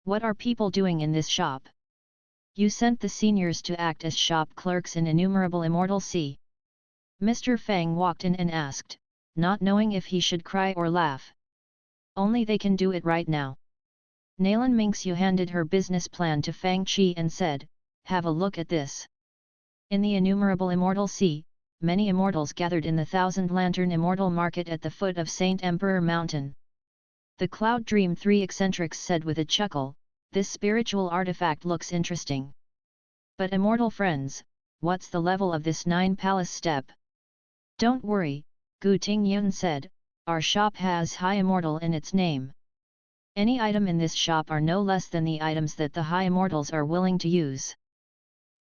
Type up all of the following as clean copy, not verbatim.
What are people doing in this shop? You sent the seniors to act as shop clerks in innumerable immortal sea. Mr. Fang walked in and asked, not knowing if he should cry or laugh. Only they can do it right now. Nalan Mingxiu handed her business plan to Fang Qi and said, have a look at this. In the innumerable immortal sea, many immortals gathered in the Thousand Lantern Immortal Market at the foot of Saint Emperor Mountain. The Cloud Dream 3 eccentrics said with a chuckle, this spiritual artifact looks interesting. But immortal friends, what's the level of this 9 palace step? Don't worry, Gu Tingyun said, our shop has high immortal in its name. Any item in this shop are no less than the items that the high immortals are willing to use.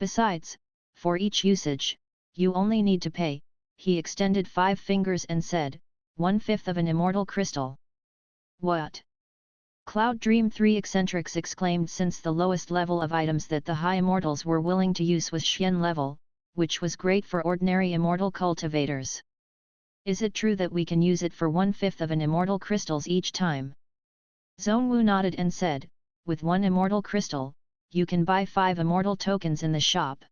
Besides, for each usage, you only need to pay, he extended 5 fingers and said, 1/5 of an immortal crystal. What? Cloud Dream 3 eccentrics exclaimed, since the lowest level of items that the high immortals were willing to use was Xian level, which was great for ordinary immortal cultivators. Is it true that we can use it for 1/5 of an immortal crystals each time? Zhongwu nodded and said, with 1 immortal crystal, you can buy 5 immortal tokens in the shop.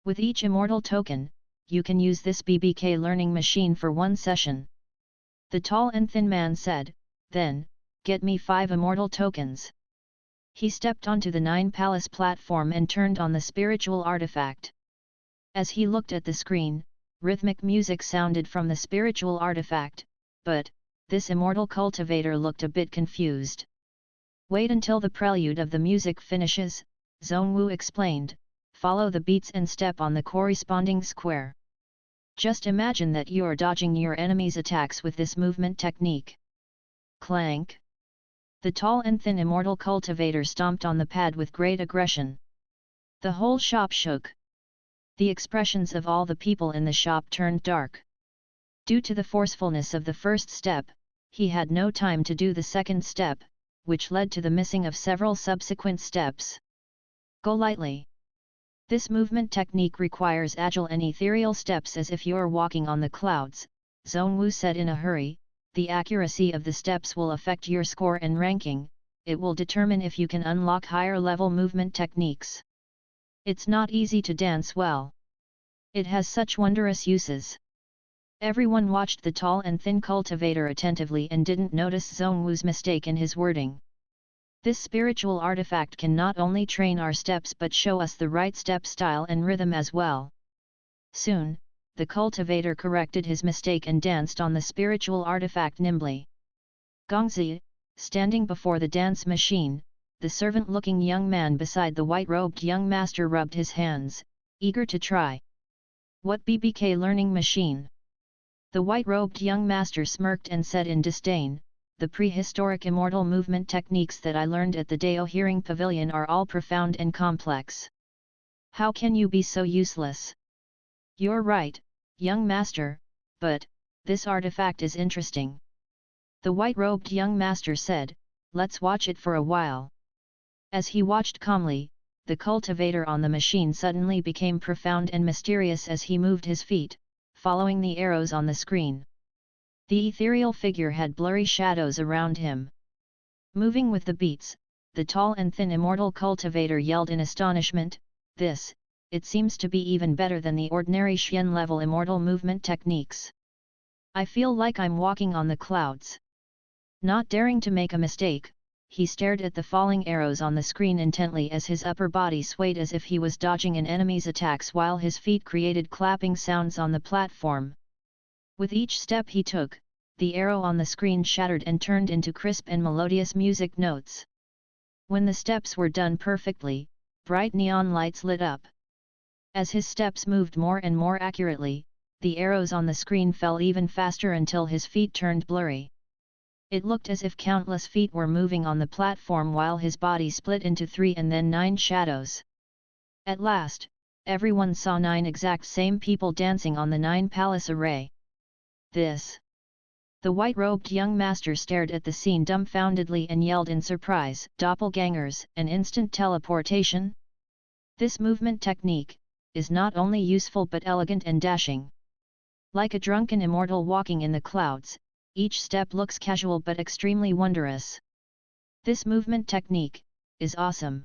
With each immortal token, you can use this BBK learning machine for 1 session. The tall and thin man said, then, get me 5 immortal tokens. He stepped onto the 9 palace platform and turned on the spiritual artifact. As he looked at the screen, rhythmic music sounded from the spiritual artifact, but, this immortal cultivator looked a bit confused. Wait until the prelude of the music finishes, Zhongwu explained, follow the beats and step on the corresponding square. Just imagine that you are dodging your enemy's attacks with this movement technique. Clank! The tall and thin immortal cultivator stomped on the pad with great aggression. The whole shop shook. The expressions of all the people in the shop turned dark. Due to the forcefulness of the first step, he had no time to do the second step, which led to the missing of several subsequent steps. Go lightly. This movement technique requires agile and ethereal steps as if you're walking on the clouds, Zhongwu said in a hurry. The accuracy of the steps will affect your score and ranking, it will determine if you can unlock higher level movement techniques. It's not easy to dance well. It has such wondrous uses. Everyone watched the tall and thin cultivator attentively and didn't notice Zhongwu's mistake in his wording. This spiritual artifact can not only train our steps but show us the right step style and rhythm as well. Soon, the cultivator corrected his mistake and danced on the spiritual artifact nimbly. Gongzi, standing before the dance machine, the servant-looking young man beside the white-robed young master rubbed his hands, eager to try. What BBK learning machine? The white-robed young master smirked and said in disdain, the prehistoric immortal movement techniques that I learned at the Dao Hearing Pavilion are all profound and complex. How can you be so useless? You're right, young master, but, this artifact is interesting. The white-robed young master said, let's watch it for a while. As he watched calmly, the cultivator on the machine suddenly became profound and mysterious as he moved his feet, following the arrows on the screen. The ethereal figure had blurry shadows around him. Moving with the beats, the tall and thin immortal cultivator yelled in astonishment, this, it seems to be even better than the ordinary Xian level immortal movement techniques. I feel like I'm walking on the clouds. Not daring to make a mistake, he stared at the falling arrows on the screen intently as his upper body swayed as if he was dodging an enemy's attacks while his feet created clapping sounds on the platform. With each step he took, the arrow on the screen shattered and turned into crisp and melodious music notes. When the steps were done perfectly, bright neon lights lit up. As his steps moved more and more accurately, the arrows on the screen fell even faster until his feet turned blurry. It looked as if countless feet were moving on the platform while his body split into 3 and then 9 shadows. At last, everyone saw 9 exact same people dancing on the 9 palace array. This. The white-robed young master stared at the scene dumbfoundedly and yelled in surprise, doppelgangers and instant teleportation? This movement technique is not only useful but elegant and dashing. Like a drunken immortal walking in the clouds, each step looks casual but extremely wondrous. This movement technique is awesome.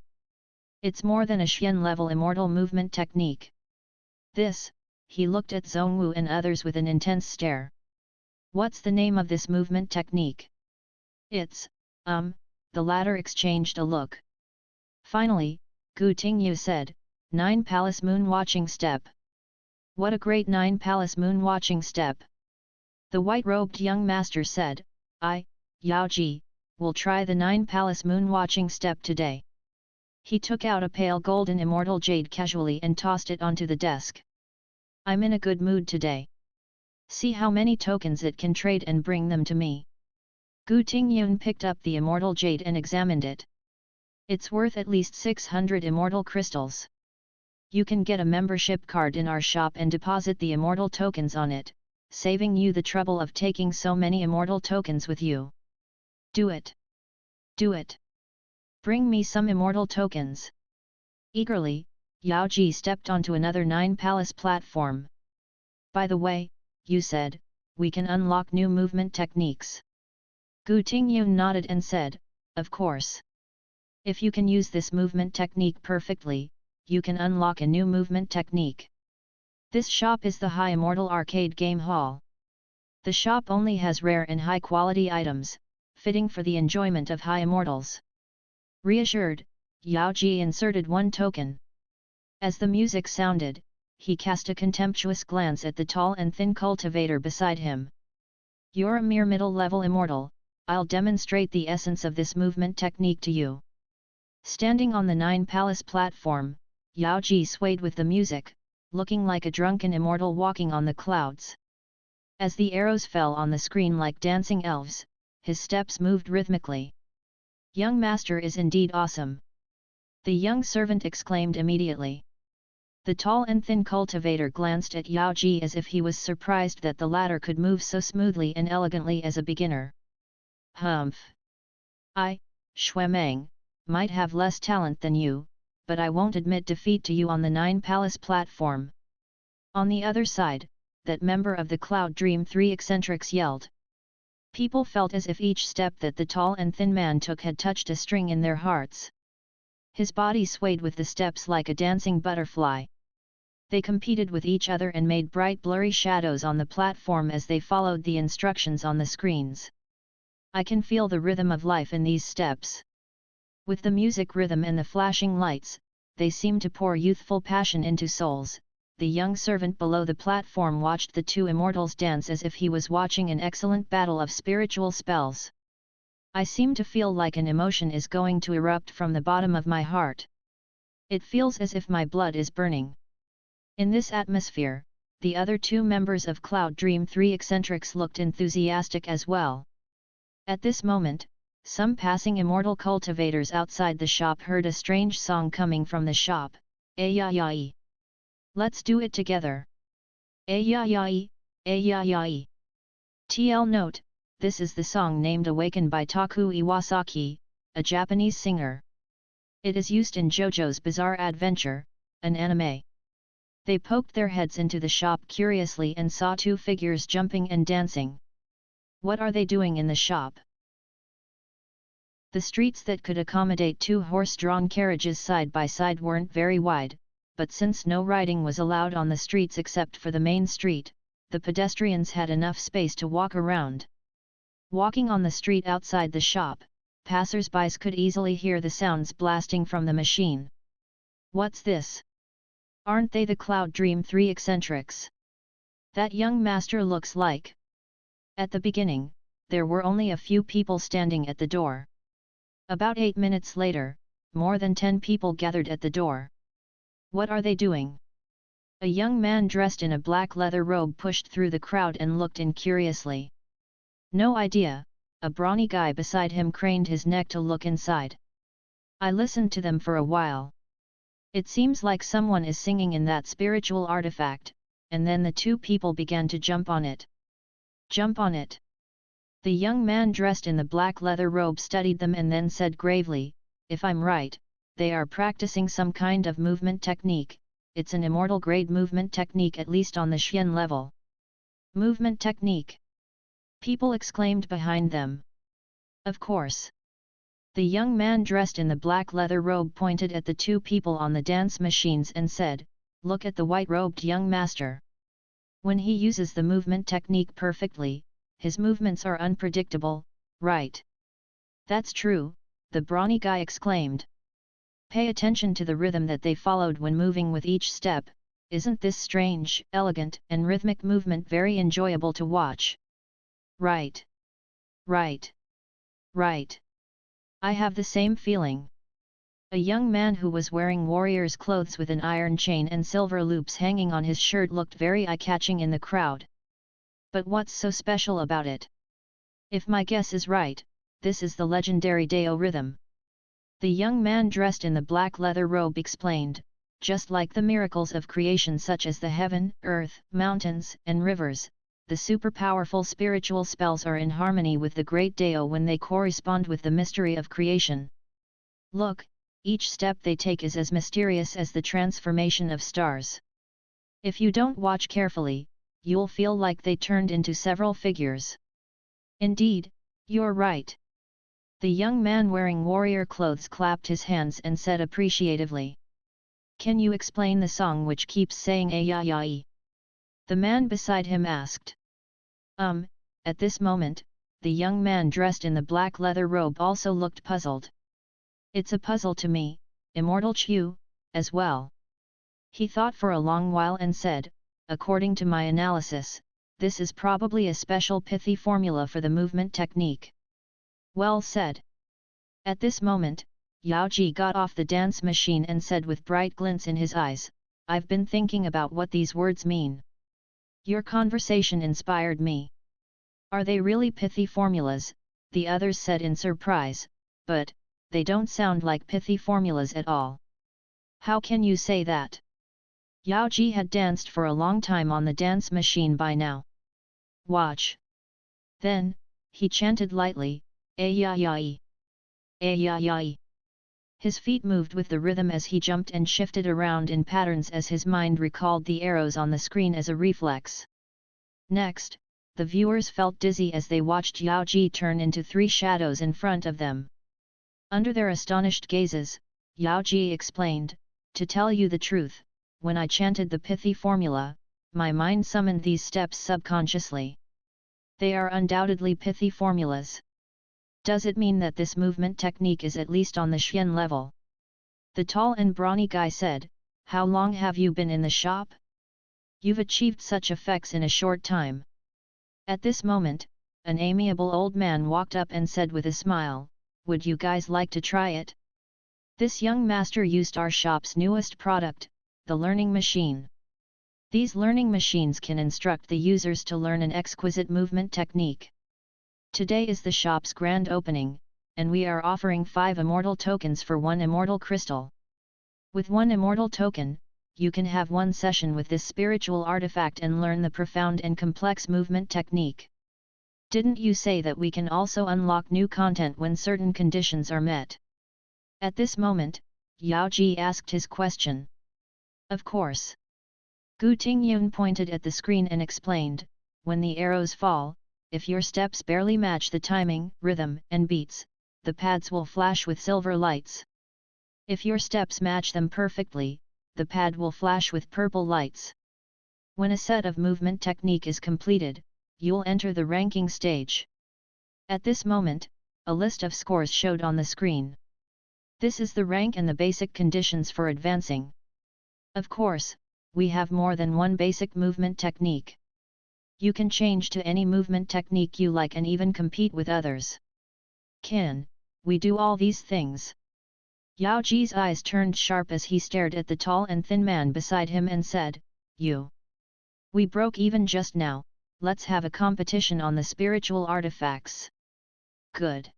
It's more than a Xian-level immortal movement technique. This, he looked at Zhongwu and others with an intense stare. What's the name of this movement technique? It's, the latter exchanged a look. Finally, Gu Tingyu said, 9 Palace Moon Watching Step. What a great 9 Palace Moon Watching Step! The white-robed young master said, Yao Ji, will try the 9 Palace Moon Watching Step today. He took out a pale golden immortal jade casually and tossed it onto the desk. I'm in a good mood today. See how many tokens it can trade and bring them to me. Gu Tingyun picked up the immortal jade and examined it. It's worth at least 600 immortal crystals. You can get a membership card in our shop and deposit the immortal tokens on it, saving you the trouble of taking so many immortal tokens with you. Do it! Do it! Bring me some immortal tokens! Eagerly, Yao Ji stepped onto another 9 Palace platform. By the way, you said, we can unlock new movement techniques. Gu Tingyun nodded and said, of course. If you can use this movement technique perfectly, you can unlock a new movement technique. This shop is the High Immortal Arcade Game Hall. The shop only has rare and high-quality items, fitting for the enjoyment of high immortals. Reassured, Yao Ji inserted 1 token. As the music sounded, he cast a contemptuous glance at the tall and thin cultivator beside him. You're a mere middle-level immortal, I'll demonstrate the essence of this movement technique to you. Standing on the 9 Palace platform, Yao Ji swayed with the music, looking like a drunken immortal walking on the clouds. As the arrows fell on the screen like dancing elves, his steps moved rhythmically. Young master is indeed awesome. The young servant exclaimed immediately. The tall and thin cultivator glanced at Yao Ji as if he was surprised that the latter could move so smoothly and elegantly as a beginner. Humph! Xuemeng, might have less talent than you, but I won't admit defeat to you on the 9 Palace platform. On the other side, that member of the Cloud Dream 3 eccentrics yelled. People felt as if each step that the tall and thin man took had touched a string in their hearts. His body swayed with the steps like a dancing butterfly. They competed with each other and made bright blurry shadows on the platform as they followed the instructions on the screens. I can feel the rhythm of life in these steps. With the music rhythm and the flashing lights, they seem to pour youthful passion into souls. The young servant below the platform watched the 2 immortals dance as if he was watching an excellent battle of spiritual spells. I seem to feel like an emotion is going to erupt from the bottom of my heart. It feels as if my blood is burning. In this atmosphere, the other 2 members of Cloud Dream 3 eccentrics looked enthusiastic as well. At this moment, some passing immortal cultivators outside the shop heard a strange song coming from the shop. Ayayai! Let's do it together! Ayayai! Ayayai! TL note, this is the song named Awaken by Taku Iwasaki, a Japanese singer. It is used in JoJo's Bizarre Adventure, an anime. They poked their heads into the shop curiously and saw 2 figures jumping and dancing. What are they doing in the shop? The streets that could accommodate 2 horse-drawn carriages side by side weren't very wide, but since no riding was allowed on the streets except for the main street, the pedestrians had enough space to walk around. Walking on the street outside the shop, passers-by could easily hear the sounds blasting from the machine. What's this? Aren't they the Cloud Dream 3 eccentrics? That young master looks like. At the beginning, there were only a few people standing at the door. About 8 minutes later, more than 10 people gathered at the door. What are they doing? A young man dressed in a black leather robe pushed through the crowd and looked in curiously. No idea, a brawny guy beside him craned his neck to look inside. I listened to them for a while. It seems like someone is singing in that spiritual artifact, and then the 2 people began to jump on it. Jump on it! The young man dressed in the black leather robe studied them and then said gravely, if I'm right, they are practicing some kind of movement technique. It's an immortal grade movement technique at least on the Xian level. Movement technique! People exclaimed behind them. Of course. The young man dressed in the black leather robe pointed at the two people on the dance machines and said, "Look at the white-robed young master. When he uses the movement technique perfectly, his movements are unpredictable, right?" "That's true," the brawny guy exclaimed. "Pay attention to the rhythm that they followed when moving with each step. Isn't this strange, elegant and rhythmic movement very enjoyable to watch?" "Right. Right. Right. I have the same feeling." A young man who was wearing warrior's clothes with an iron chain and silver loops hanging on his shirt looked very eye-catching in the crowd. "But what's so special about it? If my guess is right, this is the legendary Dao rhythm." The young man dressed in the black leather robe explained, "Just like the miracles of creation such as the heaven, earth, mountains, and rivers, the super-powerful spiritual spells are in harmony with the great Dao when they correspond with the mystery of creation. Look, each step they take is as mysterious as the transformation of stars. If you don't watch carefully, you'll feel like they turned into several figures." "Indeed, you're right." The young man wearing warrior clothes clapped his hands and said appreciatively, "Can you explain the song which keeps saying ay-ya-ya-ee?" The man beside him asked. At this moment, the young man dressed in the black leather robe also looked puzzled. "It's a puzzle to me, Immortal Chu, as well." He thought for a long while and said, "According to my analysis, this is probably a special pithy formula for the movement technique." "Well said." At this moment, Yao Ji got off the dance machine and said with bright glints in his eyes, "I've been thinking about what these words mean. Your conversation inspired me." "Are they really pithy formulas?" the others said in surprise, "but they don't sound like pithy formulas at all." "How can you say that?" Yao Ji had danced for a long time on the dance machine by now. "Watch." Then, he chanted lightly, "Ay-ya-ya-ee. Ay-ya-ya-ee." His feet moved with the rhythm as he jumped and shifted around in patterns as his mind recalled the arrows on the screen as a reflex. Next, the viewers felt dizzy as they watched Yao Ji turn into three shadows in front of them. Under their astonished gazes, Yao Ji explained, "To tell you the truth, when I chanted the pithy formula, my mind summoned these steps subconsciously. They are undoubtedly pithy formulas. Does it mean that this movement technique is at least on the Xian level?" The tall and brawny guy said, "How long have you been in the shop? You've achieved such effects in a short time." At this moment, an amiable old man walked up and said with a smile, "Would you guys like to try it? This young master used our shop's newest product, the learning machine. These learning machines can instruct the users to learn an exquisite movement technique. Today is the shop's grand opening, and we are offering 5 immortal tokens for 1 immortal crystal. With 1 immortal token, you can have 1 session with this spiritual artifact and learn the profound and complex movement technique. Didn't you say that we can also unlock new content when certain conditions are met?" At this moment, Yao Ji asked his question. "Of course." Gu Tingyun pointed at the screen and explained, "When the arrows fall, if your steps barely match the timing, rhythm, and beats, the pads will flash with silver lights. If your steps match them perfectly, the pad will flash with purple lights. When a set of movement technique is completed, you'll enter the ranking stage." At this moment, a list of scores showed on the screen. "This is the rank and the basic conditions for advancing. Of course, we have more than 1 basic movement technique. You can change to any movement technique you like and even compete with others." "Can we do all these things?" Yao Ji's eyes turned sharp as he stared at the tall and thin man beside him and said, We broke even just now, let's have a competition on the spiritual artifacts." "Good.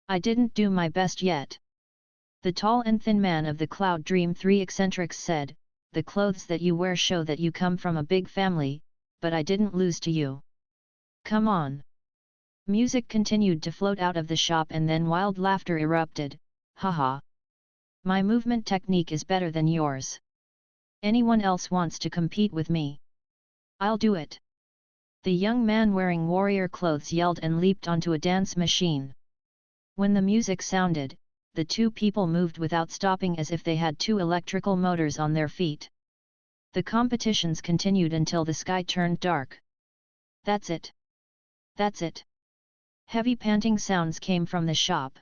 I didn't do my best yet." The tall and thin man of the Cloud Dream 3 eccentrics said, "The clothes that you wear show that you come from a big family, but I didn't lose to you. Come on." Music continued to float out of the shop and then wild laughter erupted, "Haha! My movement technique is better than yours. Anyone else wants to compete with me? I'll do it." The young man wearing warrior clothes yelled and leaped onto a dance machine. When the music sounded, the two people moved without stopping as if they had two electrical motors on their feet. The competitions continued until the sky turned dark. That's it. That's it. Heavy panting sounds came from the shop.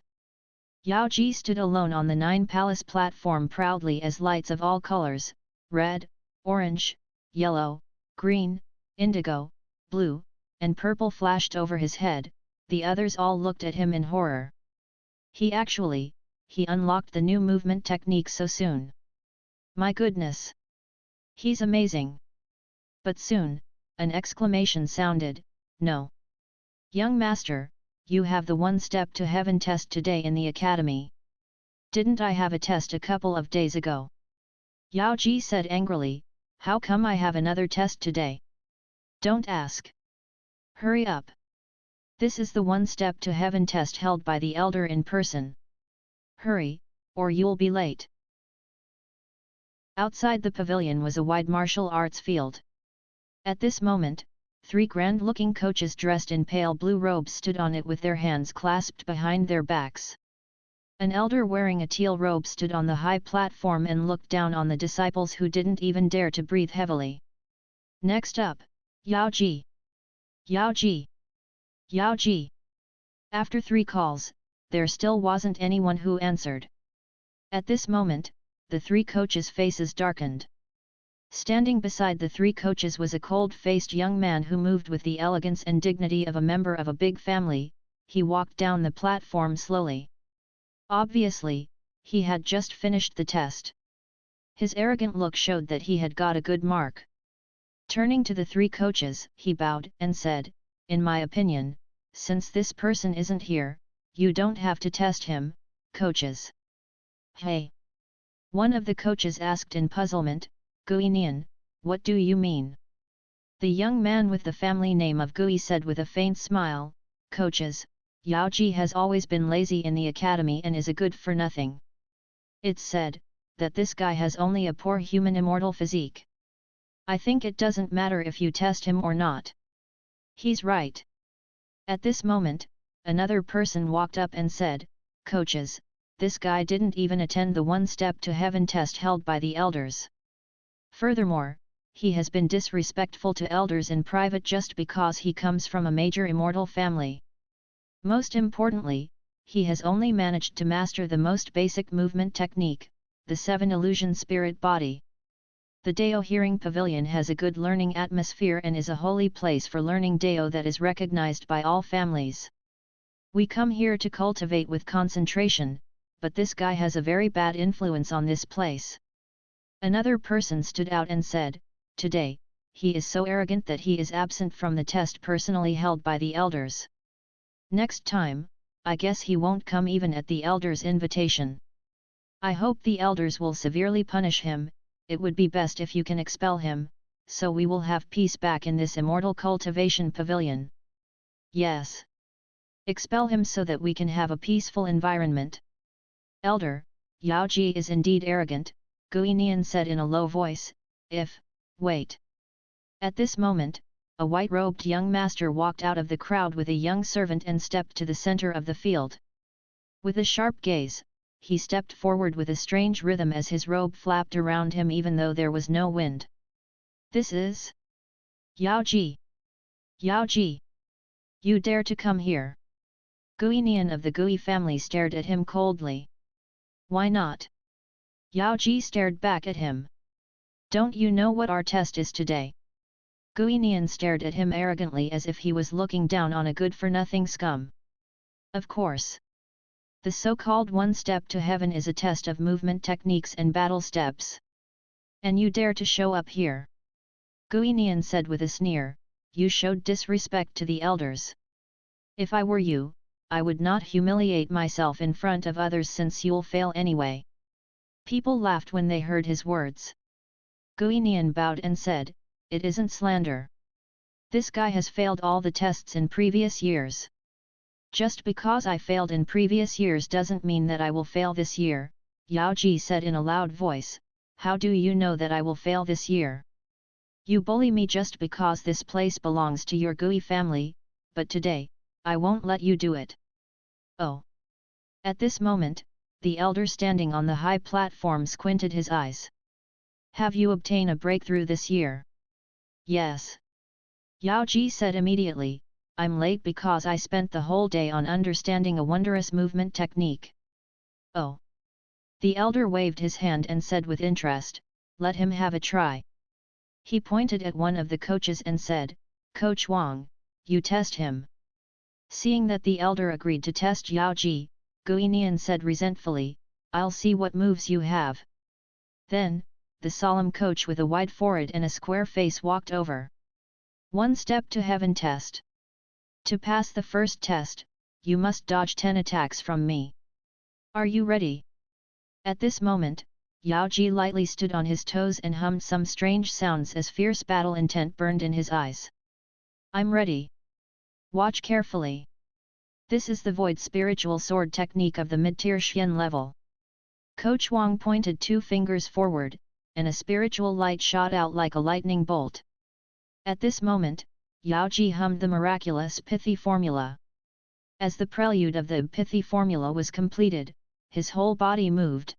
Yao Ji stood alone on the Nine Palace platform proudly as lights of all colors, red, orange, yellow, green, indigo, blue, and purple flashed over his head. The others all looked at him in horror. He unlocked the new movement technique so soon. My goodness! He's amazing! But soon, an exclamation sounded, no. Young master, you have the one step to heaven test today in the academy. Didn't I have a test a couple of days ago? Yao Ji said angrily, how come I have another test today? Don't ask. Hurry up. This is the one step to heaven test held by the elder in person. Hurry, or you'll be late. Outside the pavilion was a wide martial arts field. At this moment, 3 grand-looking coaches dressed in pale blue robes stood on it with their hands clasped behind their backs. An elder wearing a teal robe stood on the high platform and looked down on the disciples who didn't even dare to breathe heavily. Next up, Yao Ji. Yao Ji. Yao Ji. After 3 calls, there still wasn't anyone who answered. At this moment, the 3 coaches' faces darkened. Standing beside the 3 coaches was a cold-faced young man who moved with the elegance and dignity of a member of a big family. He walked down the platform slowly. Obviously, he had just finished the test. His arrogant look showed that he had got a good mark. Turning to the 3 coaches, he bowed and said, in my opinion, since this person isn't here, you don't have to test him, coaches. Hey! One of the coaches asked in puzzlement, Gui Nian, what do you mean? The young man with the family name of Gui said with a faint smile, coaches, Yao Ji has always been lazy in the academy and is a good-for-nothing. It's said, that this guy has only a poor human immortal physique. I think it doesn't matter if you test him or not. He's right. At this moment, another person walked up and said, coaches, this guy didn't even attend the one step to heaven test held by the elders. Furthermore, he has been disrespectful to elders in private just because he comes from a major immortal family. Most importantly, he has only managed to master the most basic movement technique, the 7 illusion spirit body. The Dao Hearing Pavilion has a good learning atmosphere and is a holy place for learning Dao that is recognized by all families. We come here to cultivate with concentration, but this guy has a very bad influence on this place. Another person stood out and said, today, he is so arrogant that he is absent from the test personally held by the elders. Next time, I guess he won't come even at the elders' invitation. I hope the elders will severely punish him. It would be best if you can expel him, so we will have peace back in this immortal cultivation pavilion. Yes. Expel him so that we can have a peaceful environment. Elder, Yao Ji is indeed arrogant, Gui Nian said in a low voice, wait. At this moment, a white-robed young master walked out of the crowd with a young servant and stepped to the center of the field. With a sharp gaze, he stepped forward with a strange rhythm as his robe flapped around him even though there was no wind. This is Yao Ji. Yao Ji. You dare to come here? Gui Nian of the Gui family stared at him coldly. Why not? Yao Ji stared back at him. Don't you know what our test is today? Gui Nian stared at him arrogantly as if he was looking down on a good-for-nothing scum. Of course. The so-called one step to heaven is a test of movement techniques and battle steps. And you dare to show up here? Gui Nian said with a sneer, you showed disrespect to the elders. If I were you, I would not humiliate myself in front of others since you'll fail anyway. People laughed when they heard his words. Gui Nian bowed and said, it isn't slander. This guy has failed all the tests in previous years. Just because I failed in previous years doesn't mean that I will fail this year, Yao Ji said in a loud voice. How do you know that I will fail this year? You bully me just because this place belongs to your Gui family, but today, I won't let you do it. Oh! At this moment, the elder standing on the high platform squinted his eyes. Have you obtained a breakthrough this year? Yes. Yao Ji said immediately, I'm late because I spent the whole day on understanding a wondrous movement technique. Oh. The elder waved his hand and said with interest, let him have a try. He pointed at one of the coaches and said, Coach Wang, you test him. Seeing that the elder agreed to test Yao Ji, Guinian said resentfully, I'll see what moves you have. Then, the solemn coach with a wide forehead and a square face walked over. One step to heaven test. To pass the first test, you must dodge 10 attacks from me. Are you ready? At this moment, Yao Ji lightly stood on his toes and hummed some strange sounds as fierce battle intent burned in his eyes. I'm ready. Watch carefully. This is the void spiritual sword technique of the mid-tier Xian level. Coach Wang pointed 2 fingers forward, and a spiritual light shot out like a lightning bolt. At this moment, Yao Ji hummed the miraculous pithy formula. As the prelude of the pithy formula was completed, his whole body moved.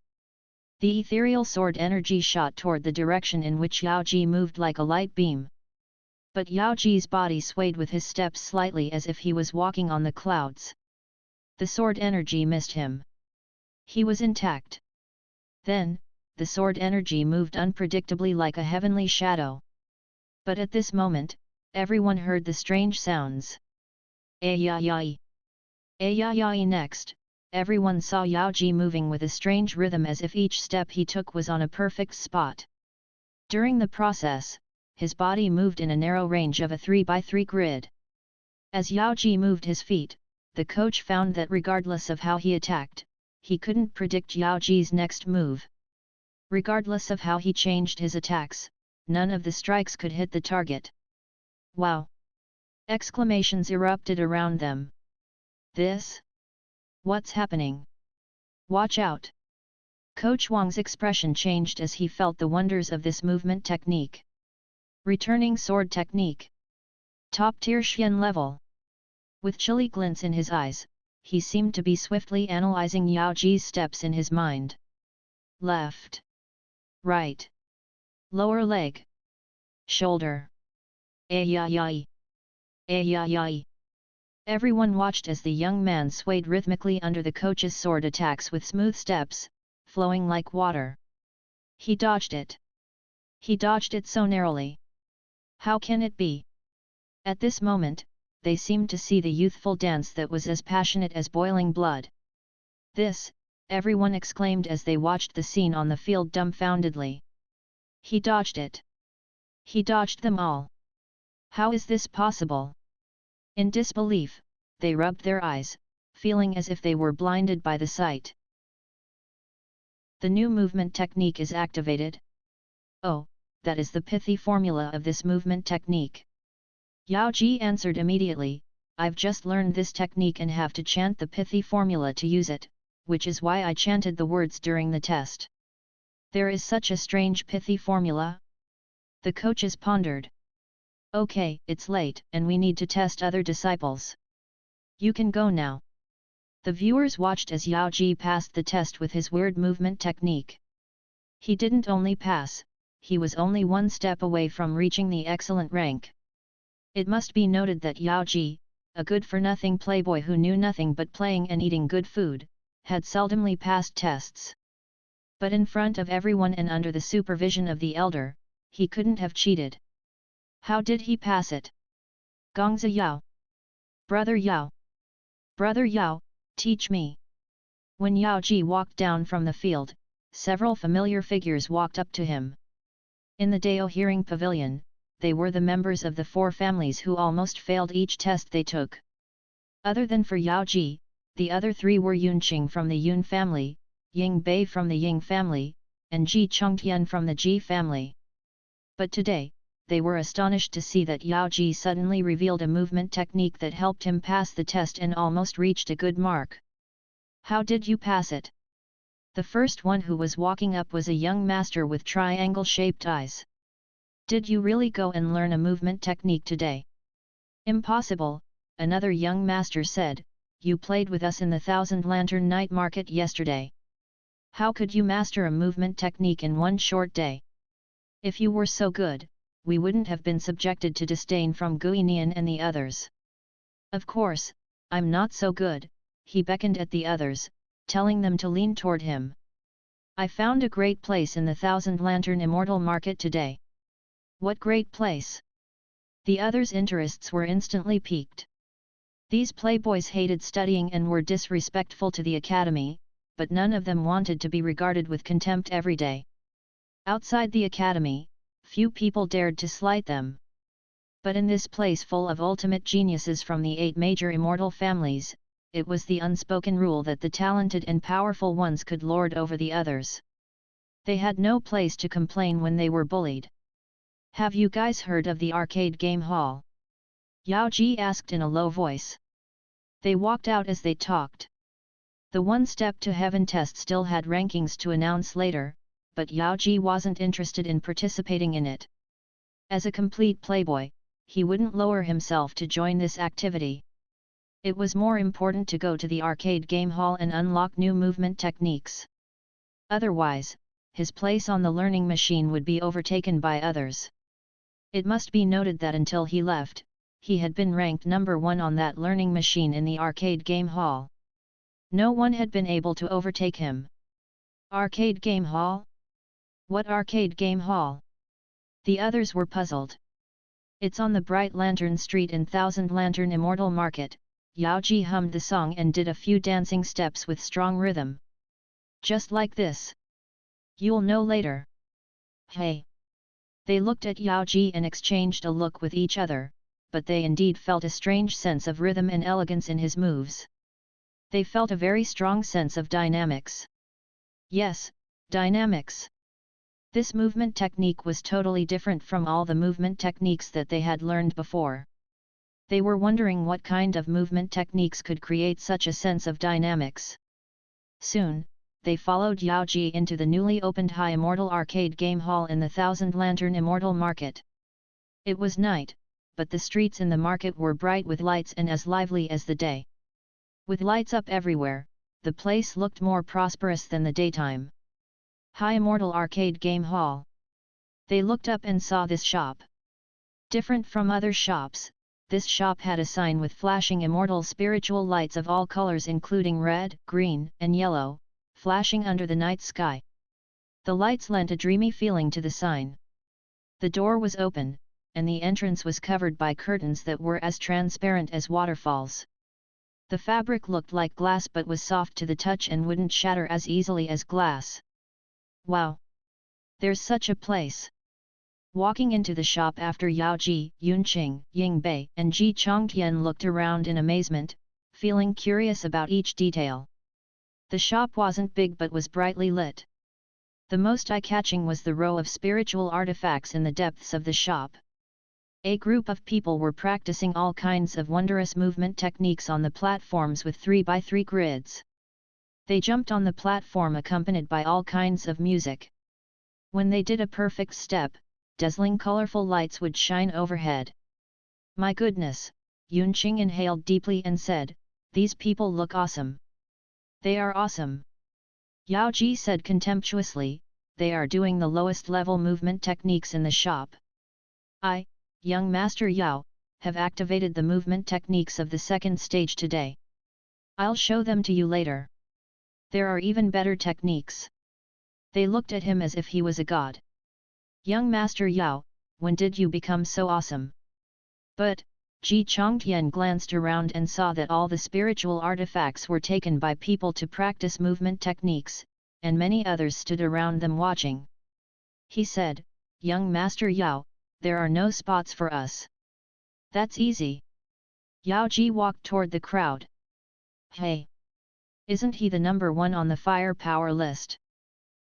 The ethereal sword energy shot toward the direction in which Yao Ji moved like a light beam. But Yao Ji's body swayed with his steps slightly as if he was walking on the clouds. The sword energy missed him. He was intact. Then, the sword energy moved unpredictably like a heavenly shadow. But at this moment, everyone heard the strange sounds. Ayayai! Ayayai! Next, everyone saw Yao Ji moving with a strange rhythm as if each step he took was on a perfect spot. During the process, his body moved in a narrow range of a 3x3 grid. As Yao Ji moved his feet, the coach found that regardless of how he attacked, he couldn't predict Yao Ji's next move. Regardless of how he changed his attacks, none of the strikes could hit the target. Wow! Exclamations erupted around them. This? What's happening? Watch out! Coach Wang's expression changed as he felt the wonders of this movement technique. Returning sword technique. Top-tier Xian level. With chilly glints in his eyes, he seemed to be swiftly analyzing Yao Ji's steps in his mind. Left. Right. Lower leg. Shoulder. Ayayai. Ayayai. Everyone watched as the young man swayed rhythmically under the coach's sword attacks with smooth steps, flowing like water. He dodged it. He dodged it so narrowly. How can it be? At this moment, they seemed to see the youthful dance that was as passionate as boiling blood. This, everyone exclaimed as they watched the scene on the field dumbfoundedly. He dodged it. He dodged them all. How is this possible? In disbelief, they rubbed their eyes, feeling as if they were blinded by the sight. The new movement technique is activated. Oh, that is the pithy formula of this movement technique. Yao Ji answered immediately, I've just learned this technique and have to chant the pithy formula to use it, which is why I chanted the words during the test. There is such a strange pithy formula? The coaches pondered. Okay, it's late and we need to test other disciples. You can go now. The viewers watched as Yao Ji passed the test with his weird movement technique. He didn't only pass, he was only one step away from reaching the excellent rank. It must be noted that Yao Ji, a good-for-nothing playboy who knew nothing but playing and eating good food, had seldomly passed tests. But in front of everyone and under the supervision of the elder, he couldn't have cheated. How did he pass it? Gongzi Yao! Brother Yao! Brother Yao, teach me! When Yao Ji walked down from the field, several familiar figures walked up to him. In the Dao hearing pavilion, they were the members of the 4 families who almost failed each test they took. Other than for Yao Ji, the other 3 were Yunqing from the Yun family, Ying Bei from the Ying family, and Ji Chongtian from the Ji family. But today, they were astonished to see that Yao Ji suddenly revealed a movement technique that helped him pass the test and almost reached a good mark. How did you pass it? The first one who was walking up was a young master with triangle-shaped eyes. Did you really go and learn a movement technique today? Impossible, another young master said, you played with us in the Thousand Lantern Night Market yesterday. How could you master a movement technique in one short day? If you were so good, we wouldn't have been subjected to disdain from Guinian and the others. Of course, I'm not so good, he beckoned at the others, telling them to lean toward him. I found a great place in the Thousand Lantern Immortal Market today. What great place? The others' interests were instantly piqued. These playboys hated studying and were disrespectful to the academy, but none of them wanted to be regarded with contempt every day. Outside the academy, few people dared to slight them. But in this place full of ultimate geniuses from the 8 major immortal families, it was the unspoken rule that the talented and powerful ones could lord over the others. They had no place to complain when they were bullied. Have you guys heard of the arcade game hall? Yao Ji asked in a low voice. They walked out as they talked. The one step to heaven test still had rankings to announce later, but Yao Ji wasn't interested in participating in it. As a complete playboy, he wouldn't lower himself to join this activity. It was more important to go to the arcade game hall and unlock new movement techniques. Otherwise, his place on the learning machine would be overtaken by others. It must be noted that until he left, he had been ranked number 1 on that learning machine in the arcade game hall. No one had been able to overtake him. Arcade game hall? What arcade game hall? The others were puzzled. It's on the Bright Lantern Street in Thousand Lantern Immortal Market. Yao Ji hummed the song and did a few dancing steps with strong rhythm. Just like this. You'll know later. Hey! They looked at Yao Ji and exchanged a look with each other, but they indeed felt a strange sense of rhythm and elegance in his moves. They felt a very strong sense of dynamics. Yes, dynamics. This movement technique was totally different from all the movement techniques that they had learned before. They were wondering what kind of movement techniques could create such a sense of dynamics. Soon, they followed Yao Ji into the newly opened High Immortal Arcade Game Hall in the Thousand Lantern Immortal Market. It was night, but the streets in the market were bright with lights and as lively as the day. With lights up everywhere, the place looked more prosperous than the daytime. High Immortal Arcade Game Hall. They looked up and saw this shop. Different from other shops, this shop had a sign with flashing immortal spiritual lights of all colors including red, green, and yellow, flashing under the night sky. The lights lent a dreamy feeling to the sign. The door was open, and the entrance was covered by curtains that were as transparent as waterfalls. The fabric looked like glass but was soft to the touch and wouldn't shatter as easily as glass. Wow! There's such a place! Walking into the shop after Yao Ji, Yunqing, Yingbei, and Ji Chongtian looked around in amazement, feeling curious about each detail. The shop wasn't big but was brightly lit. The most eye-catching was the row of spiritual artifacts in the depths of the shop. A group of people were practicing all kinds of wondrous movement techniques on the platforms with 3x3 grids. They jumped on the platform accompanied by all kinds of music. When they did a perfect step, dazzling colorful lights would shine overhead. My goodness, Yunqing inhaled deeply and said, "These people look awesome." "They are awesome." Yao Ji said contemptuously, "They are doing the lowest level movement techniques in the shop. I, young Master Yao, have activated the movement techniques of the second stage today. I'll show them to you later. There are even better techniques." They looked at him as if he was a god. "Young Master Yao, when did you become so awesome?" But, Ji Chongtian glanced around and saw that all the spiritual artifacts were taken by people to practice movement techniques, and many others stood around them watching. He said, "Young Master Yao, there are no spots for us." "That's easy." Yao Ji walked toward the crowd. "Hey! Isn't he the number 1 on the firepower list?"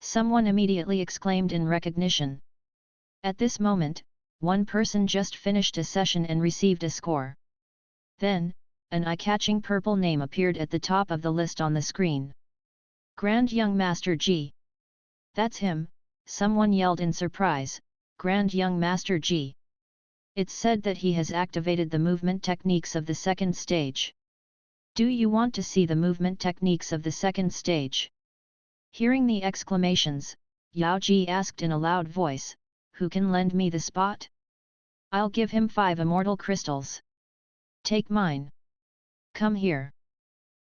Someone immediately exclaimed in recognition. At this moment, one person just finished a session and received a score. Then, an eye-catching purple name appeared at the top of the list on the screen. Grand Young Master Ji. "That's him," someone yelled in surprise, "Grand Young Master Ji. It's said that he has activated the movement techniques of the second stage." Do you want to see the movement techniques of the second stage? Hearing the exclamations, Yao Ji asked in a loud voice, who can lend me the spot? I'll give him 5 immortal crystals. Take mine. Come here.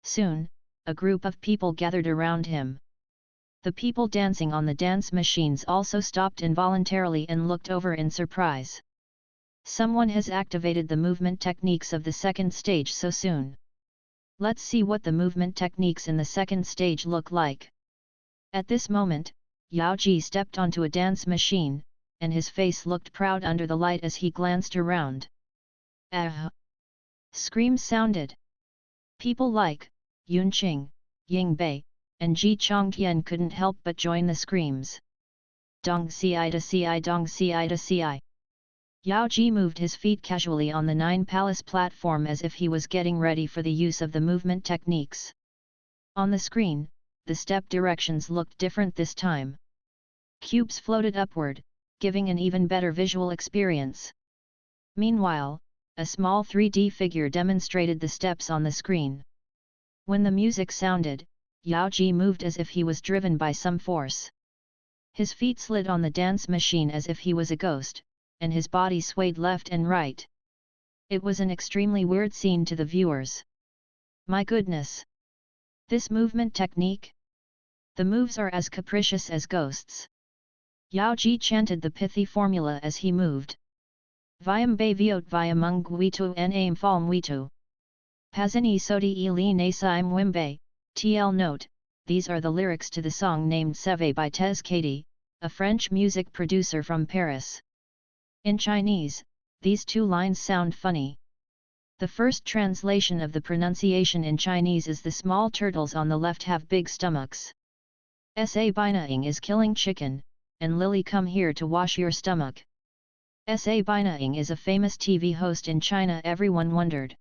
Soon, a group of people gathered around him. The people dancing on the dance machines also stopped involuntarily and looked over in surprise. Someone has activated the movement techniques of the second stage so soon. Let's see what the movement techniques in the second stage look like. At this moment, Yao Ji stepped onto a dance machine, and his face looked proud under the light as he glanced around. Ah! Screams sounded. People like Yun Qing, Ying Bei, and Ji Chongtian couldn't help but join the screams. Dong ci to ci, dong ci to ci. Yao Ji moved his feet casually on the 9 palace platform as if he was getting ready for the use of the movement techniques. On the screen, the step directions looked different this time. Cubes floated upward, giving an even better visual experience. Meanwhile, a small 3D figure demonstrated the steps on the screen. When the music sounded, Yao Ji moved as if he was driven by some force. His feet slid on the dance machine as if he was a ghost, and his body swayed left and right. It was an extremely weird scene to the viewers. My goodness! This movement technique? The moves are as capricious as ghosts. Yao Ji chanted the pithy formula as he moved. Viam bei viot via mung guitu en aim fal muitu. Pazini sodi li nasim wimbe, tl note, these are the lyrics to the song named Seve by Tez Kadi, a French music producer from Paris. In Chinese, these 2 lines sound funny. The first translation of the pronunciation in Chinese is the small turtles on the left have big stomachs. Sa Binaing is killing chicken, and Lily come here to wash your stomach. Sa Binaing is a famous TV host in China. Everyone wondered.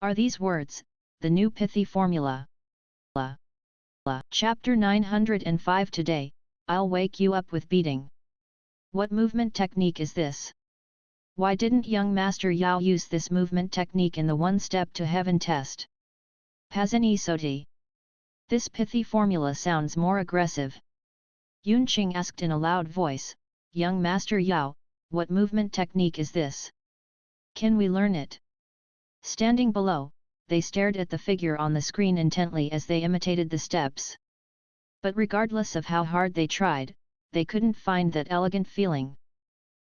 Are these words, the new pithy formula? Chapter 905 Today, I'll wake you up with beating. What movement technique is this? Why didn't young Master Yao use this movement technique in the 1 step to heaven test? Pazini Soti. This pithy formula sounds more aggressive. Yun Qing asked in a loud voice, Young Master Yao, what movement technique is this? Can we learn it? Standing below, they stared at the figure on the screen intently as they imitated the steps. But regardless of how hard they tried, they couldn't find that elegant feeling.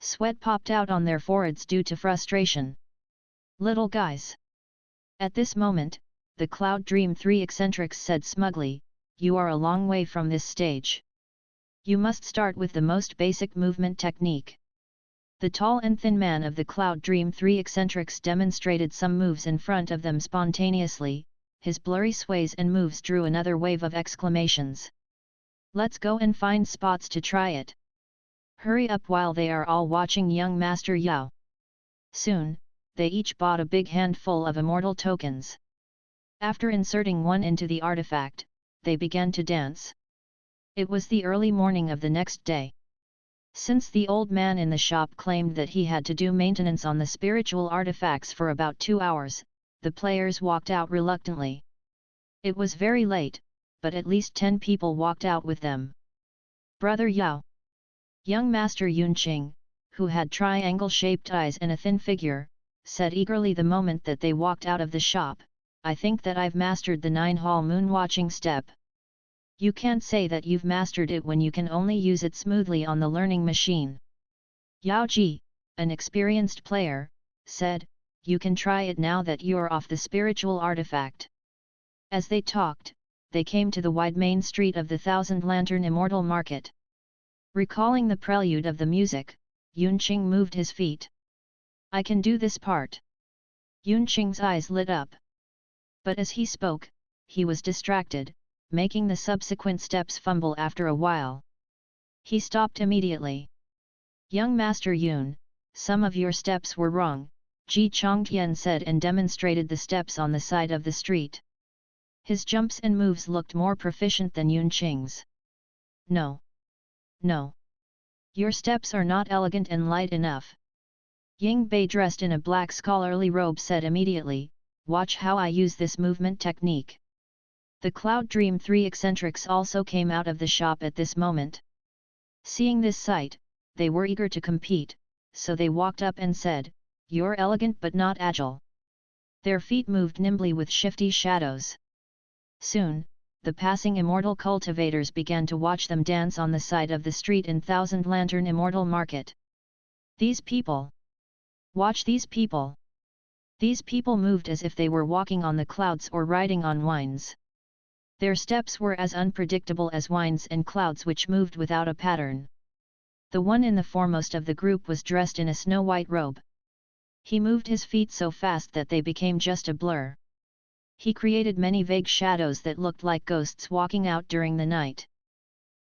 Sweat popped out on their foreheads due to frustration. Little guys! At this moment, the Cloud Dream 3 eccentrics said smugly, you are a long way from this stage. You must start with the most basic movement technique. The tall and thin man of the Cloud Dream 3 eccentrics demonstrated some moves in front of them spontaneously, his blurry sways and moves drew another wave of exclamations. Let's go and find spots to try it. Hurry up while they are all watching young Master Yao. Soon, they each bought a big handful of immortal tokens. After inserting one into the artifact, they began to dance. It was the early morning of the next day. Since the old man in the shop claimed that he had to do maintenance on the spiritual artifacts for about 2 hours, the players walked out reluctantly. It was very late, but at least 10 people walked out with them. Brother Yao. Young Master Yun Qing, who had triangle-shaped eyes and a thin figure, said eagerly the moment that they walked out of the shop, I think that I've mastered the 9-hall moon-watching step. You can't say that you've mastered it when you can only use it smoothly on the learning machine. Yao Ji, an experienced player, said, you can try it now that you're off the spiritual artifact. As they talked, they came to the wide main street of the Thousand Lantern Immortal Market. Recalling the prelude of the music, Yun Qing moved his feet. I can do this part. Yun Qing's eyes lit up. But as he spoke, he was distracted, making the subsequent steps fumble after a while. He stopped immediately. Young Master Yun, some of your steps were wrong, Ji Chongtian said and demonstrated the steps on the side of the street. His jumps and moves looked more proficient than Yun Qing's. No. No. Your steps are not elegant and light enough. Ying Bei, dressed in a black scholarly robe, said immediately, watch how I use this movement technique. The Cloud Dream 3 eccentrics also came out of the shop at this moment. Seeing this sight, they were eager to compete, so they walked up and said, "You're elegant but not agile." Their feet moved nimbly with shifty shadows. Soon, the passing immortal cultivators began to watch them dance on the side of the street in Thousand Lantern Immortal Market. These people! Watch these people! These people moved as if they were walking on the clouds or riding on winds. Their steps were as unpredictable as winds and clouds which moved without a pattern. The one in the foremost of the group was dressed in a snow-white robe. He moved his feet so fast that they became just a blur. He created many vague shadows that looked like ghosts walking out during the night.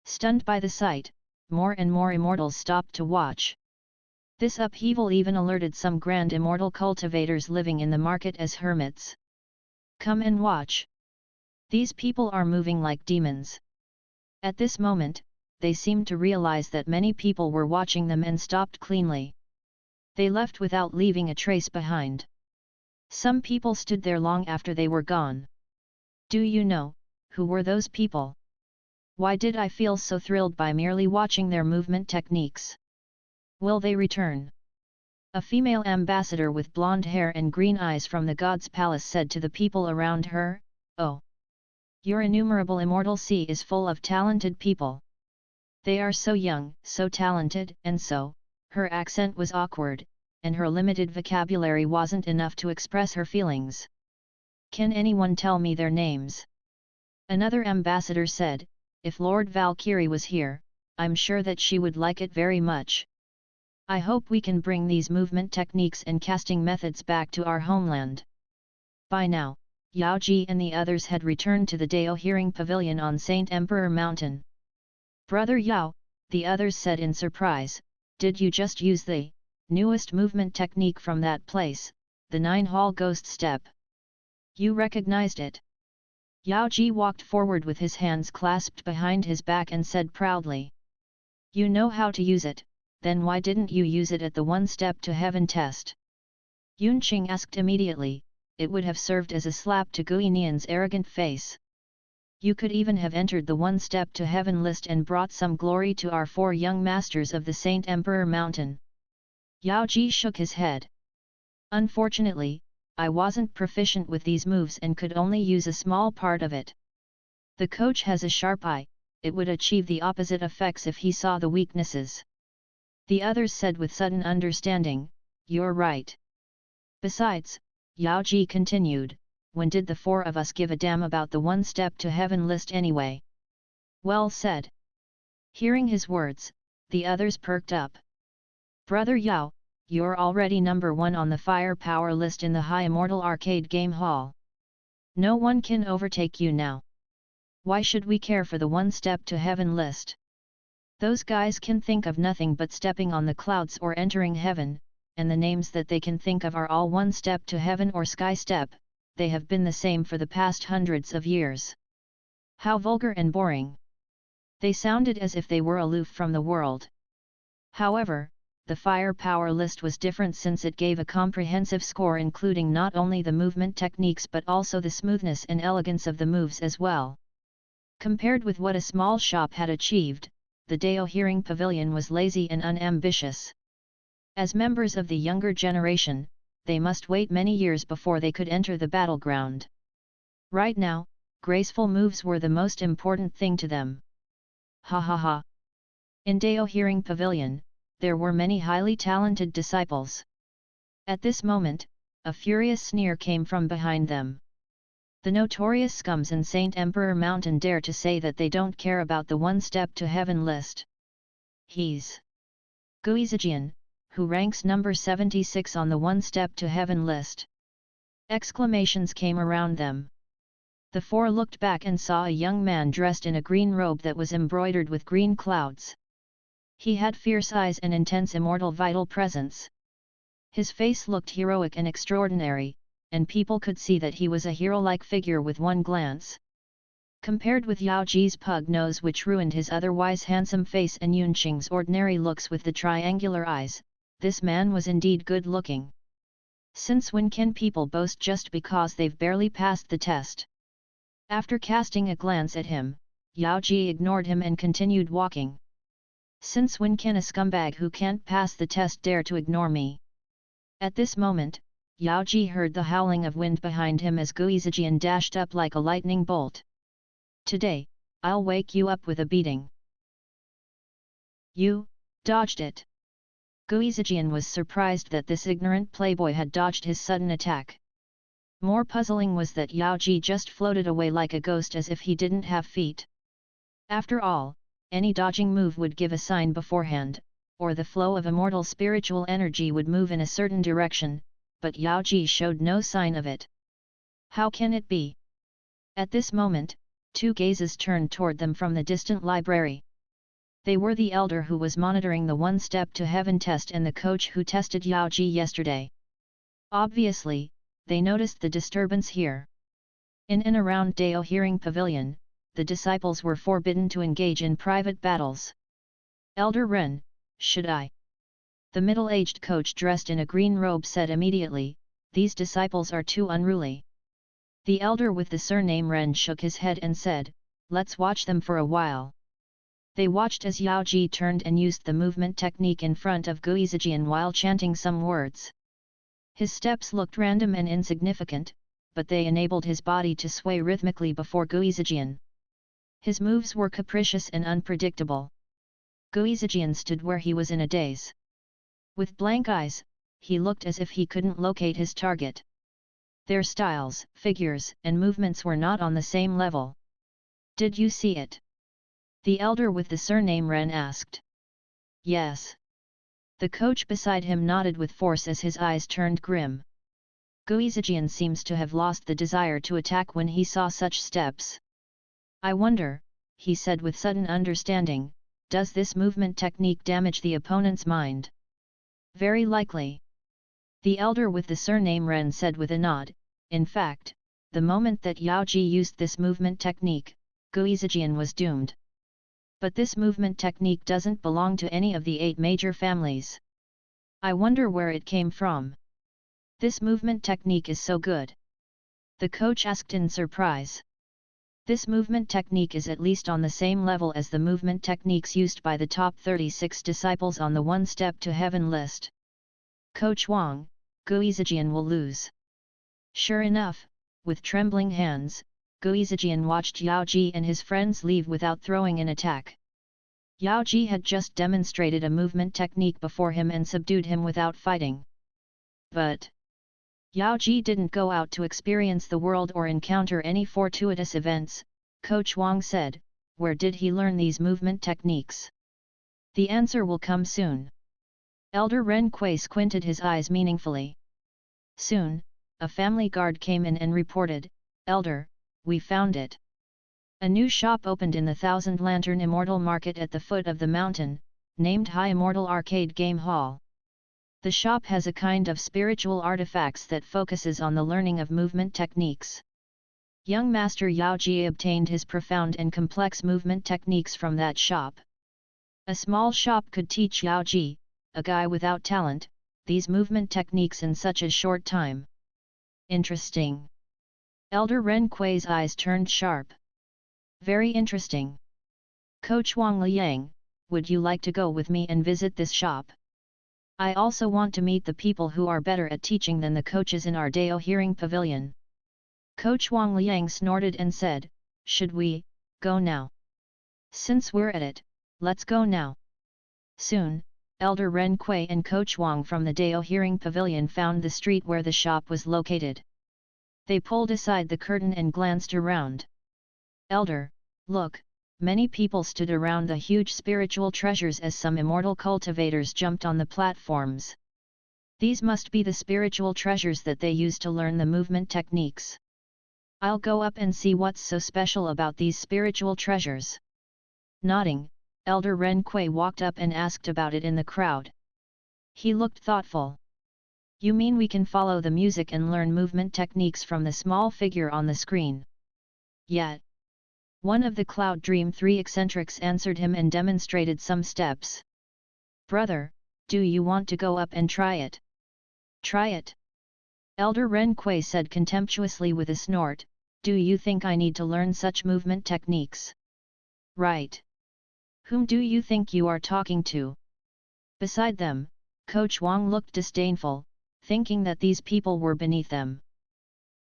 Stunned by the sight, more and more immortals stopped to watch. This upheaval even alerted some grand immortal cultivators living in the market as hermits. "Come and watch. These people are moving like demons." At this moment, they seemed to realize that many people were watching them and stopped cleanly. They left without leaving a trace behind. Some people stood there long after they were gone. Do you know, who were those people? Why did I feel so thrilled by merely watching their movement techniques? Will they return? A female ambassador with blonde hair and green eyes from the god's palace said to the people around her, "Oh! Your innumerable immortal sea is full of talented people. They are so young, so talented, and so..." Her accent was awkward, and her limited vocabulary wasn't enough to express her feelings. "Can anyone tell me their names?" Another ambassador said, "If Lord Valkyrie was here, I'm sure that she would like it very much. I hope we can bring these movement techniques and casting methods back to our homeland." By now, Yao Ji and the others had returned to the Dao Hearing Pavilion on Saint Emperor Mountain. "Brother Yao," the others said in surprise, "did you just use the newest movement technique from that place, the 9-hall ghost step? You recognized it?" Yao Ji walked forward with his hands clasped behind his back and said proudly, "You know how to use it, then why didn't you use it at the one step to heaven test?" Yun Qing asked immediately. It would have served as a slap to Gui Nian's arrogant face. "You could even have entered the one step to heaven list and brought some glory to our 4 young masters of the Saint Emperor Mountain." Yao Ji shook his head. "Unfortunately, I wasn't proficient with these moves and could only use a small part of it. The coach has a sharp eye, it would achieve the opposite effects if he saw the weaknesses." The others said with sudden understanding, "You're right." "Besides," Yao Ji continued, "when did the 4 of us give a damn about the one step to heaven list anyway?" "Well said." Hearing his words, the others perked up. "Brother Yao, you're already number 1 on the firepower list in the High Immortal Arcade Game Hall. No one can overtake you now. Why should we care for the one step to heaven list? Those guys can think of nothing but stepping on the clouds or entering heaven, and the names that they can think of are all one step to heaven or sky step. They have been the same for the past hundreds of years. How vulgar and boring." They sounded as if they were aloof from the world. However, the firepower list was different since it gave a comprehensive score including not only the movement techniques but also the smoothness and elegance of the moves as well. Compared with what a small shop had achieved, the Dao Hearing Pavilion was lazy and unambitious. As members of the younger generation, they must wait many years before they could enter the battleground. Right now, graceful moves were the most important thing to them. Ha ha ha! In Dao Hearing Pavilion, there were many highly talented disciples. At this moment, a furious sneer came from behind them. The notorious scums in Saint Emperor Mountain dare to say that they don't care about the one step to heaven list. He's Gui Zijian, who ranks number 76 on the one step to heaven list. Exclamations came around them. The 4 looked back and saw a young man dressed in a green robe that was embroidered with green clouds. He had fierce eyes and intense immortal vital presence. His face looked heroic and extraordinary, and people could see that he was a hero-like figure with one glance. Compared with Yao Ji's pug nose which ruined his otherwise handsome face and Yun Qing's ordinary looks with the triangular eyes, this man was indeed good-looking. Since when can people boast just because they've barely passed the test? After casting a glance at him, Yao Ji ignored him and continued walking. Since when can a scumbag who can't pass the test dare to ignore me? At this moment, Yao Ji heard the howling of wind behind him as Guizijian dashed up like a lightning bolt. Today, I'll wake you up with a beating. You dodged it. Guizijian was surprised that this ignorant playboy had dodged his sudden attack. More puzzling was that Yao Ji just floated away like a ghost as if he didn't have feet. After all, any dodging move would give a sign beforehand, or the flow of immortal spiritual energy would move in a certain direction, but Yao Ji showed no sign of it. How can it be? At this moment, two gazes turned toward them from the distant library. They were the elder who was monitoring the One Step to Heaven test and the coach who tested Yao Ji yesterday. Obviously, they noticed the disturbance here. In and around Dao Hearing Pavilion, the disciples were forbidden to engage in private battles. Elder Ren, should I? The middle-aged coach dressed in a green robe said immediately, these disciples are too unruly. The elder with the surname Ren shook his head and said, let's watch them for a while. They watched as Yao Ji turned and used the movement technique in front of Guizijian while chanting some words. His steps looked random and insignificant, but they enabled his body to sway rhythmically before Guizijian. His moves were capricious and unpredictable. Guizijian stood where he was in a daze. With blank eyes, he looked as if he couldn't locate his target. Their styles, figures, and movements were not on the same level. Did you see it? The elder with the surname Ren asked. Yes. The coach beside him nodded with force as his eyes turned grim. Guizijian seems to have lost the desire to attack when he saw such steps. I wonder, he said with sudden understanding, does this movement technique damage the opponent's mind? Very likely. The elder with the surname Ren said with a nod, in fact, the moment that Yao Ji used this movement technique, Guizijian was doomed. But this movement technique doesn't belong to any of the 8 major families. I wonder where it came from. This movement technique is so good. The coach asked in surprise. This movement technique is at least on the same level as the movement techniques used by the top 36 disciples on the One Step to Heaven list. Coach Wang, Guizijian will lose. Sure enough, with trembling hands, Guizijian watched Yao Ji and his friends leave without throwing an attack. Yao Ji had just demonstrated a movement technique before him and subdued him without fighting. But Yao Ji didn't go out to experience the world or encounter any fortuitous events, Coach Wang said. Where did he learn these movement techniques? The answer will come soon. Elder Ren Kui squinted his eyes meaningfully. Soon, a family guard came in and reported, Elder, we found it. A new shop opened in the Thousand Lantern Immortal Market at the foot of the mountain, named High Immortal Arcade Game Hall. The shop has a kind of spiritual artifacts that focuses on the learning of movement techniques. Young Master Yao Ji obtained his profound and complex movement techniques from that shop. A small shop could teach Yao Ji, a guy without talent, these movement techniques in such a short time. Interesting. Elder Ren Kui's eyes turned sharp. Very interesting. Coach Wang Liang, would you like to go with me and visit this shop? I also want to meet the people who are better at teaching than the coaches in our Dao Hearing Pavilion. Coach Wang Liang snorted and said, should we go now? Since we're at it, let's go now. Soon, Elder Ren Kui and Coach Wang from the Dao Hearing Pavilion found the street where the shop was located. They pulled aside the curtain and glanced around. Elder, look, many people stood around the huge spiritual treasures as some immortal cultivators jumped on the platforms. These must be the spiritual treasures that they use to learn the movement techniques. I'll go up and see what's so special about these spiritual treasures. Nodding, Elder Ren Kui walked up and asked about it in the crowd. He looked thoughtful. You mean we can follow the music and learn movement techniques from the small figure on the screen? Yeah. One of the Cloud Dream 3 eccentrics answered him and demonstrated some steps. Brother, do you want to go up and try it? Try it? Elder Ren Kui said contemptuously with a snort, "Do you think I need to learn such movement techniques? Right. Whom do you think you are talking to?" Beside them, Coach Wang looked disdainful, thinking that these people were beneath them.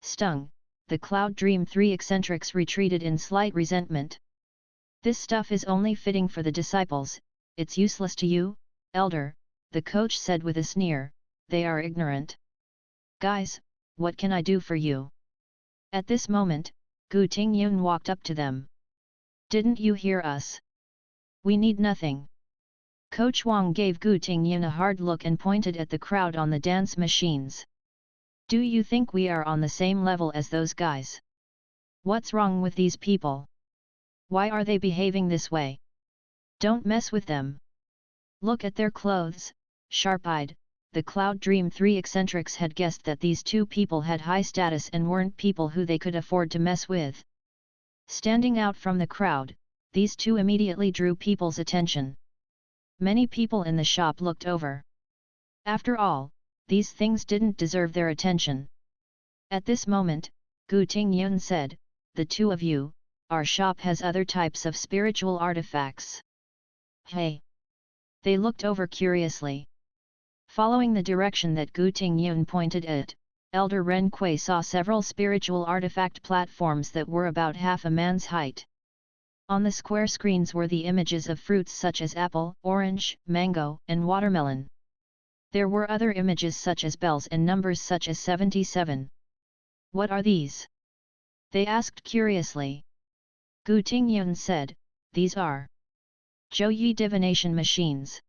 Stung, the Cloud Dream 3 eccentrics retreated in slight resentment. "This stuff is only fitting for the disciples, it's useless to you, elder," the coach said with a sneer, "they are ignorant." "Guys, what can I do for you?" At this moment, Gu Tingyun walked up to them. "Didn't you hear us? We need nothing." Coach Wang gave Gu Tingyun a hard look and pointed at the crowd on the dance machines. "Do you think we are on the same level as those guys? What's wrong with these people? Why are they behaving this way? Don't mess with them. Look at their clothes." Sharp-eyed, the Cloud Dream 3 eccentrics had guessed that these two people had high status and weren't people who they could afford to mess with. Standing out from the crowd, these two immediately drew people's attention. Many people in the shop looked over. After all, these things didn't deserve their attention. At this moment, Gu Tingyun said, "The two of you, our shop has other types of spiritual artifacts." "Hey!" They looked over curiously. Following the direction that Gu Tingyun pointed at, Elder Ren Kui saw several spiritual artifact platforms that were about half a man's height. On the square screens were the images of fruits such as apple, orange, mango, and watermelon. There were other images such as bells and numbers such as 77. "What are these?" they asked curiously. Gu Tingyun said, "These are Zhouyi divination machines.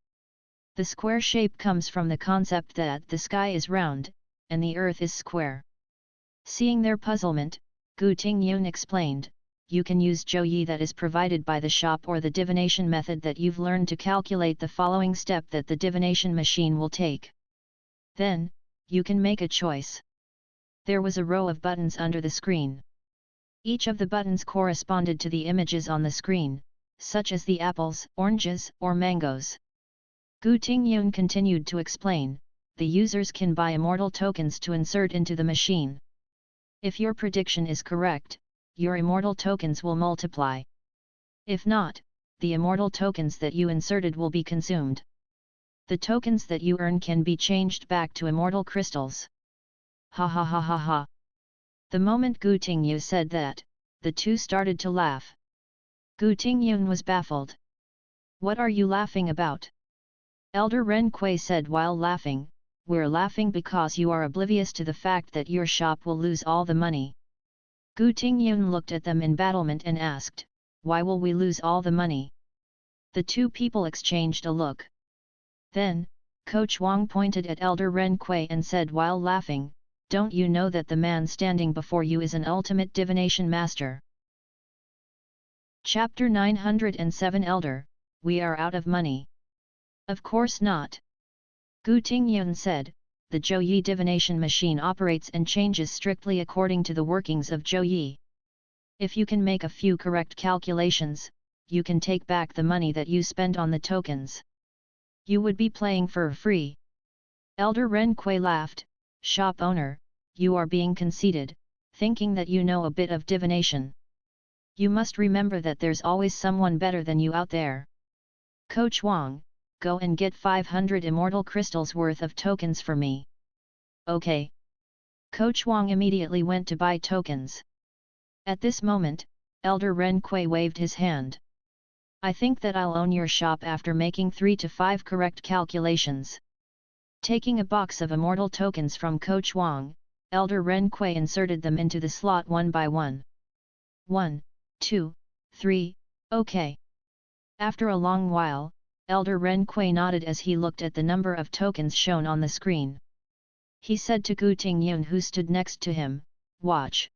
The square shape comes from the concept that the sky is round, and the earth is square." Seeing their puzzlement, Gu Tingyun explained, "You can use Zhouyi that is provided by the shop or the divination method that you've learned to calculate the following step that the divination machine will take. Then, you can make a choice." There was a row of buttons under the screen. Each of the buttons corresponded to the images on the screen, such as the apples, oranges, or mangoes. Gu Tingyun continued to explain, "The users can buy immortal tokens to insert into the machine. If your prediction is correct, your immortal tokens will multiply. If not, the immortal tokens that you inserted will be consumed. The tokens that you earn can be changed back to immortal crystals." Ha ha ha ha ha. The moment Gu Tingyun said that, the two started to laugh. Gu Tingyun was baffled. "What are you laughing about?" Elder Ren Kui said while laughing, "We're laughing because you are oblivious to the fact that your shop will lose all the money." Gu Tingyun looked at them in battlement and asked, "Why will we lose all the money?" The two people exchanged a look. Then, Coach Wang pointed at Elder Ren Kui and said while laughing, "Don't you know that the man standing before you is an ultimate divination master?" Chapter 907 Elder, we are out of money. Of course not. Gu Tingyun said, "The Zhouyi divination machine operates and changes strictly according to the workings of Zhouyi. If you can make a few correct calculations, you can take back the money that you spend on the tokens. You would be playing for free." Elder Ren Kui laughed, "Shop owner, you are being conceited, thinking that you know a bit of divination. You must remember that there's always someone better than you out there. Coach Wang, go and get 500 immortal crystals worth of tokens for me." "Okay." Coach Wang immediately went to buy tokens. At this moment, Elder Ren Kui waved his hand. "I think that I'll own your shop after making 3 to 5 correct calculations." Taking a box of immortal tokens from Coach Wang, Elder Ren Kui inserted them into the slot one by one. 1, 2, 3, okay. After a long while, Elder Ren Kui nodded as he looked at the number of tokens shown on the screen. He said to Gu Tingyun who stood next to him, "Watch."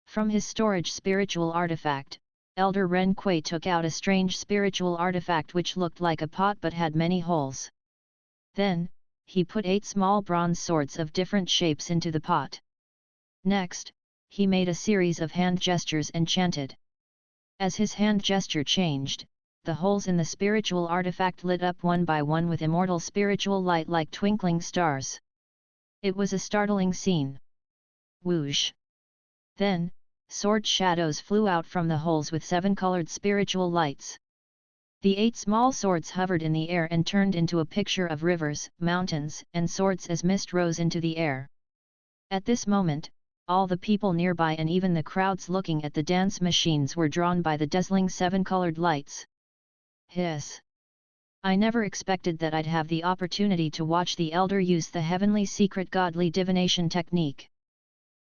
From his storage spiritual artifact, Elder Ren Kui took out a strange spiritual artifact which looked like a pot but had many holes. Then, he put 8 small bronze swords of different shapes into the pot. Next, he made a series of hand gestures and chanted. As his hand gesture changed, the holes in the spiritual artifact lit up one by one with immortal spiritual light like twinkling stars. It was a startling scene. Whoosh! Then, sword shadows flew out from the holes with 7-colored spiritual lights. The 8 small swords hovered in the air and turned into a picture of rivers, mountains, and swords as mist rose into the air. At this moment, all the people nearby and even the crowds looking at the dance machines were drawn by the dazzling 7-colored lights. Hiss! I never expected that I'd have the opportunity to watch the elder use the heavenly secret godly divination technique.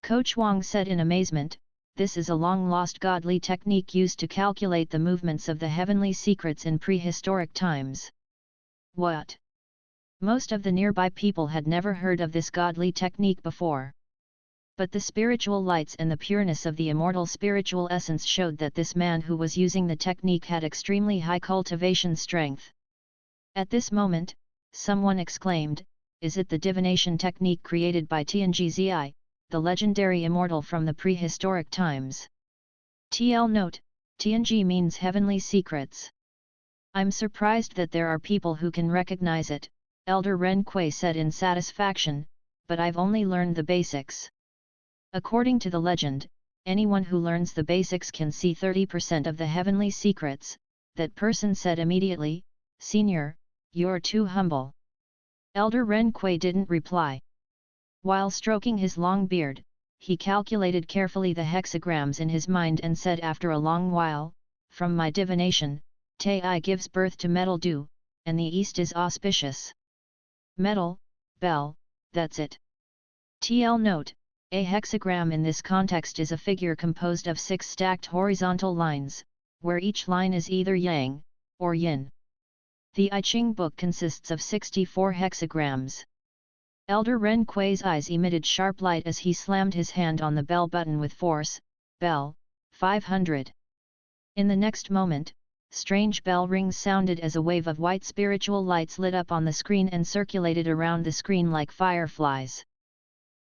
Coach Wang said in amazement, this is a long-lost godly technique used to calculate the movements of the heavenly secrets in prehistoric times. What? Most of the nearby people had never heard of this godly technique before. But the spiritual lights and the pureness of the immortal spiritual essence showed that this man who was using the technique had extremely high cultivation strength. At this moment, someone exclaimed, "Is it the divination technique created by Tianji, the legendary immortal from the prehistoric times?" TL note, Tianji means heavenly secrets. I'm surprised that there are people who can recognize it, Elder Ren Kui said in satisfaction, but I've only learned the basics. According to the legend, anyone who learns the basics can see 30% of the heavenly secrets. That person said immediately, "Senior, you're too humble." Elder Ren Kui didn't reply. While stroking his long beard, he calculated carefully the hexagrams in his mind and said after a long while, "From my divination, Tei gives birth to metal dew, and the east is auspicious." Metal, bell, that's it. TL note, a hexagram in this context is a figure composed of 6 stacked horizontal lines, where each line is either yang, or yin. The I Ching book consists of 64 hexagrams. Elder Ren Kui's eyes emitted sharp light as he slammed his hand on the bell button with force. Bell, 500. In the next moment, strange bell rings sounded as a wave of white spiritual lights lit up on the screen and circulated around the screen like fireflies.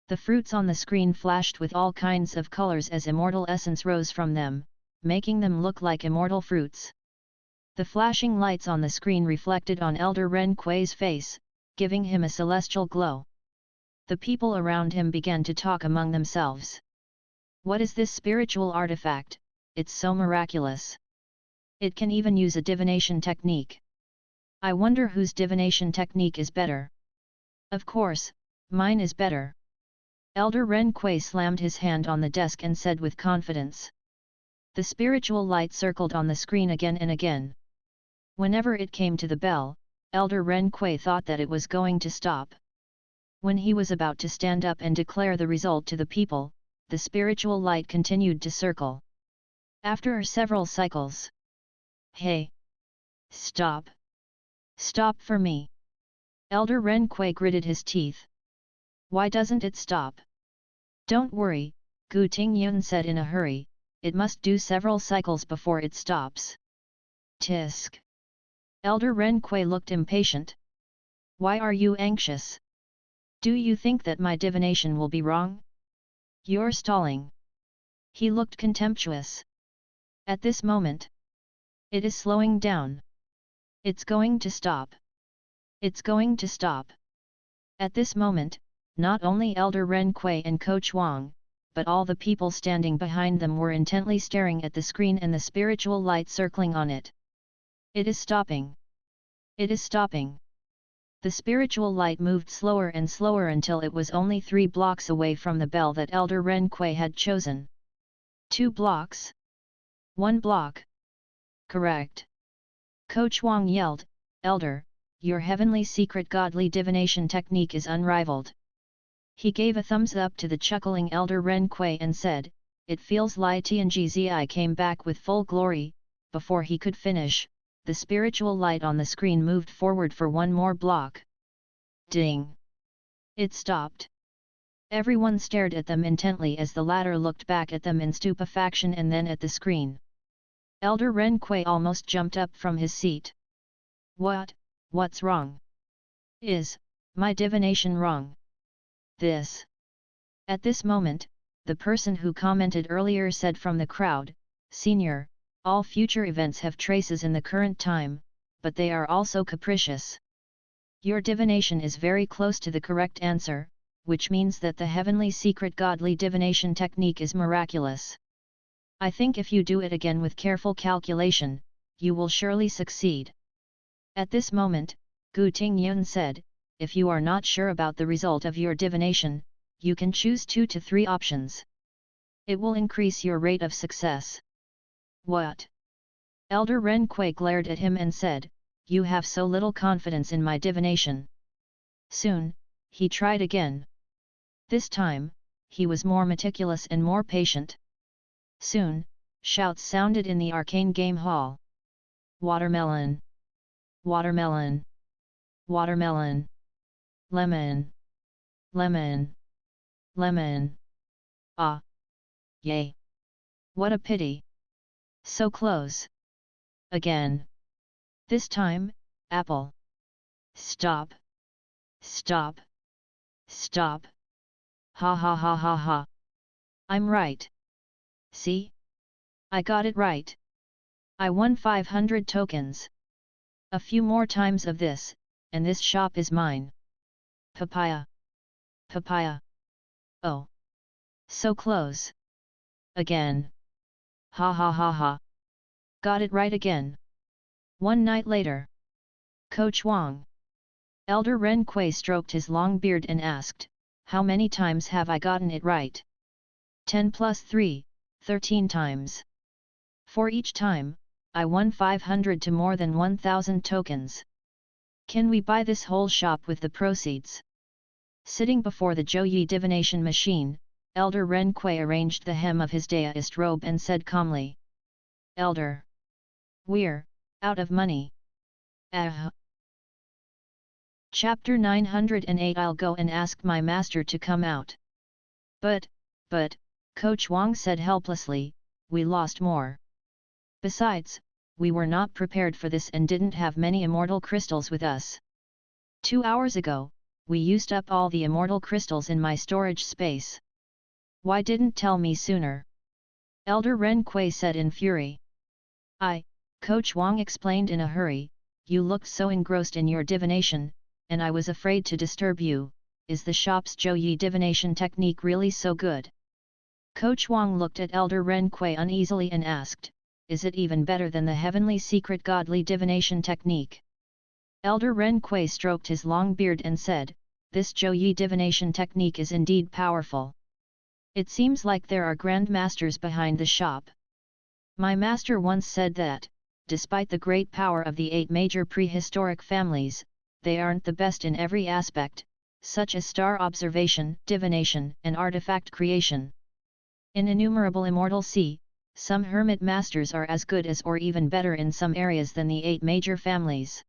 The fruits on the screen flashed with all kinds of colors as immortal essence rose from them, making them look like immortal fruits. The flashing lights on the screen reflected on Elder Ren Kui's face, giving him a celestial glow. The people around him began to talk among themselves. What is this spiritual artifact? It's so miraculous. It can even use a divination technique. I wonder whose divination technique is better. Of course, mine is better. Elder Ren Kui slammed his hand on the desk and said with confidence. The spiritual light circled on the screen again and again. Whenever it came to the bell, Elder Ren Kui thought that it was going to stop. When he was about to stand up and declare the result to the people, the spiritual light continued to circle. After several cycles. Hey! Stop! Stop for me! Elder Ren Kui gritted his teeth. Why doesn't it stop? Don't worry, Gu Tingyun said in a hurry, it must do several cycles before it stops. Tisk! Elder Ren Kui looked impatient. Why are you anxious? Do you think that my divination will be wrong? You're stalling. He looked contemptuous. At this moment, it is slowing down. It's going to stop. It's going to stop. At this moment, not only Elder Ren Kui and Coach Wang, but all the people standing behind them were intently staring at the screen and the spiritual light circling on it. It is stopping. It is stopping. The spiritual light moved slower and slower until it was only 3 blocks away from the bell that Elder Ren Kui had chosen. 2 blocks? 1 block? Correct. Coach Wang yelled, Elder, your heavenly secret godly divination technique is unrivaled. He gave a thumbs up to the chuckling Elder Ren Kui and said, it feels like Tianji came back with full glory. Before he could finish, the spiritual light on the screen moved forward for 1 more block. Ding! It stopped. Everyone stared at them intently as the latter looked back at them in stupefaction and then at the screen. Elder Ren Kui almost jumped up from his seat. What's wrong? Is my divination wrong? This. At this moment, the person who commented earlier said from the crowd, Senior, all future events have traces in the current time, but they are also capricious. Your divination is very close to the correct answer, which means that the heavenly secret godly divination technique is miraculous. I think if you do it again with careful calculation, you will surely succeed. At this moment, Gu Tingyun said, if you are not sure about the result of your divination, you can choose 2 to 3 options. It will increase your rate of success. What? Elder Ren Kui glared at him and said, you have so little confidence in my divination. Soon, he tried again. This time, he was more meticulous and more patient. Soon, shouts sounded in the arcane game hall. Watermelon! Watermelon! Watermelon! Lemon! Lemon! Lemon! Ah! Yay! What a pity! So close! Again! This time, apple! Stop! Stop! Stop! Ha ha ha ha ha! I'm right! See? I got it right! I won 500 tokens! A few more times of this, and this shop is mine! Papaya! Papaya! Oh! So close! Again! Ha ha ha ha! Got it right again! One night later. Coach Wang. Elder Ren Kui stroked his long beard and asked, how many times have I gotten it right? 10 plus 3, 13 times. For each time, I won 500 to more than 1,000 tokens. Can we buy this whole shop with the proceeds? Sitting before the Zhou divination machine, Elder Ren Kui arranged the hem of his daoist robe and said calmly. Elder. We're out of money. Chapter 908 I'll go and ask my master to come out. But, Coach Wang said helplessly, we lost more. Besides, we were not prepared for this and didn't have many immortal crystals with us. 2 hours ago, we used up all the immortal crystals in my storage space. Why didn't tell me sooner? Elder Ren Kui said in fury. Coach Wang explained in a hurry, you looked so engrossed in your divination, and I was afraid to disturb you. Is the shop's Zhou divination technique really so good? Coach Wang looked at Elder Ren Kui uneasily and asked, is it even better than the heavenly secret godly divination technique? Elder Ren Kui stroked his long beard and said, this Zhou divination technique is indeed powerful. It seems like there are grand masters behind the shop. My master once said that, despite the great power of the 8 major prehistoric families, they aren't the best in every aspect, such as star observation, divination, and artifact creation. In innumerable immortal sea, some hermit masters are as good as or even better in some areas than the 8 major families.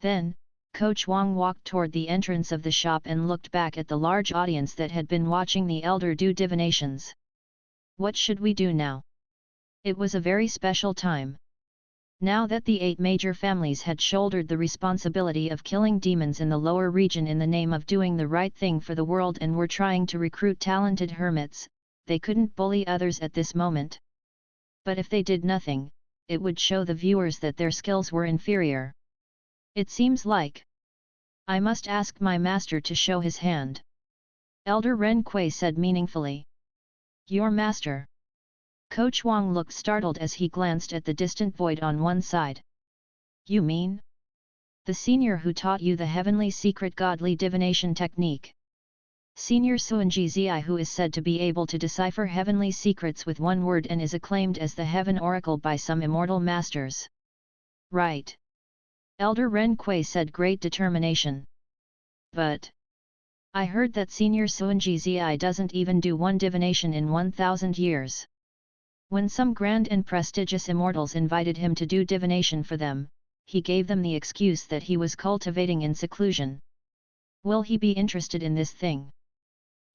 Then, Coach Wang walked toward the entrance of the shop and looked back at the large audience that had been watching the elder do divinations. What should we do now? It was a very special time. Now that the 8 major families had shouldered the responsibility of killing demons in the lower region in the name of doing the right thing for the world and were trying to recruit talented hermits, they couldn't bully others at this moment. But if they did nothing, it would show the viewers that their skills were inferior. It seems like I must ask my master to show his hand. Elder Ren Kui said meaningfully. Your master? Coach Wang looked startled as he glanced at the distant void on one side. You mean? The senior who taught you the heavenly secret godly divination technique. Senior Suanji Zi, who is said to be able to decipher heavenly secrets with one word and is acclaimed as the Heaven Oracle by some immortal masters. Right. Elder Ren Kui said great determination. But I heard that Senior Suanji Zi doesn't even do one divination in 1,000 years. When some grand and prestigious immortals invited him to do divination for them, he gave them the excuse that he was cultivating in seclusion. Will he be interested in this thing?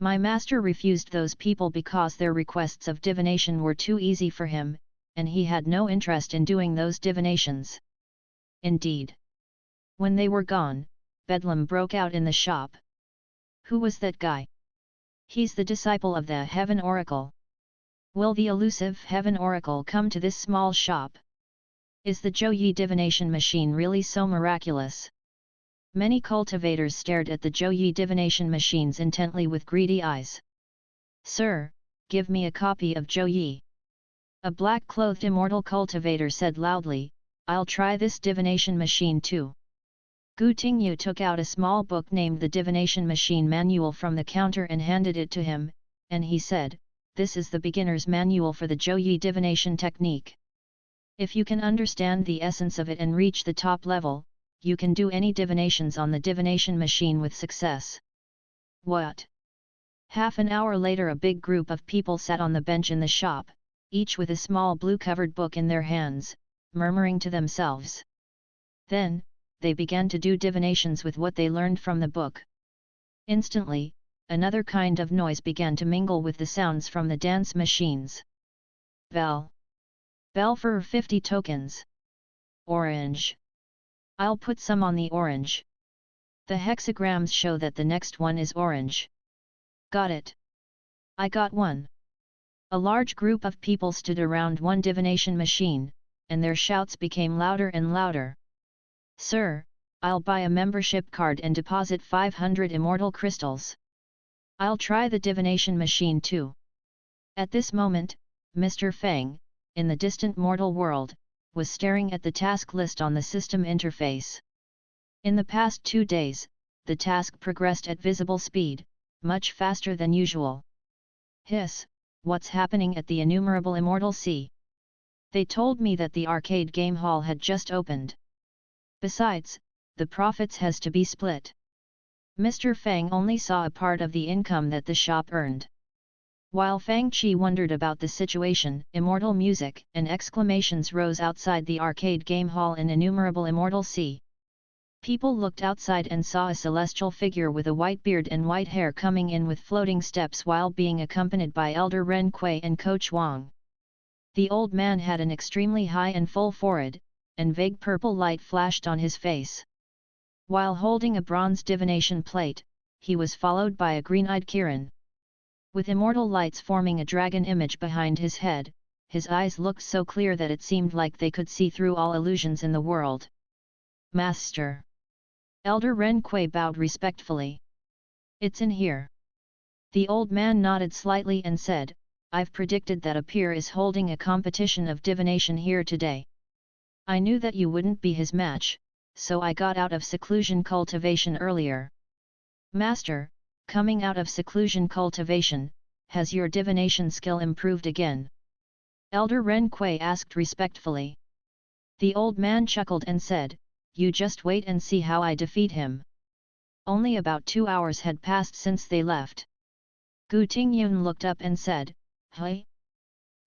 My master refused those people because their requests of divination were too easy for him, and he had no interest in doing those divinations. Indeed. When they were gone, bedlam broke out in the shop. Who was that guy? He's the disciple of the Heaven Oracle. Will the elusive Heaven Oracle come to this small shop? Is the Zhou divination machine really so miraculous? Many cultivators stared at the Zhouyi divination machines intently with greedy eyes. "Sir, give me a copy of Zhouyi." A black-clothed immortal cultivator said loudly, "I'll try this divination machine too." Gu Tingyu took out a small book named the Divination Machine Manual from the counter and handed it to him, and he said, "This is the beginner's manual for the Zhouyi divination technique. If you can understand the essence of it and reach the top level, you can do any divinations on the divination machine with success." What? Half an hour later a big group of people sat on the bench in the shop, each with a small blue-covered book in their hands, murmuring to themselves. Then, they began to do divinations with what they learned from the book. Instantly, another kind of noise began to mingle with the sounds from the dance machines. Bell. Bell for 50 tokens. Orange. I'll put some on the orange. The hexagrams show that the next one is orange. Got it. I got one. A large group of people stood around one divination machine, and their shouts became louder and louder. "Sir, I'll buy a membership card and deposit 500 immortal crystals. I'll try the divination machine too." At this moment, Mr. Fang, in the distant mortal world, was staring at the task list on the system interface. In the past 2 days, the task progressed at visible speed, much faster than usual. "Hiss, what's happening at the innumerable immortal sea? They told me that the arcade game hall had just opened. Besides, the profits has to be split." Mr. Fang only saw a part of the income that the shop earned. While Fang Qi wondered about the situation, immortal music and exclamations rose outside the arcade game hall in innumerable immortal sea. People looked outside and saw a celestial figure with a white beard and white hair coming in with floating steps while being accompanied by Elder Ren Kui and Coach Wang. The old man had an extremely high and full forehead, and vague purple light flashed on his face. While holding a bronze divination plate, he was followed by a green-eyed Kirin. With immortal lights forming a dragon image behind his head, his eyes looked so clear that it seemed like they could see through all illusions in the world. "Master." Elder Ren Kui bowed respectfully. "It's in here." The old man nodded slightly and said, "I've predicted that a peer is holding a competition of divination here today. I knew that you wouldn't be his match, so I got out of seclusion cultivation earlier." "Master, coming out of seclusion cultivation, has your divination skill improved again?" Elder Ren Kui asked respectfully. The old man chuckled and said, "You just wait and see how I defeat him." Only about 2 hours had passed since they left. Gu Tingyun looked up and said, "Hey?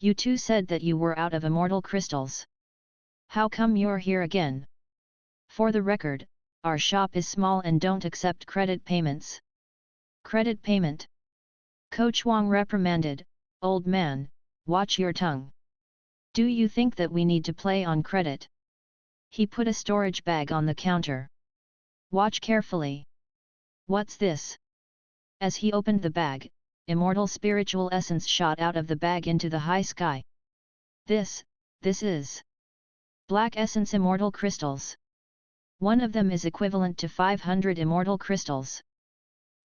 You two said that you were out of immortal crystals. How come you're here again? For the record, our shop is small and don't accept credit payments." "Credit payment?" Coach Wang reprimanded, "Old man, watch your tongue. Do you think that we need to play on credit?" He put a storage bag on the counter. "Watch carefully. What's this?" As he opened the bag, immortal spiritual essence shot out of the bag into the high sky. This is Black Essence Immortal Crystals. One of them is equivalent to 500 immortal crystals.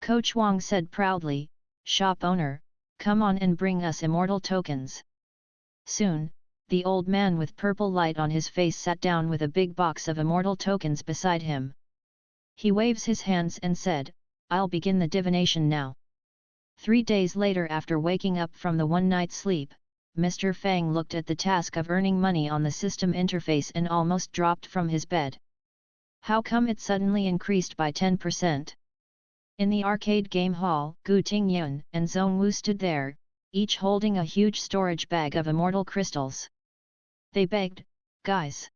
Coach Wang said proudly, "Shop owner, come on and bring us immortal tokens." Soon, the old man with purple light on his face sat down with a big box of immortal tokens beside him. He waves his hands and said, "I'll begin the divination now." 3 days later, after waking up from the one-night sleep, Mr. Fang looked at the task of earning money on the system interface and almost dropped from his bed. How come it suddenly increased by 10%? In the arcade game hall, Gu Tingyun and Zhongwu stood there, each holding a huge storage bag of immortal crystals. They begged, Guys!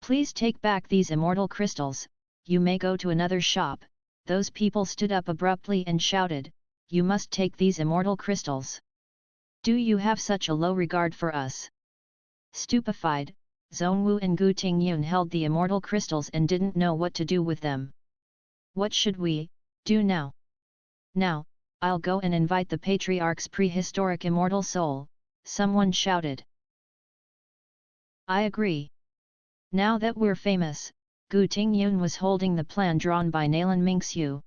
Please take back these immortal crystals, you may go to another shop." Those people stood up abruptly and shouted, "You must take these immortal crystals. Do you have such a low regard for us?" Stupefied, Zhongwu and Gu Tingyun held the immortal crystals and didn't know what to do with them. "What should we do now?" "Now, I'll go and invite the Patriarch's prehistoric immortal soul," someone shouted. "I agree. Now that we're famous, Gu Tingyun was holding the plan drawn by Nalan Mingxiu.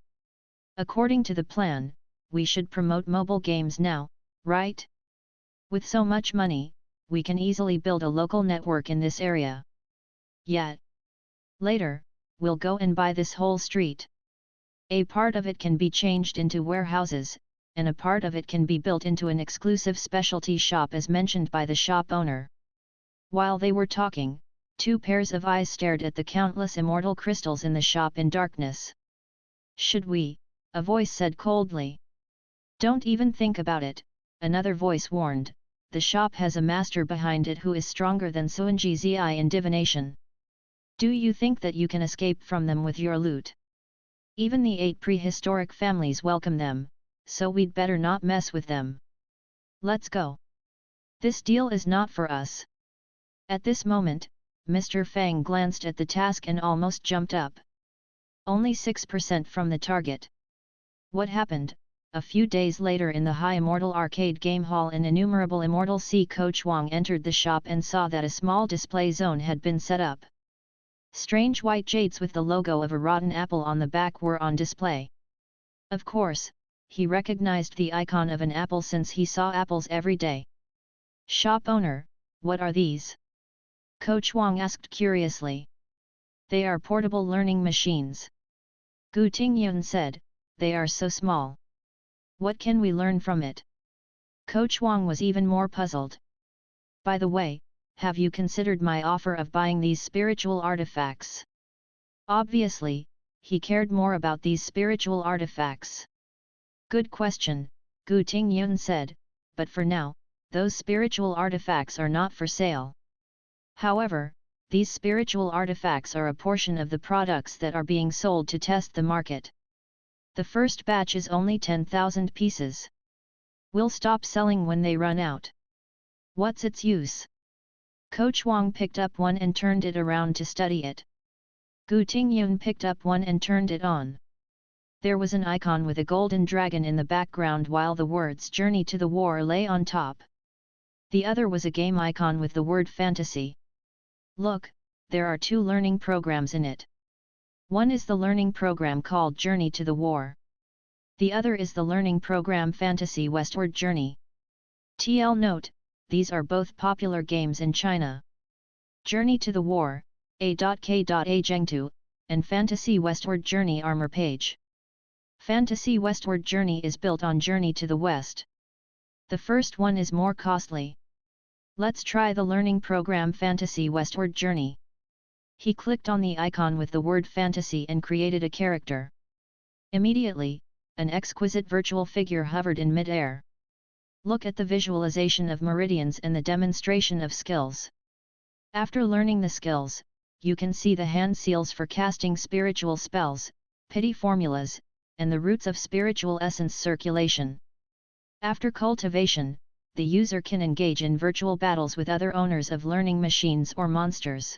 According to the plan, we should promote mobile games now, right? With so much money, we can easily build a local network in this area. Yet, later, we'll go and buy this whole street. A part of it can be changed into warehouses, and a part of it can be built into an exclusive specialty shop as mentioned by the shop owner. While they were talking, two pairs of eyes stared at the countless immortal crystals in the shop in darkness. Should we? A voice said coldly. Don't even think about it, another voice warned. The shop has a master behind it who is stronger than Suanji Zi in divination. Do you think that you can escape from them with your loot? Even the 8 prehistoric families welcome them, so we'd better not mess with them. Let's go. This deal is not for us. At this moment, Mr. Fang glanced at the task and almost jumped up. Only 6% from the target. What happened? A few days later in the High Immortal Arcade Game Hall, an innumerable Immortal C Coach Wang entered the shop and saw that a small display zone had been set up. Strange white jades with the logo of a rotten apple on the back were on display. Of course, he recognized the icon of an apple since he saw apples every day. Shop owner, what are these? Coach Wang asked curiously. They are portable learning machines. Gu Tingyun said, they are so small. What can we learn from it? Coach Wang was even more puzzled. By the way, have you considered my offer of buying these spiritual artifacts? Obviously, he cared more about these spiritual artifacts. Good question, Gu Tingyun said, but for now, those spiritual artifacts are not for sale. However, these spiritual artifacts are a portion of the products that are being sold to test the market. The first batch is only 10,000 pieces. We'll stop selling when they run out. What's its use? Coach Wang picked up one and turned it around to study it. Gu Tingyun picked up one and turned it on. There was an icon with a golden dragon in the background while the words Journey to the War lay on top. The other was a game icon with the word fantasy. Look, there are 2 learning programs in it. One is the learning program called Journey to the War. The other is the learning program Fantasy Westward Journey. TL note, these are both popular games in China. Journey to the War, A.K.A Zhengtu, and Fantasy Westward Journey Armor Page. Fantasy Westward Journey is built on Journey to the West. The first one is more costly. Let's try the learning program Fantasy Westward Journey. He clicked on the icon with the word fantasy and created a character. Immediately, an exquisite virtual figure hovered in mid-air. Look at the visualization of meridians and the demonstration of skills. After learning the skills, you can see the hand seals for casting spiritual spells, pity formulas, and the roots of spiritual essence circulation. After cultivation, the user can engage in virtual battles with other owners of learning machines or monsters.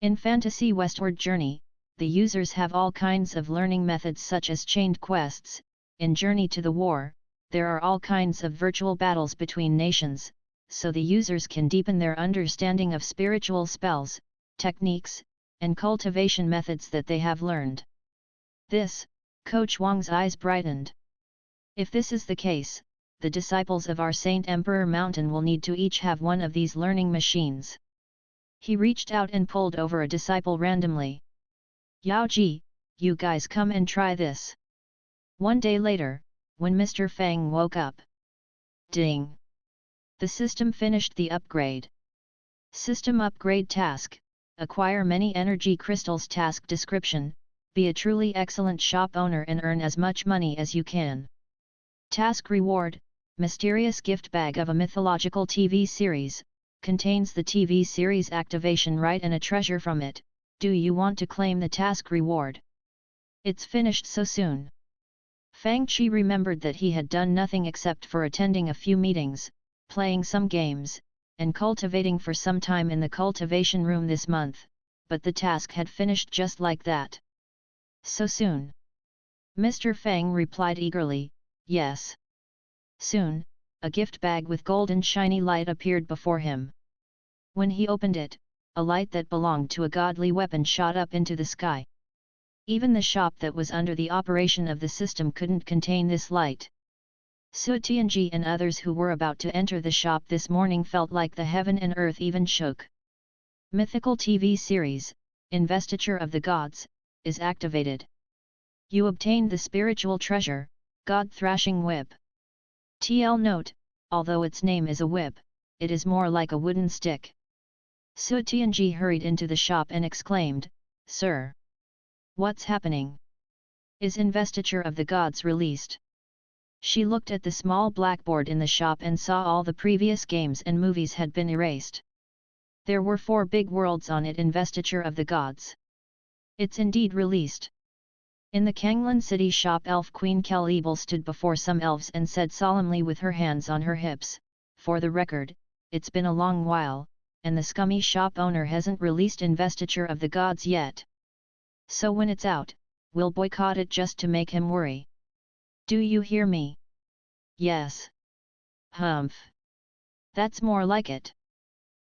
In Fantasy Westward Journey, the users have all kinds of learning methods such as chained quests. In Journey to the War, there are all kinds of virtual battles between nations, so the users can deepen their understanding of spiritual spells, techniques, and cultivation methods that they have learned. This, Coach Wang's eyes brightened. If this is the case, the disciples of our Saint Emperor Mountain will need to each have one of these learning machines. He reached out and pulled over a disciple randomly. Yao Ji, you guys come and try this. One day later, when Mr. Fang woke up. Ding! The system finished the upgrade. System upgrade task, acquire many energy crystals. Task description, be a truly excellent shop owner and earn as much money as you can. Task reward, mysterious gift bag of a mythological TV series, contains the TV series activation right and a treasure from it. Do you want to claim the task reward? It's finished so soon. Fang Qi remembered that he had done nothing except for attending a few meetings, playing some games, and cultivating for some time in the cultivation room this month, but the task had finished just like that. So soon? Mr. Fang replied eagerly, yes. Soon, a gift bag with golden shiny light appeared before him. When he opened it, a light that belonged to a godly weapon shot up into the sky. Even the shop that was under the operation of the system couldn't contain this light. Su Tianji and others who were about to enter the shop this morning felt like the heaven and earth even shook. Mythical TV series, Investiture of the Gods, is activated. You obtained the spiritual treasure, God Thrashing Whip. TL note, although its name is a whip, it is more like a wooden stick. Su Tianji hurried into the shop and exclaimed, "Sir! What's happening? Is Investiture of the Gods released?" She looked at the small blackboard in the shop and saw all the previous games and movies had been erased. There were 4 big worlds on it. Investiture of the Gods. It's indeed released. In the Kanglan City shop, Elf Queen Kel-Ebel stood before some elves and said solemnly with her hands on her hips, "For the record, it's been a long while, and the scummy shop owner hasn't released Investiture of the Gods yet. So when it's out, we'll boycott it just to make him worry. Do you hear me?" "Yes." "Humph. That's more like it."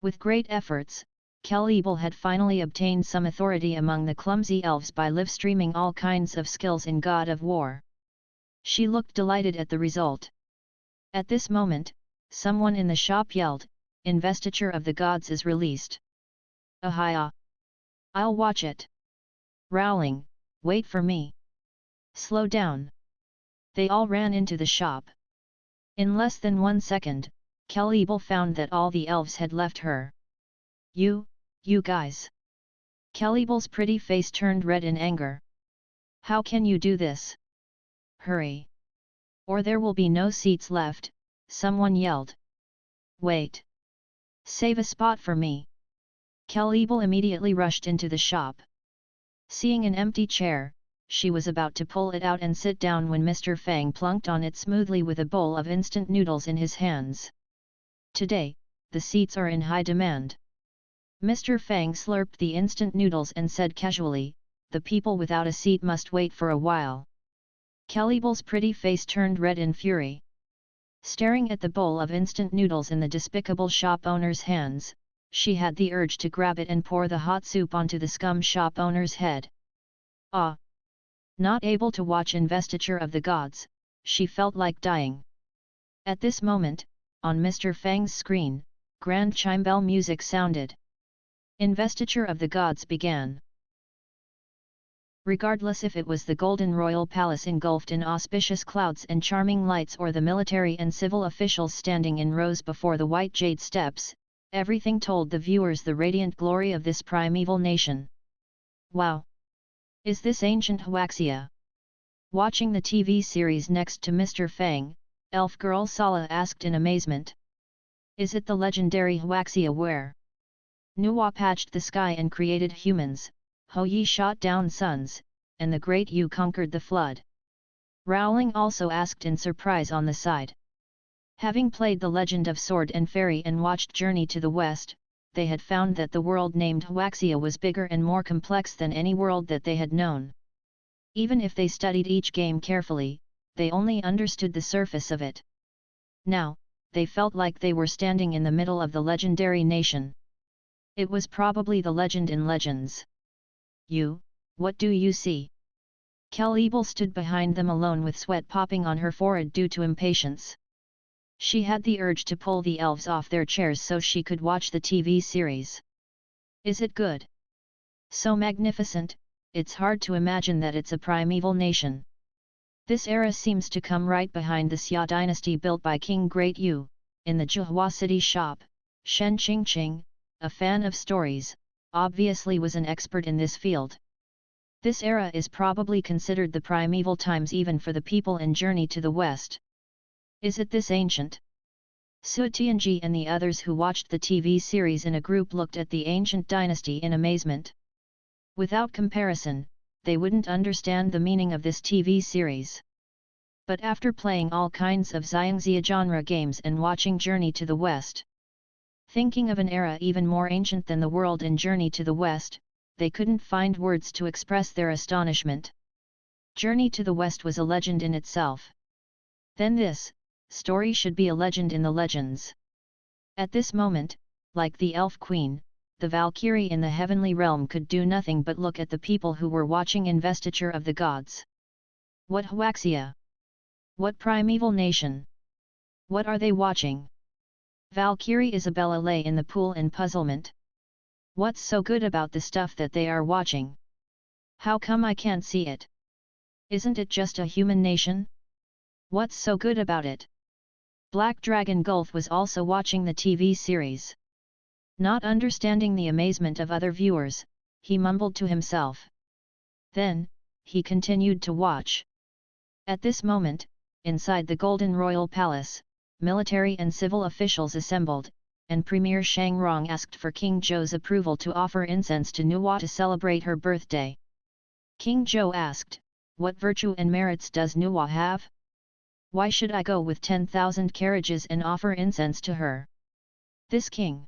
With great efforts, Kel-Ebel had finally obtained some authority among the clumsy elves by live-streaming all kinds of skills in God of War. She looked delighted at the result. At this moment, someone in the shop yelled, "Investiture of the Gods is released." "Ahia! I'll watch it." Rowling, "Wait for me. Slow down." They all ran into the shop. In less than 1 second, Kel-Ebel found that all the elves had left her. You guys." Kel-Ebel's pretty face turned red in anger. "How can you do this? Hurry! Or there will be no seats left," someone yelled. "Wait! Save a spot for me." Kel-Ebel immediately rushed into the shop. Seeing an empty chair, she was about to pull it out and sit down when Mr. Fang plunked on it smoothly with a bowl of instant noodles in his hands. "Today, the seats are in high demand." Mr. Fang slurped the instant noodles and said casually, "The people without a seat must wait for a while." Kel-Ebel's pretty face turned red in fury. Staring at the bowl of instant noodles in the despicable shop owner's hands, she had the urge to grab it and pour the hot soup onto the scum shop owner's head. Ah! Not able to watch Investiture of the Gods, she felt like dying. At this moment, on Mr. Fang's screen, grand chime bell music sounded. Investiture of the Gods began. Regardless if it was the golden royal palace engulfed in auspicious clouds and charming lights or the military and civil officials standing in rows before the white jade steps, everything told the viewers the radiant glory of this primeval nation. "Wow! Is this ancient Huaxia?" Watching the TV series next to Mr. Fang, elf girl Sala asked in amazement. "Is it the legendary Huaxia where Nuwa patched the sky and created humans, Ho Yi shot down suns, and the Great Yu conquered the flood?" Rowling also asked in surprise on the side. Having played The Legend of Sword and Fairy and watched Journey to the West, they had found that the world named Huaxia was bigger and more complex than any world that they had known. Even if they studied each game carefully, they only understood the surface of it. Now, they felt like they were standing in the middle of the legendary nation. It was probably the legend in legends. What do you see?" Kel-Ebel stood behind them alone with sweat popping on her forehead due to impatience. She had the urge to pull the elves off their chairs so she could watch the TV series. "Is it good? So magnificent, it's hard to imagine that it's a primeval nation. This era seems to come right behind the Xia dynasty built by King Great Yu." In the Zhuhua City shop, Shen Qingqing, a fan of stories, obviously was an expert in this field. "This era is probably considered the primeval times even for the people in Journey to the West. Is it this ancient?" Su Tianji and the others who watched the TV series in a group looked at the ancient dynasty in amazement. Without comparison, they wouldn't understand the meaning of this TV series. But after playing all kinds of Xiangxia genre games and watching Journey to the West, thinking of an era even more ancient than the world in Journey to the West, they couldn't find words to express their astonishment. Journey to the West was a legend in itself. Then this story should be a legend in the legends. At this moment, like the Elf Queen, the Valkyrie in the heavenly realm could do nothing but look at the people who were watching investiture of the gods. What Huaxia? What primeval nation? What are they watching? Valkyrie Isabella lay in the pool in puzzlement. What's so good about the stuff that they are watching? How come I can't see it? Isn't it just a human nation? What's so good about it? Black Dragon Gulf was also watching the TV series. Not understanding the amazement of other viewers, he mumbled to himself. Then, he continued to watch. At this moment, inside the Golden Royal Palace, military and civil officials assembled, and Premier Shang Rong asked for King Zhou's approval to offer incense to Nuwa to celebrate her birthday. King Zhou asked, "What virtue and merits does Nuwa have? Why should I go with 10,000 carriages and offer incense to her?" This king.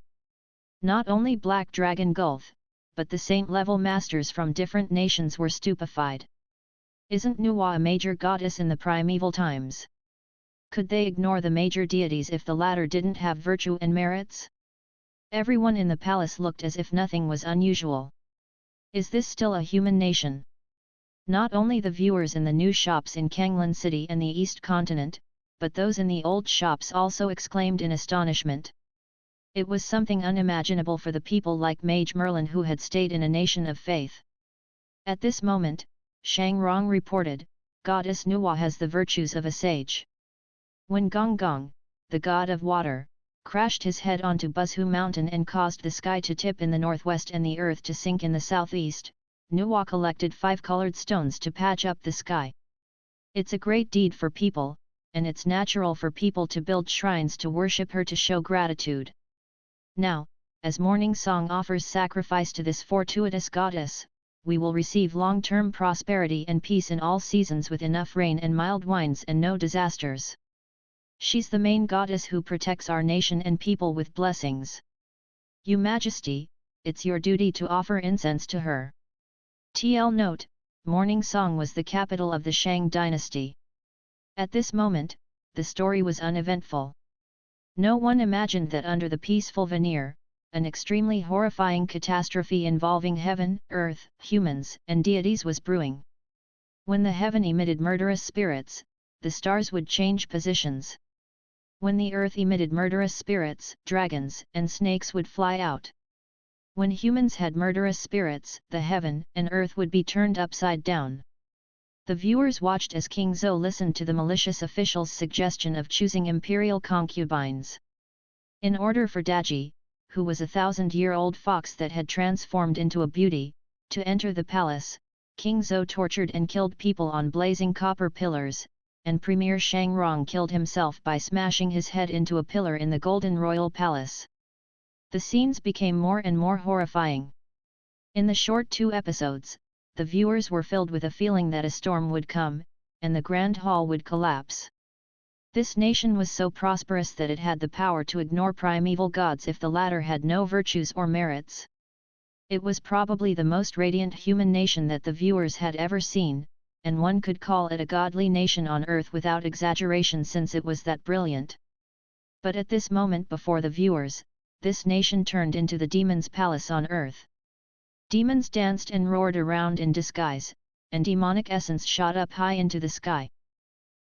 Not only Black Dragon Gulf, but the saint-level masters from different nations were stupefied. Isn't Nuwa a major goddess in the primeval times? Could they ignore the major deities if the latter didn't have virtue and merits? Everyone in the palace looked as if nothing was unusual. Is this still a human nation? Not only the viewers in the new shops in Kanglan City and the East Continent, but those in the old shops also exclaimed in astonishment. It was something unimaginable for the people like Mage Merlin who had stayed in a nation of faith. At this moment, Shang Rong reported, "Goddess Nuwa has the virtues of a sage." When Gong Gong, the god of water, crashed his head onto Buzhu Mountain and caused the sky to tip in the northwest and the earth to sink in the southeast, Nuwa collected 5 colored stones to patch up the sky. It's a great deed for people, and it's natural for people to build shrines to worship her to show gratitude. Now, as Morning Song offers sacrifice to this fortuitous goddess, we will receive long-term prosperity and peace in all seasons with enough rain and mild winds and no disasters. She's the main goddess who protects our nation and people with blessings. Your Majesty, it's your duty to offer incense to her. TL note, Morning Song was the capital of the Shang dynasty. At this moment, the story was uneventful. No one imagined that under the peaceful veneer, an extremely horrifying catastrophe involving heaven, earth, humans, and deities was brewing. When the heaven emitted murderous spirits, the stars would change positions. When the earth emitted murderous spirits, dragons and snakes would fly out. When humans had murderous spirits, the heaven and earth would be turned upside down. The viewers watched as King Zhou listened to the malicious official's suggestion of choosing imperial concubines. In order for Daji, who was a 1,000-year-old fox that had transformed into a beauty, to enter the palace, King Zhou tortured and killed people on blazing copper pillars, and Premier Shang Rong killed himself by smashing his head into a pillar in the Golden Royal Palace. The scenes became more and more horrifying. In the short 2 episodes, the viewers were filled with a feeling that a storm would come, and the Grand Hall would collapse. This nation was so prosperous that it had the power to ignore primeval gods if the latter had no virtues or merits. It was probably the most radiant human nation that the viewers had ever seen, and one could call it a godly nation on earth without exaggeration since it was that brilliant. But at this moment before the viewers, this nation turned into the demon's palace on earth. Demons danced and roared around in disguise, and demonic essence shot up high into the sky.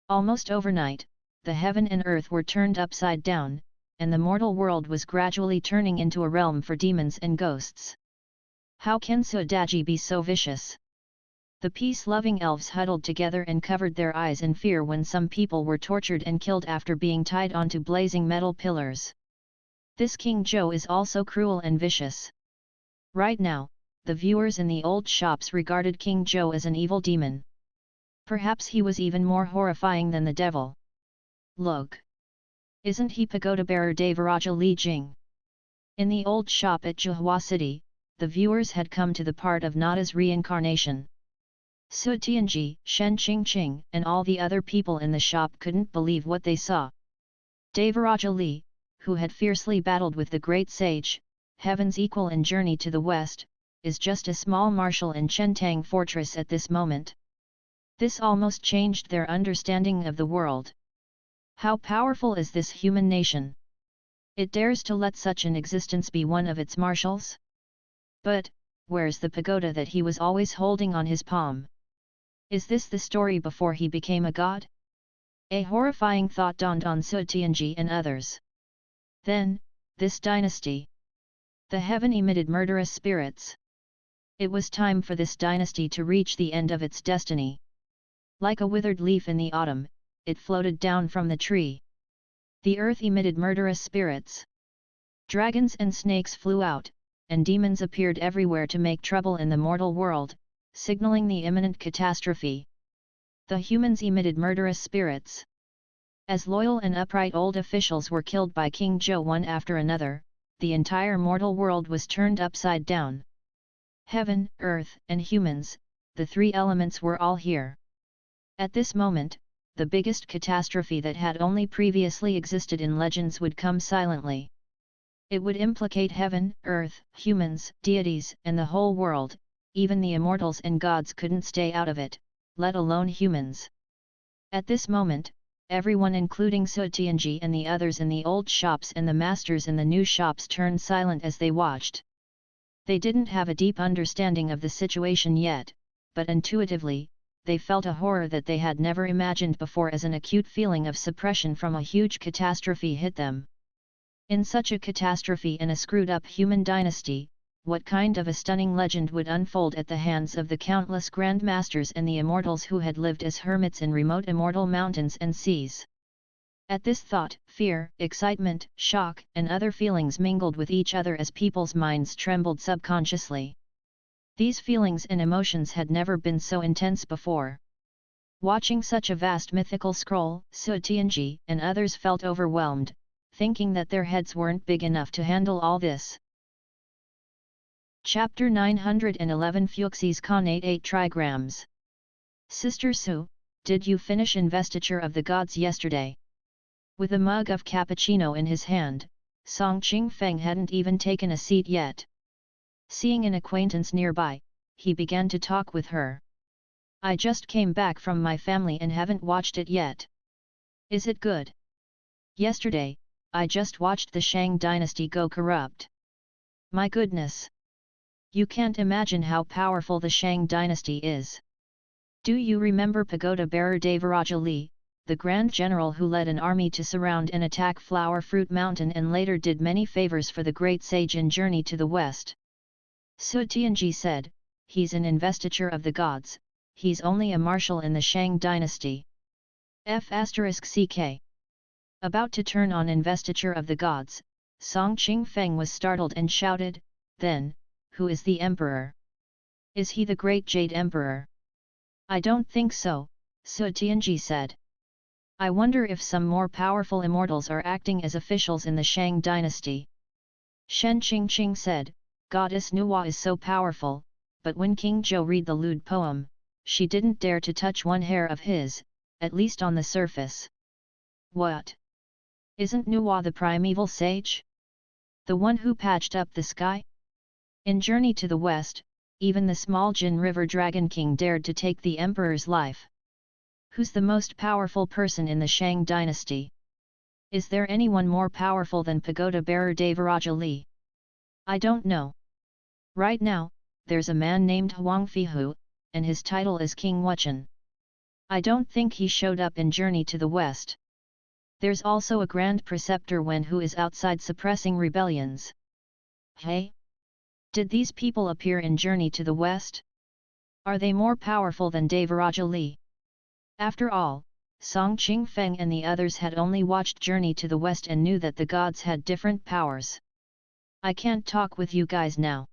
Almost overnight, the heaven and earth were turned upside down, and the mortal world was gradually turning into a realm for demons and ghosts. How can Sudaji be so vicious? The peace-loving elves huddled together and covered their eyes in fear when some people were tortured and killed after being tied onto blazing metal pillars. This King Zhou is also cruel and vicious. Right now, the viewers in the old shops regarded King Zhou as an evil demon. Perhaps he was even more horrifying than the devil. Look! Isn't he pagoda-bearer Devaraja Li Jing? In the old shop at Zhuhua City, the viewers had come to the part of Nada's reincarnation. Su Tianji, Shen Qingqing, and all the other people in the shop couldn't believe what they saw. Devaraja Li, who had fiercely battled with the great sage, heaven's equal in Journey to the West, is just a small marshal in Chentang Fortress at this moment. This almost changed their understanding of the world. How powerful is this human nation? It dares to let such an existence be one of its marshals? But, where's the pagoda that he was always holding on his palm? Is this the story before he became a god? A horrifying thought dawned on Su Tianji and others. Then, this dynasty. The heaven emitted murderous spirits. It was time for this dynasty to reach the end of its destiny. Like a withered leaf in the autumn, it floated down from the tree. The earth emitted murderous spirits. Dragons and snakes flew out, and demons appeared everywhere to make trouble in the mortal world, signaling the imminent catastrophe. The humans emitted murderous spirits. As loyal and upright old officials were killed by King Zhou one after another, the entire mortal world was turned upside down. Heaven, earth, and humans, the three elements were all here. At this moment, the biggest catastrophe that had only previously existed in legends would come silently. It would implicate heaven, earth, humans, deities, and the whole world. Even the immortals and gods couldn't stay out of it, let alone humans. At this moment, everyone including Su Tianji and the others in the old shops and the masters in the new shops turned silent as they watched. They didn't have a deep understanding of the situation yet, but intuitively, they felt a horror that they had never imagined before as an acute feeling of suppression from a huge catastrophe hit them. In such a catastrophe in a screwed-up human dynasty, what kind of a stunning legend would unfold at the hands of the countless grandmasters and the immortals who had lived as hermits in remote immortal mountains and seas? At this thought, fear, excitement, shock, and other feelings mingled with each other as people's minds trembled subconsciously. These feelings and emotions had never been so intense before. Watching such a vast mythical scroll, Su Tianji and others felt overwhelmed, thinking that their heads weren't big enough to handle all this. Chapter 911 Fuxi's Khanate 8 Trigrams. Sister Su, did you finish Investiture of the Gods yesterday? With a mug of cappuccino in his hand, Song Qingfeng hadn't even taken a seat yet. Seeing an acquaintance nearby, he began to talk with her. I just came back from my family and haven't watched it yet. Is it good? Yesterday, I just watched the Shang dynasty go corrupt. My goodness! You can't imagine how powerful the Shang dynasty is. Do you remember pagoda bearer Devaraja Li, the Grand General who led an army to surround and attack Flower Fruit Mountain and later did many favors for the great sage in Journey to the West? Su Tianji said, he's an investiture of the gods, he's only a marshal in the Shang dynasty. F***ck. About to turn on investiture of the gods, Song Qingfeng was startled and shouted, then, who is the emperor? Is he the great Jade Emperor? I don't think so, Su Tianji said. I wonder if some more powerful immortals are acting as officials in the Shang dynasty. Shen Qingqing said, Goddess Nuwa is so powerful, but when King Zhou read the lewd poem, she didn't dare to touch one hair of his, at least on the surface. What? Isn't Nuwa the primeval sage? The one who patched up the sky? In Journey to the West, even the small Yuan River Dragon King dared to take the emperor's life. Who's the most powerful person in the Shang dynasty? Is there anyone more powerful than pagoda bearer Devaraja Li? I don't know. Right now, there's a man named Huang Fihu, and his title is King Wuchen. I don't think he showed up in Journey to the West. There's also a Grand Preceptor Wen who is outside suppressing rebellions. Hey? Did these people appear in Journey to the West? Are they more powerful than Devaraja Li? After all, Song Qingfeng and the others had only watched Journey to the West and knew that the gods had different powers. I can't talk with you guys now.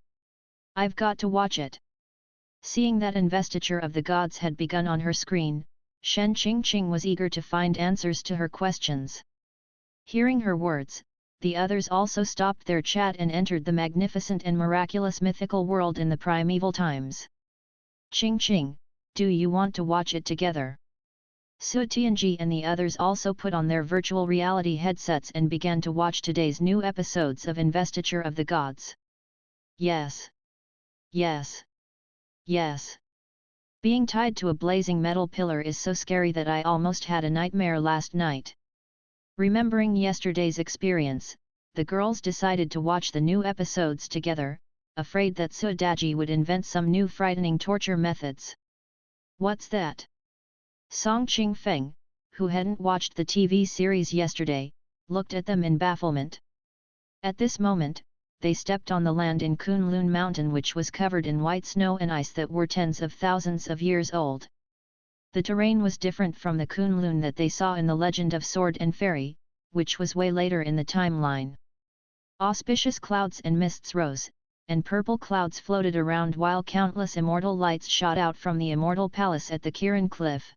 I've got to watch it. Seeing that investiture of the gods had begun on her screen, Shen Qingqing was eager to find answers to her questions. Hearing her words, the others also stopped their chat and entered the magnificent and miraculous mythical world in the primeval times. Qingqing, do you want to watch it together? Su Tianji and the others also put on their virtual reality headsets and began to watch today's new episodes of Investiture of the Gods. Yes. Yes. Yes. Being tied to a blazing metal pillar is so scary that I almost had a nightmare last night. Remembering yesterday's experience, the girls decided to watch the new episodes together, afraid that Sudaji would invent some new frightening torture methods. "What's that?" Song Qingfeng, who hadn't watched the TV series yesterday, looked at them in bafflement. At this moment, they stepped on the land in Kunlun Mountain, which was covered in white snow and ice that were tens of thousands of years old. The terrain was different from the Kunlun that they saw in the Legend of Sword and Fairy, which was way later in the timeline. Auspicious clouds and mists rose, and purple clouds floated around while countless immortal lights shot out from the immortal palace at the Kirin Cliff.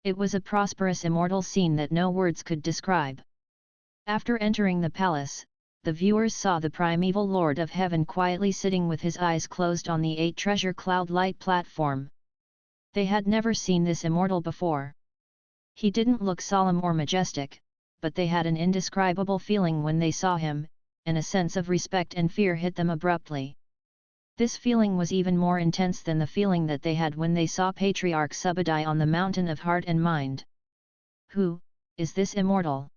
It was a prosperous immortal scene that no words could describe. After entering the palace, the viewers saw the primeval Lord of Heaven quietly sitting with his eyes closed on the 8 treasure cloud light platform. They had never seen this immortal before. He didn't look solemn or majestic, but they had an indescribable feeling when they saw him, and a sense of respect and fear hit them abruptly. This feeling was even more intense than the feeling that they had when they saw Patriarch Subadai on the Mountain of Heart and Mind. Who is this immortal?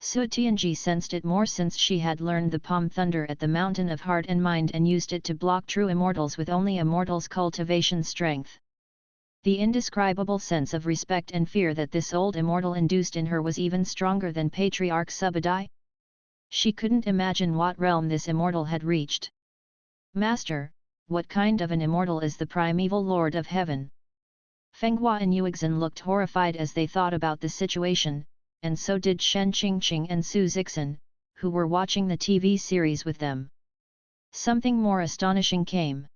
Su Tianji sensed it more since she had learned the palm thunder at the Mountain of Heart and Mind and used it to block true immortals with only immortals' cultivation strength. The indescribable sense of respect and fear that this old immortal induced in her was even stronger than Patriarch Subadai. She couldn't imagine what realm this immortal had reached. "Master, what kind of an immortal is the primeval Lord of Heaven?" Fenghua and Yuexin looked horrified as they thought about the situation, and so did Shen Qingqing and Su Zixin, who were watching the TV series with them. Something more astonishing came.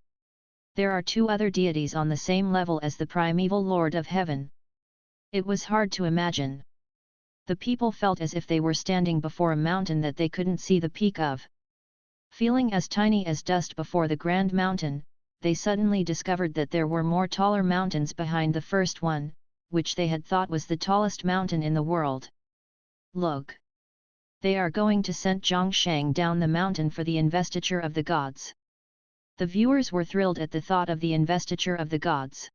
There are 2 other deities on the same level as the primeval Lord of Heaven. It was hard to imagine. The people felt as if they were standing before a mountain that they couldn't see the peak of. Feeling as tiny as dust before the Grand Mountain, they suddenly discovered that there were more taller mountains behind the first one, which they had thought was the tallest mountain in the world. "Look! They are going to send Zhongshang down the mountain for the investiture of the gods." The viewers were thrilled at the thought of the investiture of the gods.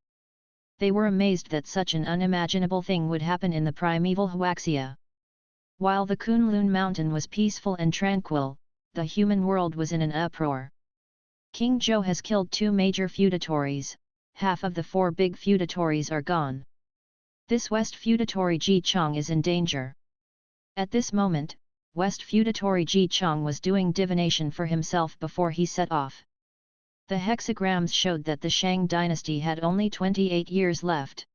They were amazed that such an unimaginable thing would happen in the primeval Huaxia. While the Kunlun Mountain was peaceful and tranquil, the human world was in an uproar. King Zhou has killed 2 major feudatories, half of the 4 big feudatories are gone. This West feudatory Ji Chong is in danger. At this moment, West feudatory Ji Chong was doing divination for himself before he set off. The hexagrams showed that the Shang dynasty had only 28 years left.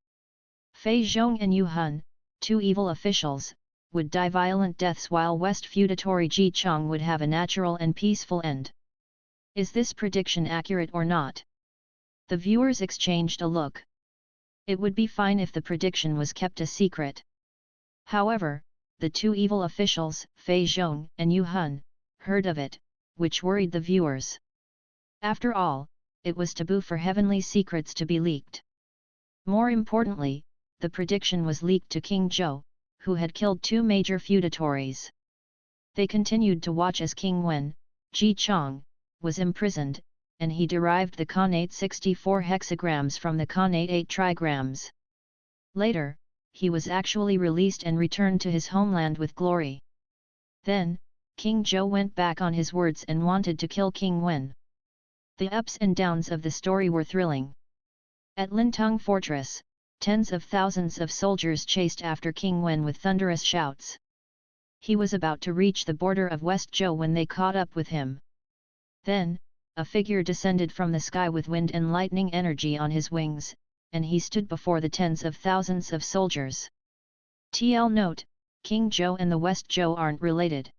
Fei Zhong and Yu Hun, 2 evil officials, would die violent deaths while West feudatory Ji Chong would have a natural and peaceful end. Is this prediction accurate or not? The viewers exchanged a look. It would be fine if the prediction was kept a secret. However, the 2 evil officials, Fei Zhong and Yu Hun, heard of it, which worried the viewers. After all, it was taboo for heavenly secrets to be leaked. More importantly, the prediction was leaked to King Zhou, who had killed 2 major feudatories. They continued to watch as King Wen, Ji Chong, was imprisoned, and he derived the Khanate 64 hexagrams from the Khanate 8 trigrams. Later, he was actually released and returned to his homeland with glory. Then, King Zhou went back on his words and wanted to kill King Wen. The ups and downs of the story were thrilling. At Lintung Fortress, tens of thousands of soldiers chased after King Wen with thunderous shouts. He was about to reach the border of West Zhou when they caught up with him. Then, a figure descended from the sky with wind and lightning energy on his wings, and he stood before the tens of thousands of soldiers. TL note, King Zhou and the West Zhou aren't related.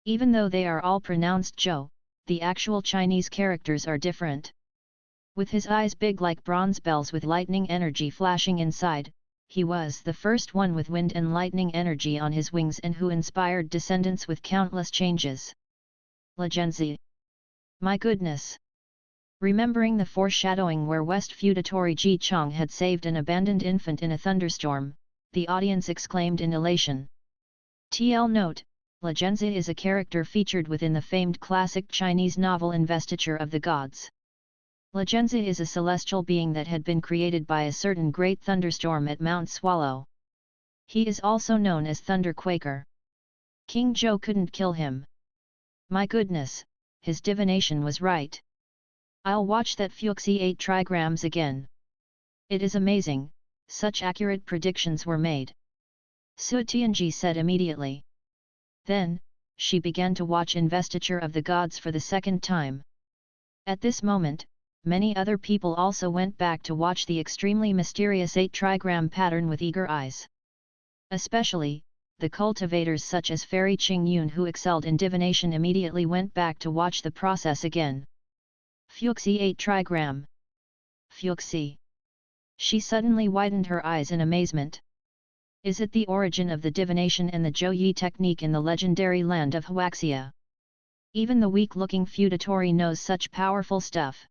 Even though they are all pronounced Zhou, the actual Chinese characters are different. With his eyes big like bronze bells with lightning energy flashing inside, he was the first one with wind and lightning energy on his wings and who inspired descendants with countless changes. Legenzi. My goodness! Remembering the foreshadowing where West feudatory Ji Chong had saved an abandoned infant in a thunderstorm, the audience exclaimed in elation. TL note, Legenzi is a character featured within the famed classic Chinese novel Investiture of the Gods. Legenzi is a celestial being that had been created by a certain great thunderstorm at Mount Swallow. He is also known as Thunder Quaker. King Zhou couldn't kill him. My goodness, his divination was right. I'll watch that Fuxi 8 trigrams again. It is amazing, such accurate predictions were made. Su Tianji said immediately. Then, she began to watch Investiture of the Gods for the second time. At this moment, many other people also went back to watch the extremely mysterious 8 trigram pattern with eager eyes. Especially, the cultivators such as Fairy Qing Yun who excelled in divination immediately went back to watch the process again. Fuxi 8 trigram. Fuxi. She suddenly widened her eyes in amazement. Is it the origin of the divination and the Zhou Yi technique in the legendary land of Huaxia? Even the weak-looking feudatory knows such powerful stuff.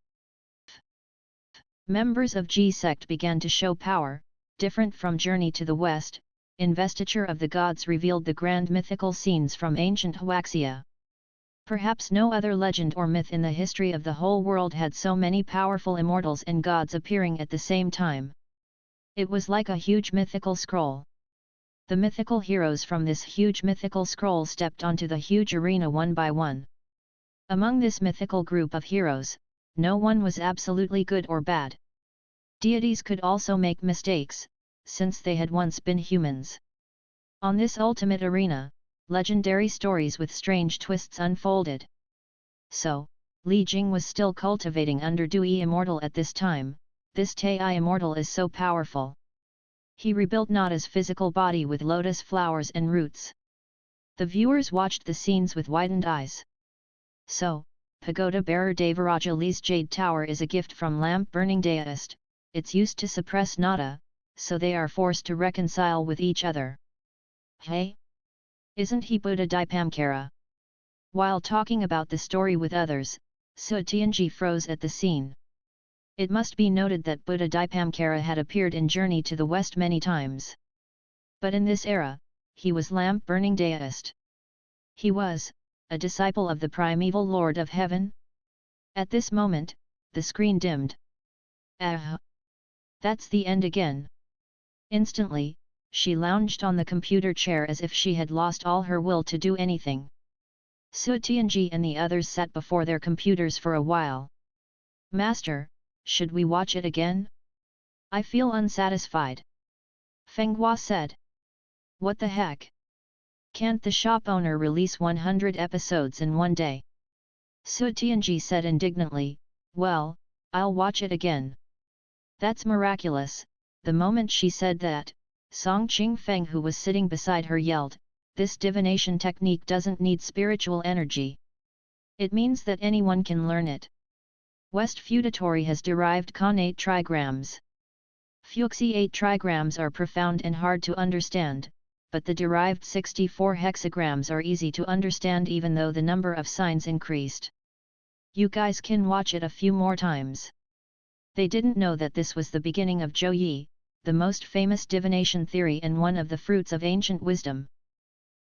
Members of Ji sect began to show power, different from Journey to the West. Investiture of the Gods revealed the grand mythical scenes from ancient Huaxia. Perhaps no other legend or myth in the history of the whole world had so many powerful immortals and gods appearing at the same time. It was like a huge mythical scroll. The mythical heroes from this huge mythical scroll stepped onto the huge arena one by one. Among this mythical group of heroes, no one was absolutely good or bad. Deities could also make mistakes, since they had once been humans. On this ultimate arena, legendary stories with strange twists unfolded. So, Li Jing was still cultivating under Dui Immortal at this time. This Tai Immortal is so powerful. He rebuilt Nada's physical body with lotus flowers and roots. The viewers watched the scenes with widened eyes. So, Pagoda bearer Devaraja Li's Jade Tower is a gift from lamp burning deist. It's used to suppress Nada, so they are forced to reconcile with each other. Hey? Isn't he Buddha Dipamkara? While talking about the story with others, Su Tianji froze at the scene. It must be noted that Buddha Dipamkara had appeared in Journey to the West many times. But in this era, he was lamp-burning deist. He was a disciple of the primeval Lord of Heaven? At this moment, the screen dimmed. Ah! That's the end again. Instantly, she lounged on the computer chair as if she had lost all her will to do anything. Su Tianji and the others sat before their computers for a while. Master, should we watch it again? I feel unsatisfied. Feng Hua said. What the heck? Can't the shop owner release 100 episodes in one day? Su Tianji said indignantly, well, I'll watch it again. That's miraculous. The moment she said that, Song Qingfeng who was sitting beside her yelled, this divination technique doesn't need spiritual energy. It means that anyone can learn it. West Feudatory has derived Con 8 trigrams. Fuxi 8 trigrams are profound and hard to understand, but the derived 64 hexagrams are easy to understand even though the number of signs increased. You guys can watch it a few more times. They didn't know that this was the beginning of Zhou Yi, the most famous divination theory and one of the fruits of ancient wisdom.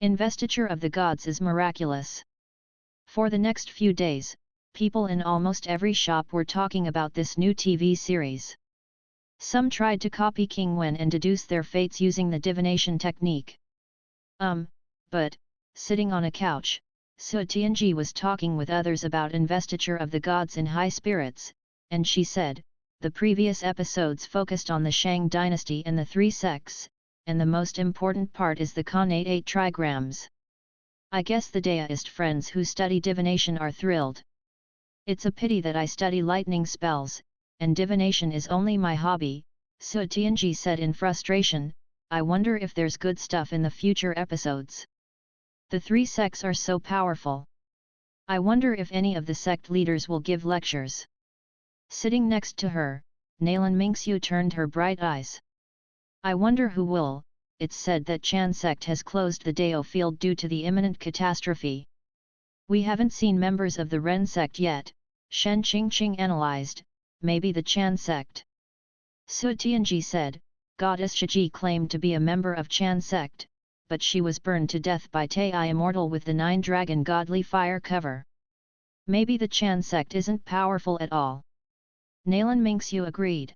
Investiture of the Gods is miraculous. For the next few days, people in almost every shop were talking about this new TV series. Some tried to copy King Wen and deduce their fates using the divination technique. But, sitting on a couch, Su Tianji was talking with others about investiture of the gods in high spirits, and she said, the previous episodes focused on the Shang dynasty and the 3 sects, and the most important part is the Con 8 trigrams. I guess the deist friends who study divination are thrilled. It's a pity that I study lightning spells, and divination is only my hobby, Su Tianji said in frustration. I wonder if there's good stuff in the future episodes. The 3 sects are so powerful. I wonder if any of the sect leaders will give lectures. Sitting next to her, Nalan Mingxiu turned her bright eyes. I wonder who will. It's said that Chan sect has closed the Dao field due to the imminent catastrophe. We haven't seen members of the Ren sect yet, Shen Qingqing analyzed, maybe the Chan sect. Su Tianji said, Goddess Shiji claimed to be a member of Chan sect, but she was burned to death by Tai Immortal with the 9-dragon godly fire cover. Maybe the Chan sect isn't powerful at all. Nalan Mingxiu agreed.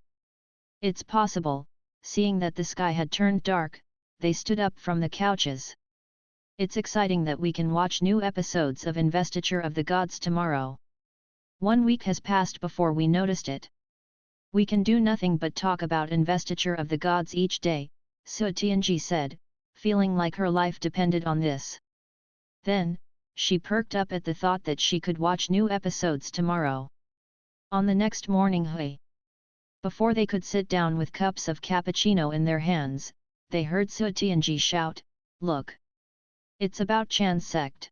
It's possible. Seeing that the sky had turned dark, they stood up from the couches. It's exciting that we can watch new episodes of Investiture of the Gods tomorrow. 1 week has passed before we noticed it. We can do nothing but talk about Investiture of the Gods each day, Su Tianji said, feeling like her life depended on this. Then, she perked up at the thought that she could watch new episodes tomorrow. On the next morning, before they could sit down with cups of cappuccino in their hands, they heard Su Tianji shout, "Look! It's about Chan's sect.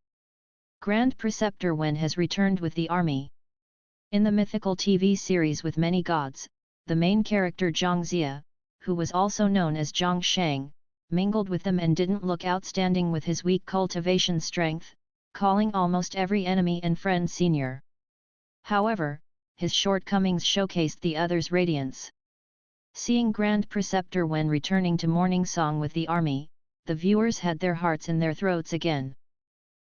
Grand Preceptor Wen has returned with the army." In the mythical TV series with many gods, the main character Zhang Xia, who was also known as Zhang Shang, mingled with them and didn't look outstanding with his weak cultivation strength, calling almost every enemy and friend senior. However, his shortcomings showcased the others' radiance. Seeing Grand Preceptor Wen returning to morning song with the army, the viewers had their hearts in their throats again.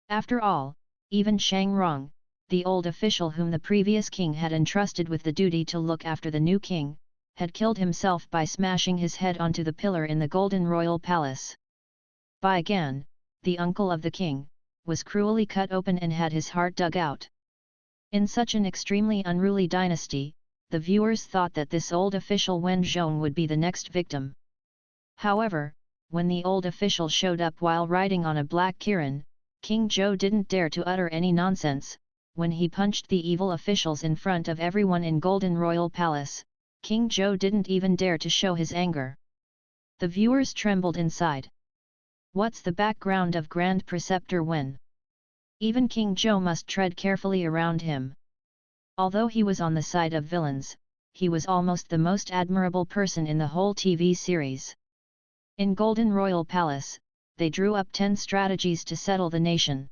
After all, even Shang Rong, the old official whom the previous king had entrusted with the duty to look after the new king, had killed himself by smashing his head onto the pillar in the Golden Royal Palace. Bai Gan, the uncle of the king, was cruelly cut open and had his heart dug out. In such an extremely unruly dynasty, the viewers thought that this old official Wen Zhong would be the next victim. However, when the old official showed up while riding on a black Kirin, King Zhou didn't dare to utter any nonsense. When he punched the evil officials in front of everyone in Golden Royal Palace, King Zhou didn't even dare to show his anger. The viewers trembled inside. What's the background of Grand Preceptor Wen? Even King Zhou must tread carefully around him. Although he was on the side of villains, he was almost the most admirable person in the whole TV series. In Golden Royal Palace, they drew up 10 strategies to settle the nation.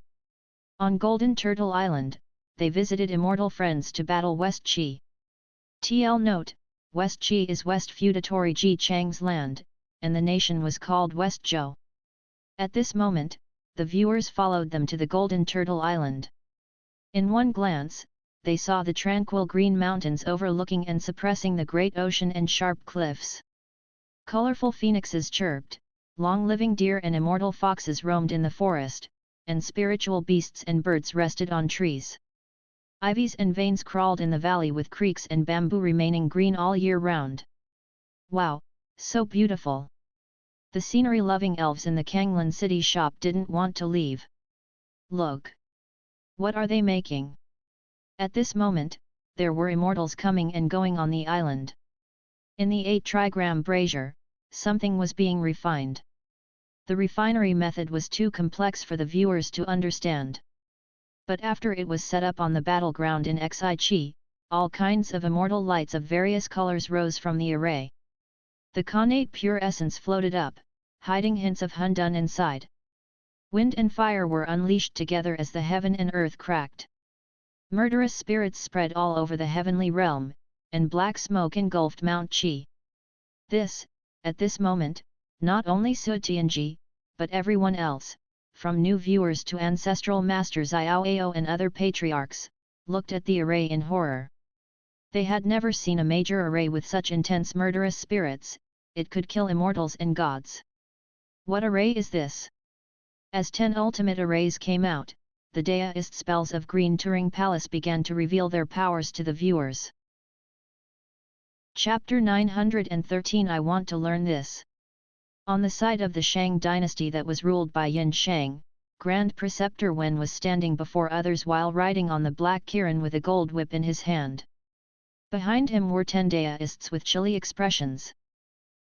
On Golden Turtle Island, they visited immortal friends to battle West Qi. TL note, West Qi is West Feudatory Ji Chang's land, and the nation was called West Zhou. At this moment, the viewers followed them to the Golden Turtle Island. In one glance, they saw the tranquil green mountains overlooking and suppressing the great ocean and sharp cliffs. Colorful phoenixes chirped, long-living deer and immortal foxes roamed in the forest, and spiritual beasts and birds rested on trees. Ivies and veins crawled in the valley with creeks and bamboo remaining green all year round. Wow, so beautiful! The scenery-loving elves in the Kanglan city shop didn't want to leave. Look! What are they making? At this moment, there were immortals coming and going on the island. In the 8 trigram brazier, something was being refined. The refinery method was too complex for the viewers to understand. But after it was set up on the battleground in Xi Qi, all kinds of immortal lights of various colors rose from the array. The connate pure essence floated up, hiding hints of Hundun inside. Wind and fire were unleashed together as the heaven and earth cracked. Murderous spirits spread all over the heavenly realm, and black smoke engulfed Mount Qi. At this moment, not only Su Tianji, but everyone else, from new viewers to ancestral masters Iao and other patriarchs, looked at the array in horror. They had never seen a major array with such intense murderous spirits. It could kill immortals and gods. What array is this? As 10 ultimate arrays came out, the Daoist spells of Green Turing Palace began to reveal their powers to the viewers. Chapter 913 I want to learn this. On the side of the Shang dynasty that was ruled by Yin Shang, Grand Preceptor Wen was standing before others while riding on the black Kirin with a gold whip in his hand. Behind him were 10 Daoists with chilly expressions.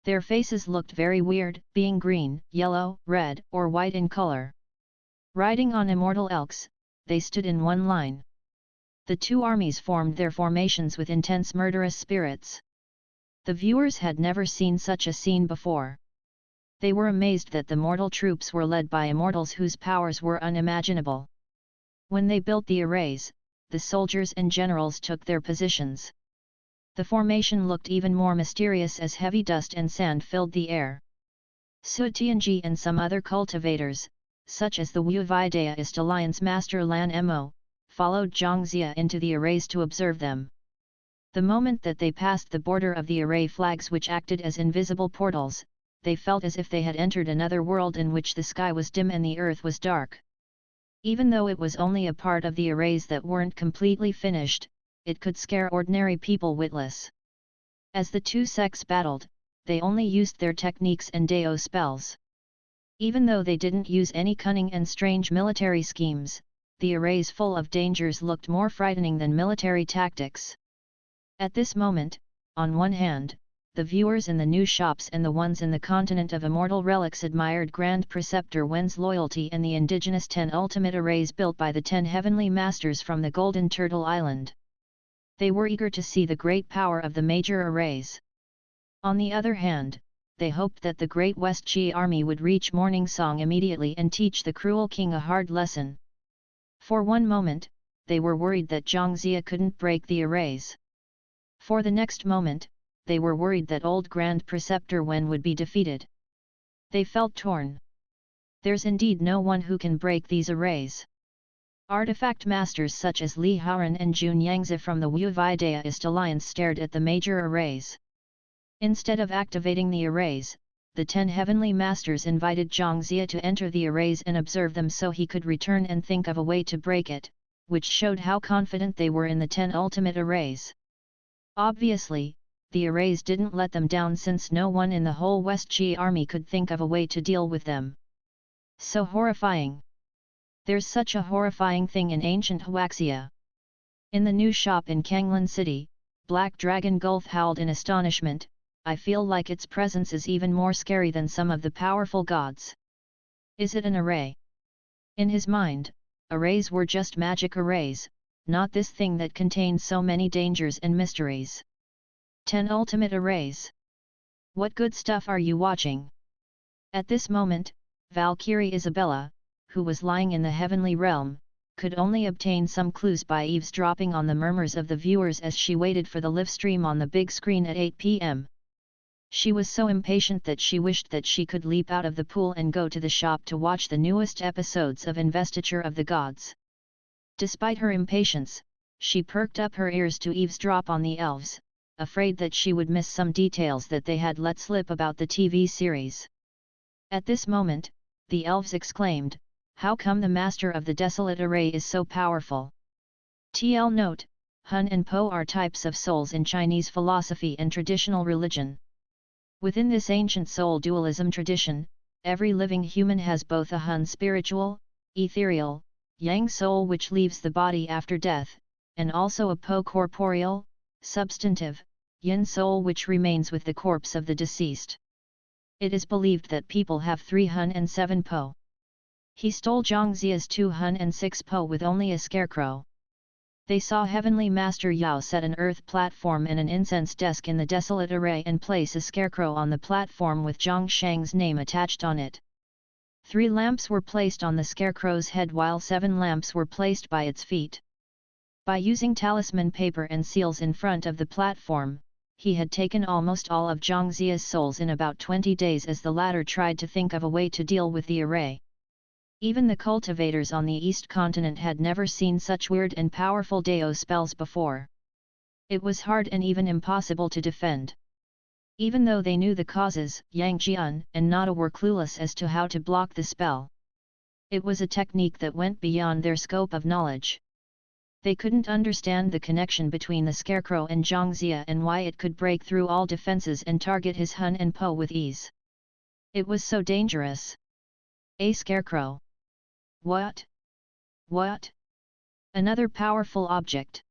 Their faces looked very weird, being green, yellow, red, or white in color. Riding on immortal elks, they stood in one line. The two armies formed their formations with intense murderous spirits. The viewers had never seen such a scene before. They were amazed that the mortal troops were led by immortals whose powers were unimaginable. When they built the arrays, the soldiers and generals took their positions. The formation looked even more mysterious as heavy dust and sand filled the air. Su Tianji and some other cultivators, such as the Wu Vai Daoist Alliance Master Lan Mo, followed Zhang Xia into the arrays to observe them. The moment that they passed the border of the array flags which acted as invisible portals, they felt as if they had entered another world in which the sky was dim and the earth was dark. Even though it was only a part of the arrays that weren't completely finished, it could scare ordinary people witless. As the two sects battled, they only used their techniques and Dao spells. Even though they didn't use any cunning and strange military schemes, the arrays full of dangers looked more frightening than military tactics. At this moment, on one hand, the viewers in the new shops and the ones in the continent of immortal relics admired Grand Preceptor Wen's loyalty and the indigenous 10 ultimate arrays built by the 10 heavenly masters from the Golden Turtle Island. They were eager to see the great power of the major arrays. On the other hand, they hoped that the great West Qi army would reach Morning Song immediately and teach the cruel king a hard lesson. For one moment, they were worried that Zhang Jia couldn't break the arrays. For the next moment, they were worried that old Grand Preceptor Wen would be defeated. They felt torn. There's indeed no one who can break these arrays. Artifact masters such as Li Haoran and Jun Yangzi from the Wu Daoist alliance stared at the major arrays. Instead of activating the arrays, the 10 heavenly masters invited Zhang Jia to enter the arrays and observe them so he could return and think of a way to break it, which showed how confident they were in the 10 ultimate arrays. Obviously, the arrays didn't let them down since no one in the whole West Qi army could think of a way to deal with them. So horrifying! There's such a horrifying thing in ancient Huaxia. In the new shop in Kanglan City, Black Dragon Gulf howled in astonishment. I feel like its presence is even more scary than some of the powerful gods. Is it an array? In his mind, arrays were just magic arrays, not this thing that contained so many dangers and mysteries. 10 ultimate arrays. What good stuff are you watching? At this moment, Valkyrie Isabella, who was lying in the heavenly realm, could only obtain some clues by eavesdropping on the murmurs of the viewers as she waited for the live stream on the big screen at 8 p.m. She was so impatient that she wished that she could leap out of the pool and go to the shop to watch the newest episodes of Investiture of the Gods. Despite her impatience, she perked up her ears to eavesdrop on the elves, afraid that she would miss some details that they had let slip about the TV series. At this moment, the elves exclaimed, "How come the master of the desolate array is so powerful?" TL note, Hun and Po are types of souls in Chinese philosophy and traditional religion. Within this ancient soul dualism tradition, every living human has both a Hun spiritual, ethereal, Yang soul which leaves the body after death, and also a Po corporeal, substantive, Yin soul which remains with the corpse of the deceased. It is believed that people have 3 Hun and 7 Po. He stole Zhang Zia's 2 Hun and 6 Po with only a scarecrow. They saw Heavenly Master Yao set an earth platform and an incense desk in the desolate array and place a scarecrow on the platform with Zhang Shang's name attached on it. 3 lamps were placed on the scarecrow's head while 7 lamps were placed by its feet. By using talisman paper and seals in front of the platform, he had taken almost all of Zhang Zia's souls in about 20 days as the latter tried to think of a way to deal with the array. Even the cultivators on the East continent had never seen such weird and powerful Dao spells before. It was hard and even impossible to defend. Even though they knew the causes, Yang Jian and Nada were clueless as to how to block the spell. It was a technique that went beyond their scope of knowledge. They couldn't understand the connection between the scarecrow and Zhang Jia and why it could break through all defenses and target his Hun and Po with ease. It was so dangerous. A scarecrow. What? What? Another powerful object.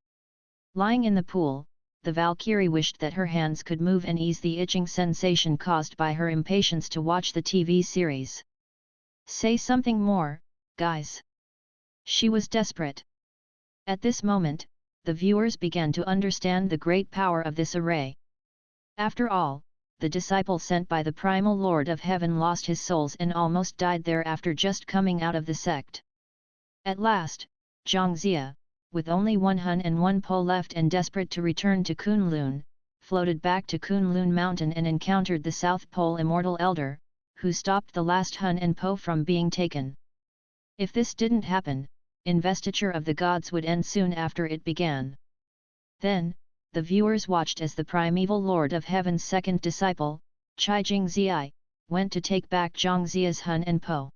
Lying in the pool, the Valkyrie wished that her hands could move and ease the itching sensation caused by her impatience to watch the TV series. Say something more, guys. She was desperate. At this moment, the viewers began to understand the great power of this array. After all, the disciple sent by the primal Lord of Heaven lost his souls and almost died there after just coming out of the sect. At last, Zhang Jia, with only 1 Hun and 1 Po left and desperate to return to Kunlun, floated back to Kunlun Mountain and encountered the South Pole Immortal Elder, who stopped the last Hun and Po from being taken. If this didn't happen, Investiture of the Gods would end soon after it began. Then, the viewers watched as the primeval Lord of Heaven's second disciple, Qi Jingzi, went to take back Zhangzia's Hun and Po.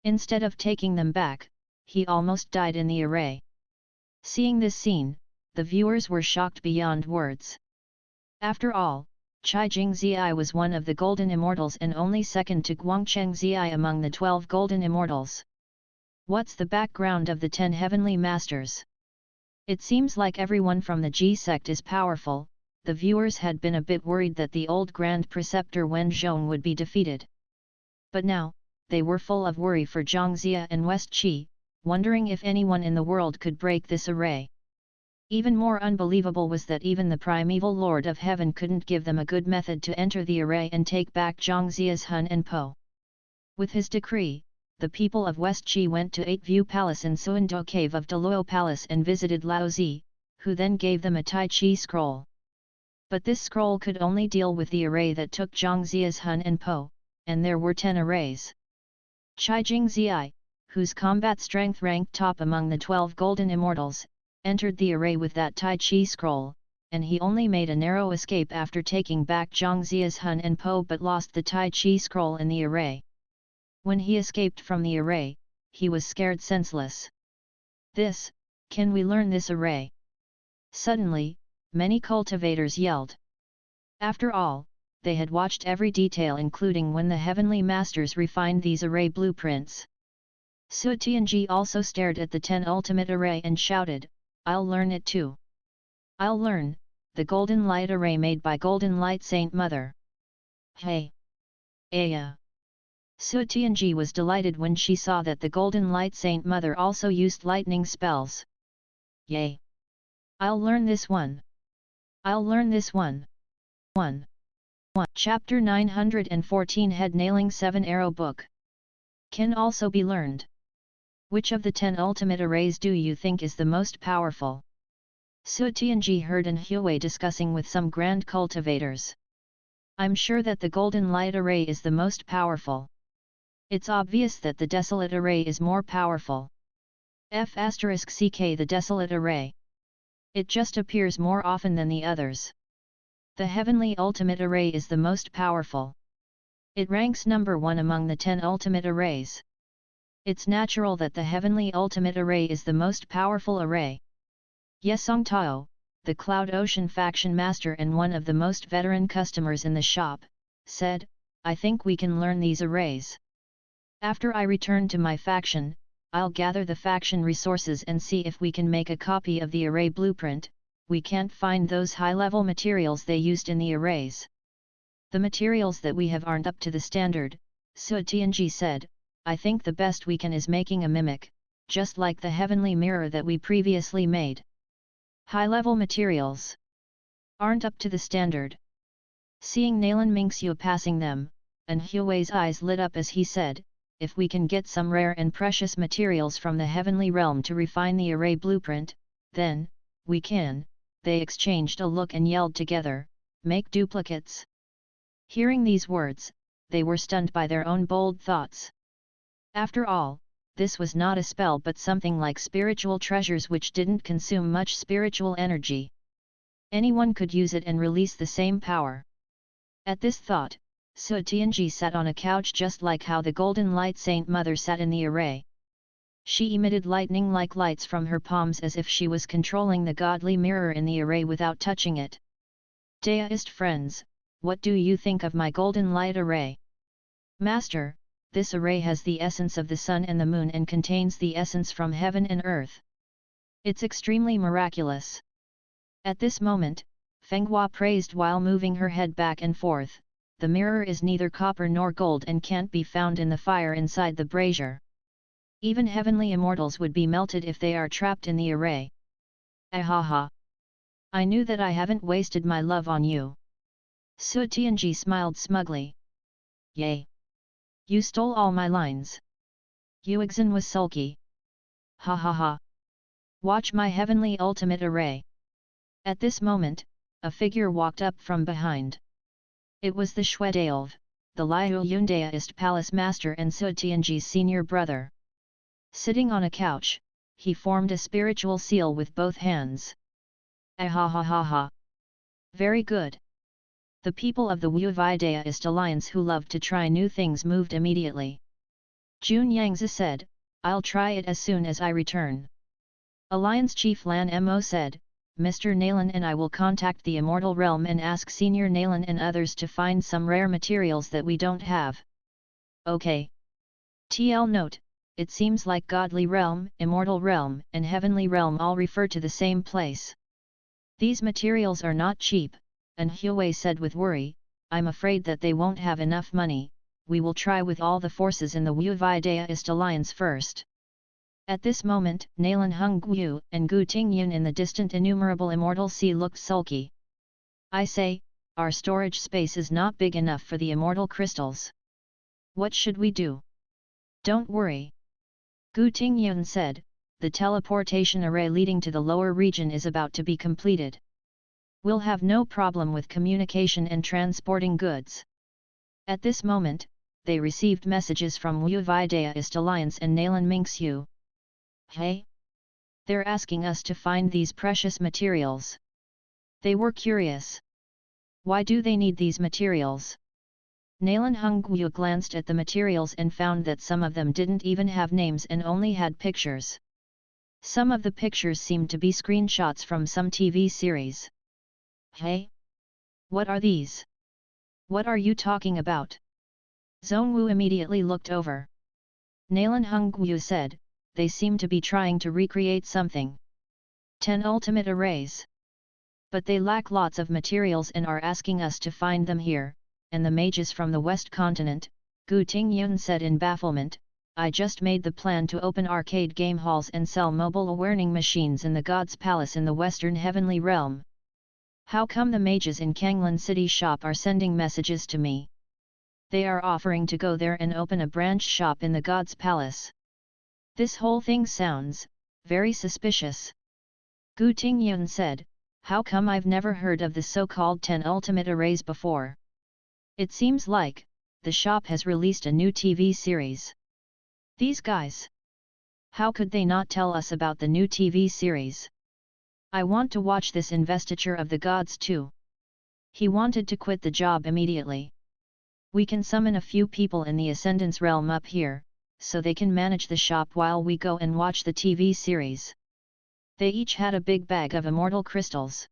Instead of taking them back, he almost died in the array. Seeing this scene, the viewers were shocked beyond words. After all, Qi Jingzi was one of the Golden Immortals and only second to Guangcheng Zi among the 12 Golden Immortals. What's the background of the 10 Heavenly Masters? It seems like everyone from the Ji sect is powerful. The viewers had been a bit worried that the old Grand Preceptor Wen Zhong would be defeated. But now, they were full of worry for Zhangzia and West Qi, wondering if anyone in the world could break this array. Even more unbelievable was that even the primeval Lord of Heaven couldn't give them a good method to enter the array and take back Zhangzia's Hun and Po. With his decree, the people of West Qi went to Eight View Palace and Suando Cave of Deluo Palace and visited Lao Zi, who then gave them a Tai Chi scroll. But this scroll could only deal with the array that took Zhangzia's Hun and Po, and there were 10 arrays. Qi Jingzi, whose combat strength ranked top among the 12 Golden Immortals, entered the array with that Tai Chi scroll, and he only made a narrow escape after taking back Zhangzia's Hun and Po but lost the Tai Chi scroll in the array. When he escaped from the array, he was scared senseless. Can we learn this array? Suddenly, many cultivators yelled. After all, they had watched every detail including when the Heavenly Masters refined these array blueprints. Su Tianji also stared at the 10 ultimate array and shouted, "I'll learn it too. I'll learn, the Golden Light array made by Golden Light Saint Mother." Hey! Aya! Su Tianji was delighted when she saw that the Golden Light Saint Mother also used lightning spells. Yay! I'll learn this one. I'll learn this one. 1. Chapter 914 Head Nailing 7 Arrow Book. Can also be learned. Which of the 10 ultimate arrays do you think is the most powerful? Su Tianji heard An Huawei discussing with some grand cultivators. I'm sure that the Golden Light array is the most powerful. It's obvious that the Desolate array is more powerful. F***ck the Desolate array. It just appears more often than the others. The Heavenly Ultimate array is the most powerful. It ranks number 1 among the 10 ultimate arrays. It's natural that the Heavenly Ultimate array is the most powerful array. Yesong Tao, the Cloud Ocean faction master and one of the most veteran customers in the shop, said, "I think we can learn these arrays. After I return to my faction, I'll gather the faction resources and see if we can make a copy of the array blueprint. We can't find those high-level materials they used in the arrays. The materials that we have aren't up to the standard," Su Tianji said. "I think the best we can is making a mimic, just like the heavenly mirror that we previously made." High-level materials aren't up to the standard. Seeing Nalan Mingxiu passing them, An Huawei's eyes lit up as he said, "If we can get some rare and precious materials from the heavenly realm to refine the array blueprint, then, we can." They exchanged a look and yelled together, "Make duplicates." Hearing these words, they were stunned by their own bold thoughts. After all, this was not a spell but something like spiritual treasures which didn't consume much spiritual energy. Anyone could use it and release the same power. At this thought, Su Tianji sat on a couch just like how the Golden Light Saint Mother sat in the array. She emitted lightning-like lights from her palms as if she was controlling the godly mirror in the array without touching it. "Deist friends, what do you think of my Golden Light array?" "Master, this array has the essence of the sun and the moon and contains the essence from heaven and earth. It's extremely miraculous." At this moment, Feng Hua praised while moving her head back and forth, "The mirror is neither copper nor gold and can't be found in the fire inside the brazier. Even heavenly immortals would be melted if they are trapped in the array. Ahaha! I knew that I haven't wasted my love on you." Su Tianji smiled smugly. "Yay! You stole all my lines." Yuexin was sulky. "Ha ha ha! Watch my heavenly ultimate array." At this moment, a figure walked up from behind. It was the Shuedaolv, the Liu Yundaist palace master and Su Tianji's senior brother. Sitting on a couch, he formed a spiritual seal with both hands. "Ahahaha! Very good. The people of the Wu Daoist Alliance who loved to try new things moved immediately. Jun Yangzi said, "I'll try it as soon as I return." Alliance Chief Lan Mo said, "Mr. Nalan and I will contact the Immortal Realm and ask Senior Nalan and others to find some rare materials that we don't have." Okay. TL note, it seems like Godly Realm, Immortal Realm, and Heavenly Realm all refer to the same place. These materials are not cheap, and Huey said with worry, "I'm afraid that they won't have enough money. We will try with all the forces in the Wu Daoist Alliance first." At this moment, Nalan Hung Gu and Gu Tingyun in the distant innumerable Immortal Sea looked sulky. "I say, our storage space is not big enough for the immortal crystals. What should we do?" "Don't worry," Gu Tingyun said, "the teleportation array leading to the lower region is about to be completed. We'll have no problem with communication and transporting goods." At this moment, they received messages from Wu Daoist Alliance and Nalan Mingxiu. "Hey? They're asking us to find these precious materials." They were curious. Why do they need these materials? Nalan Hungwu glanced at the materials and found that some of them didn't even have names and only had pictures. Some of the pictures seemed to be screenshots from some TV series. "Hey? What are these? What are you talking about?" Zhongwu immediately looked over. Nalan Hungwu said, "They seem to be trying to recreate something. 10 ultimate arrays. But they lack lots of materials and are asking us to find them here, and the mages from the West Continent," Gu Tingyun said in bafflement. "I just made the plan to open arcade game halls and sell mobile awarening machines in the God's Palace in the Western Heavenly Realm. How come the mages in Kanglan City shop are sending messages to me? They are offering to go there and open a branch shop in the God's Palace. This whole thing sounds very suspicious." Gu Tingyun said, "How come I've never heard of the so-called 10 ultimate arrays before? It seems like the shop has released a new TV series. These guys. How could they not tell us about the new TV series? I want to watch this investiture of the gods too." He wanted to quit the job immediately. "We can summon a few people in the Ascendance Realm up here, so they can manage the shop while we go and watch the TV series." They each had a big bag of immortal crystals.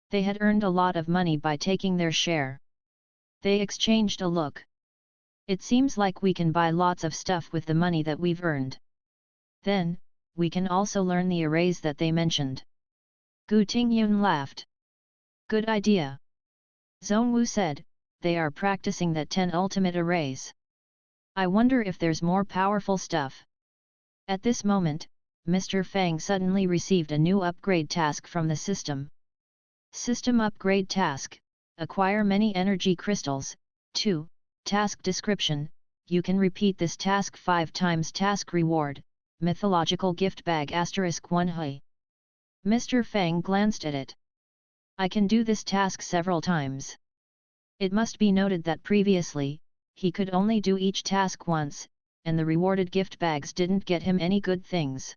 They had earned a lot of money by taking their share. They exchanged a look. "It seems like we can buy lots of stuff with the money that we've earned. Then, we can also learn the arrays that they mentioned." Gu Tingyun laughed. "Good idea." Zhongwu said, "They are practicing that 10 ultimate arrays. I wonder if there's more powerful stuff." At this moment, Mr. Fang suddenly received a new upgrade task from the system. System upgrade task: acquire many energy crystals. 2. Task description: you can repeat this task 5 times. Task reward: mythological gift bag *1 hui. Mr. Fang glanced at it. "I can do this task several times." It must be noted that previously, he could only do each task once, and the rewarded gift bags didn't get him any good things.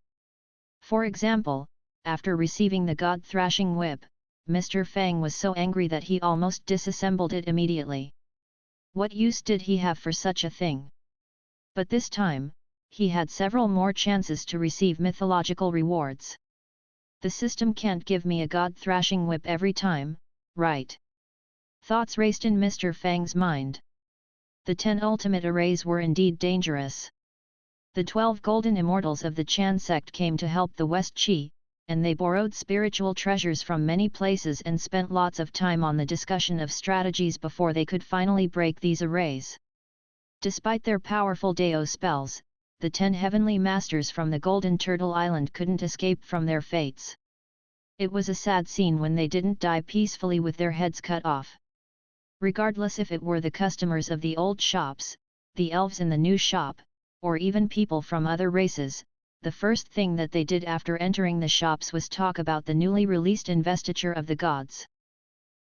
For example, after receiving the God Thrashing Whip, Mr. Fang was so angry that he almost disassembled it immediately. What use did he have for such a thing? But this time, he had several more chances to receive mythological rewards. The system can't give me a God Thrashing Whip every time, right? Thoughts raced in Mr. Fang's mind. The 10 ultimate arrays were indeed dangerous. The 12 golden immortals of the Chan sect came to help the West Qi, and they borrowed spiritual treasures from many places and spent lots of time on the discussion of strategies before they could finally break these arrays. Despite their powerful Dao spells, the 10 heavenly masters from the Golden Turtle Island couldn't escape from their fates. It was a sad scene when they didn't die peacefully with their heads cut off. Regardless if it were the customers of the old shops, the elves in the new shop, or even people from other races, the first thing that they did after entering the shops was talk about the newly released investiture of the gods.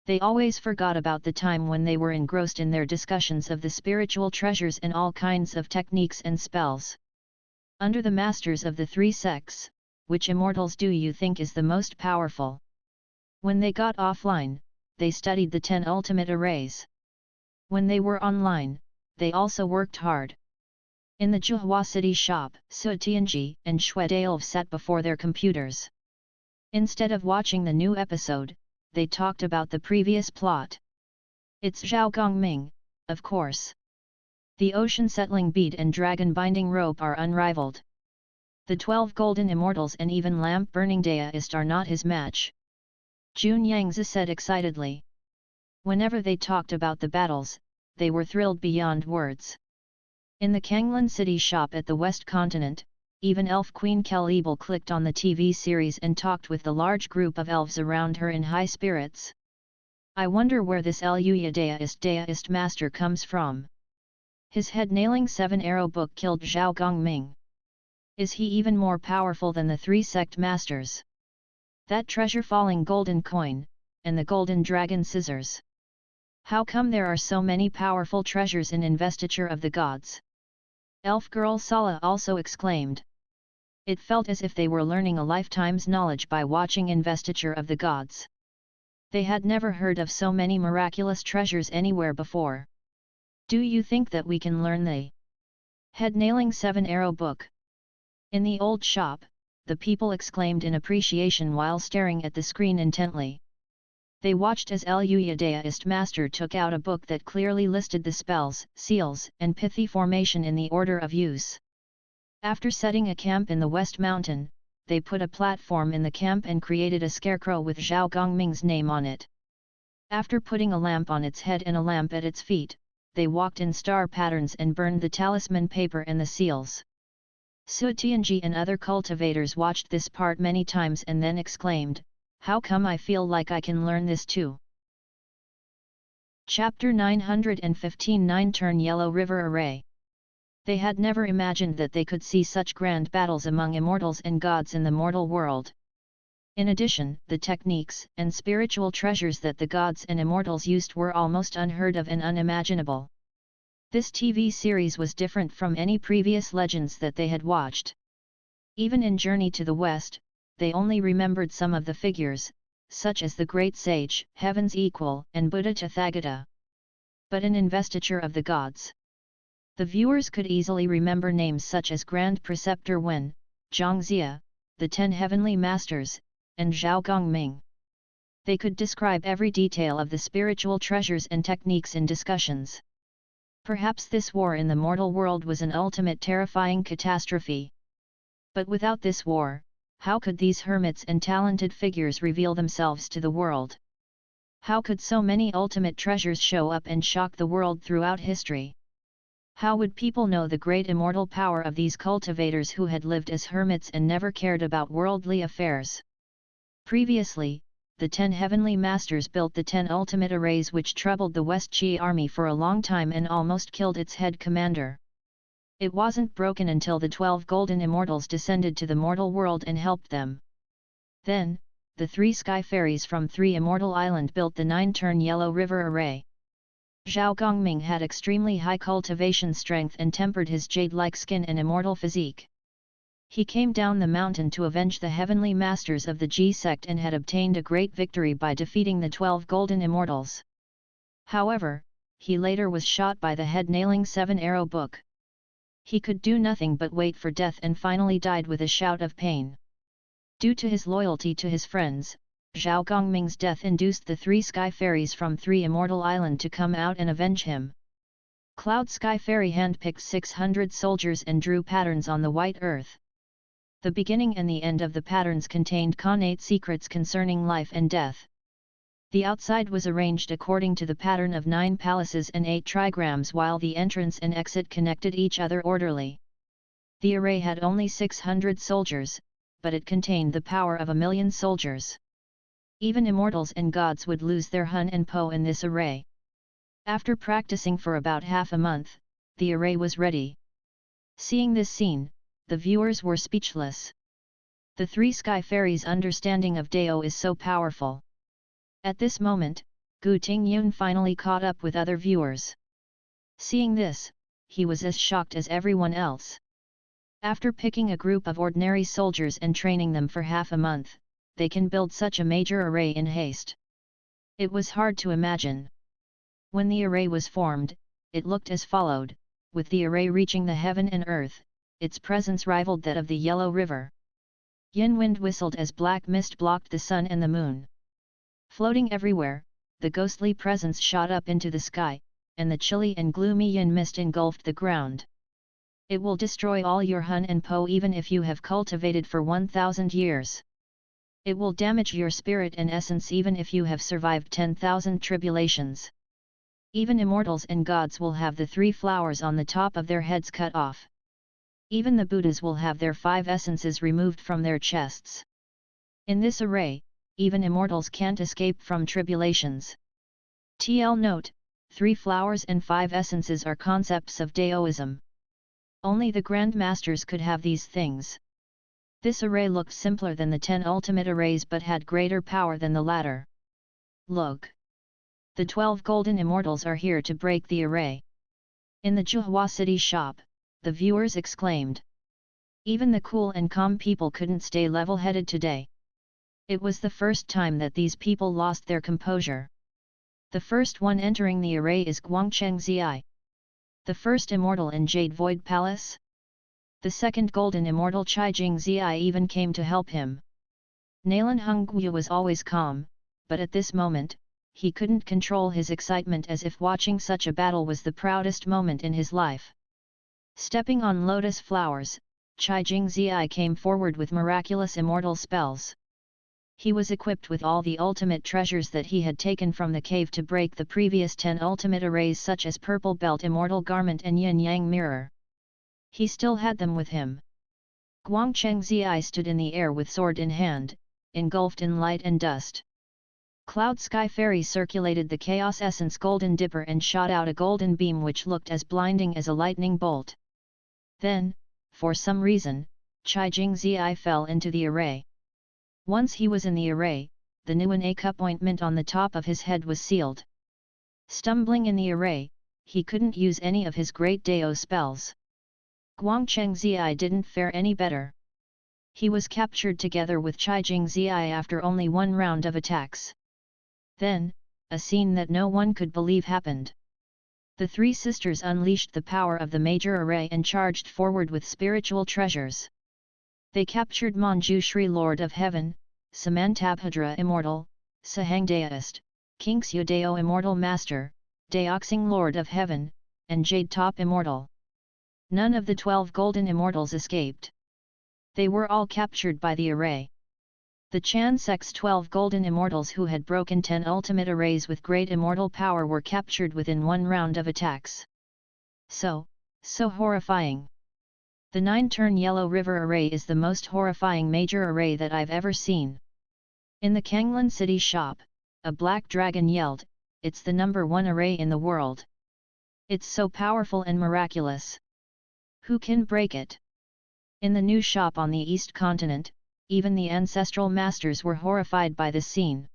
They always forgot about the time when they were engrossed in their discussions of the spiritual treasures and all kinds of techniques and spells. Under the masters of the 3 sects, which immortals do you think is the most powerful? When they got offline, they studied the 10 ultimate arrays. When they were online, they also worked hard. In the Zhuhua City shop, Su Tianji and Xue Daolv sat before their computers. Instead of watching the new episode, they talked about the previous plot. It's Zhao Gongming, of course. The ocean settling bead and dragon binding rope are unrivaled. The 12 golden immortals and even lamp burning deist are not his match. Jun Yangzi said excitedly. Whenever they talked about the battles, they were thrilled beyond words. In the Kanglan City shop at the West Continent, even elf Queen Kelebel clicked on the TV series and talked with the large group of elves around her in high spirits. I wonder where this Luya deist master comes from. His head-nailing 7-arrow book killed Zhao Gongming. Is he even more powerful than the 3 sect masters? That treasure-falling golden coin, and the golden dragon scissors. How come there are so many powerful treasures in Investiture of the Gods? Elf girl Sala also exclaimed. It felt as if they were learning a lifetime's knowledge by watching Investiture of the Gods. They had never heard of so many miraculous treasures anywhere before. Do you think that we can learn the head-nailing 7-arrow book? In the old shop, the people exclaimed in appreciation while staring at the screen intently. They watched as Luya deist master took out a book that clearly listed the spells, seals, and pithy formation in the order of use. After setting a camp in the West Mountain, they put a platform in the camp and created a scarecrow with Zhao Gongming's name on it. After putting a lamp on its head and a lamp at its feet, they walked in star patterns and burned the talisman paper and the seals. Su Tianji and other cultivators watched this part many times and then exclaimed, how come I feel like I can learn this too? Chapter 915 9-Turn Yellow River Array. They had never imagined that they could see such grand battles among immortals and gods in the mortal world. In addition, the techniques and spiritual treasures that the gods and immortals used were almost unheard of and unimaginable. This TV series was different from any previous legends that they had watched. Even in Journey to the West, they only remembered some of the figures, such as the Great Sage, Heaven's Equal, and Buddha Tathagata. But in Investiture of the Gods, the viewers could easily remember names such as Grand Preceptor Wen, Zhangxia, the 10 Heavenly Masters, and Zhao Gongming. They could describe every detail of the spiritual treasures and techniques in discussions. Perhaps this war in the mortal world was an ultimate terrifying catastrophe. But without this war, how could these hermits and talented figures reveal themselves to the world? How could so many ultimate treasures show up and shock the world throughout history? How would people know the great immortal power of these cultivators who had lived as hermits and never cared about worldly affairs? Previously, the 10 heavenly masters built the 10 ultimate arrays which troubled the West Qi army for a long time and almost killed its head commander. It wasn't broken until the 12 golden immortals descended to the mortal world and helped them. Then, the 3 sky fairies from 3 Immortal Island built the 9-turn Yellow River Array. Zhao Gongming had extremely high cultivation strength and tempered his jade-like skin and immortal physique. He came down the mountain to avenge the heavenly masters of the Ji sect and had obtained a great victory by defeating the 12 golden immortals. However, he later was shot by the head-nailing 7-arrow book. He could do nothing but wait for death and finally died with a shout of pain. Due to his loyalty to his friends, Zhao Gongming's death induced the 3 sky fairies from 3 Immortal Island to come out and avenge him. Cloud Sky Fairy handpicked 600 soldiers and drew patterns on the white earth. The beginning and the end of the patterns contained connate secrets concerning life and death. The outside was arranged according to the pattern of 9 palaces and 8 trigrams while the entrance and exit connected each other orderly. The array had only 600 soldiers, but it contained the power of 1,000,000 soldiers. Even immortals and gods would lose their hun and po in this array. After practicing for about half a month, the array was ready. Seeing this scene, the viewers were speechless. The 3 sky fairies' understanding of Dao is so powerful. At this moment, Gu Tingyun finally caught up with other viewers. Seeing this, he was as shocked as everyone else. After picking a group of ordinary soldiers and training them for half a month, they can build such a major array in haste. It was hard to imagine. When the array was formed, it looked as followed, with the array reaching the heaven and earth, its presence rivaled that of the Yellow River. Yin wind whistled as black mist blocked the sun and the moon. Floating everywhere, the ghostly presence shot up into the sky, and the chilly and gloomy yin mist engulfed the ground. It will destroy all your hun and po even if you have cultivated for 1,000 years. It will damage your spirit and essence even if you have survived 10,000 tribulations. Even immortals and gods will have the 3 flowers on the top of their heads cut off. Even the Buddhas will have their 5 essences removed from their chests. In this array, even immortals can't escape from tribulations. TL note, 3 flowers and 5 essences are concepts of Daoism. Only the Grand Masters could have these things. This array looked simpler than the 10 ultimate arrays but had greater power than the latter. Look! The 12 golden immortals are here to break the array. In the Zhuhua City shop, the viewers exclaimed. Even the cool and calm people couldn't stay level-headed today. It was the first time that these people lost their composure. The first one entering the array is Guangcheng Zi, the first immortal in Jade Void Palace. The second golden immortal Chijing Zi even came to help him. Nalan Hongguo was always calm, but at this moment, he couldn't control his excitement as if watching such a battle was the proudest moment in his life. Stepping on lotus flowers, Chijing Zi came forward with miraculous immortal spells. He was equipped with all the ultimate treasures that he had taken from the cave to break the previous 10 ultimate arrays such as Purple Belt Immortal Garment and Yin Yang Mirror. He still had them with him. Guangcheng Zi stood in the air with sword in hand, engulfed in light and dust. Cloud Sky Fairy circulated the Chaos Essence Golden Dipper and shot out a golden beam which looked as blinding as a lightning bolt. Then, for some reason, Chijing Zi fell into the array. Once he was in the array, the Nuan cup ointment on the top of his head was sealed. Stumbling in the array, he couldn't use any of his great Dao spells. Guangcheng Zi didn't fare any better. He was captured together with Chijing Zi after only 1 round of attacks. Then, a scene that no one could believe happened. The 3 sisters unleashed the power of the major array and charged forward with spiritual treasures. They captured Manjushri Lord of Heaven, Samantabhadra Immortal, Sahangdaist, Kingxu Dao Immortal Master, Daoxing Lord of Heaven, and Jade Top Immortal. None of the 12 golden immortals escaped. They were all captured by the array. The Chan sect's 12 golden immortals who had broken 10 ultimate arrays with great immortal power were captured within 1 round of attacks. So horrifying. The 9-turn Yellow River array is the most horrifying major array that I've ever seen. In the Kanglan City shop, a black dragon yelled, "It's the #1 array in the world. It's so powerful and miraculous. Who can break it?" In the new shop on the East Continent, even the ancestral masters were horrified by the scene.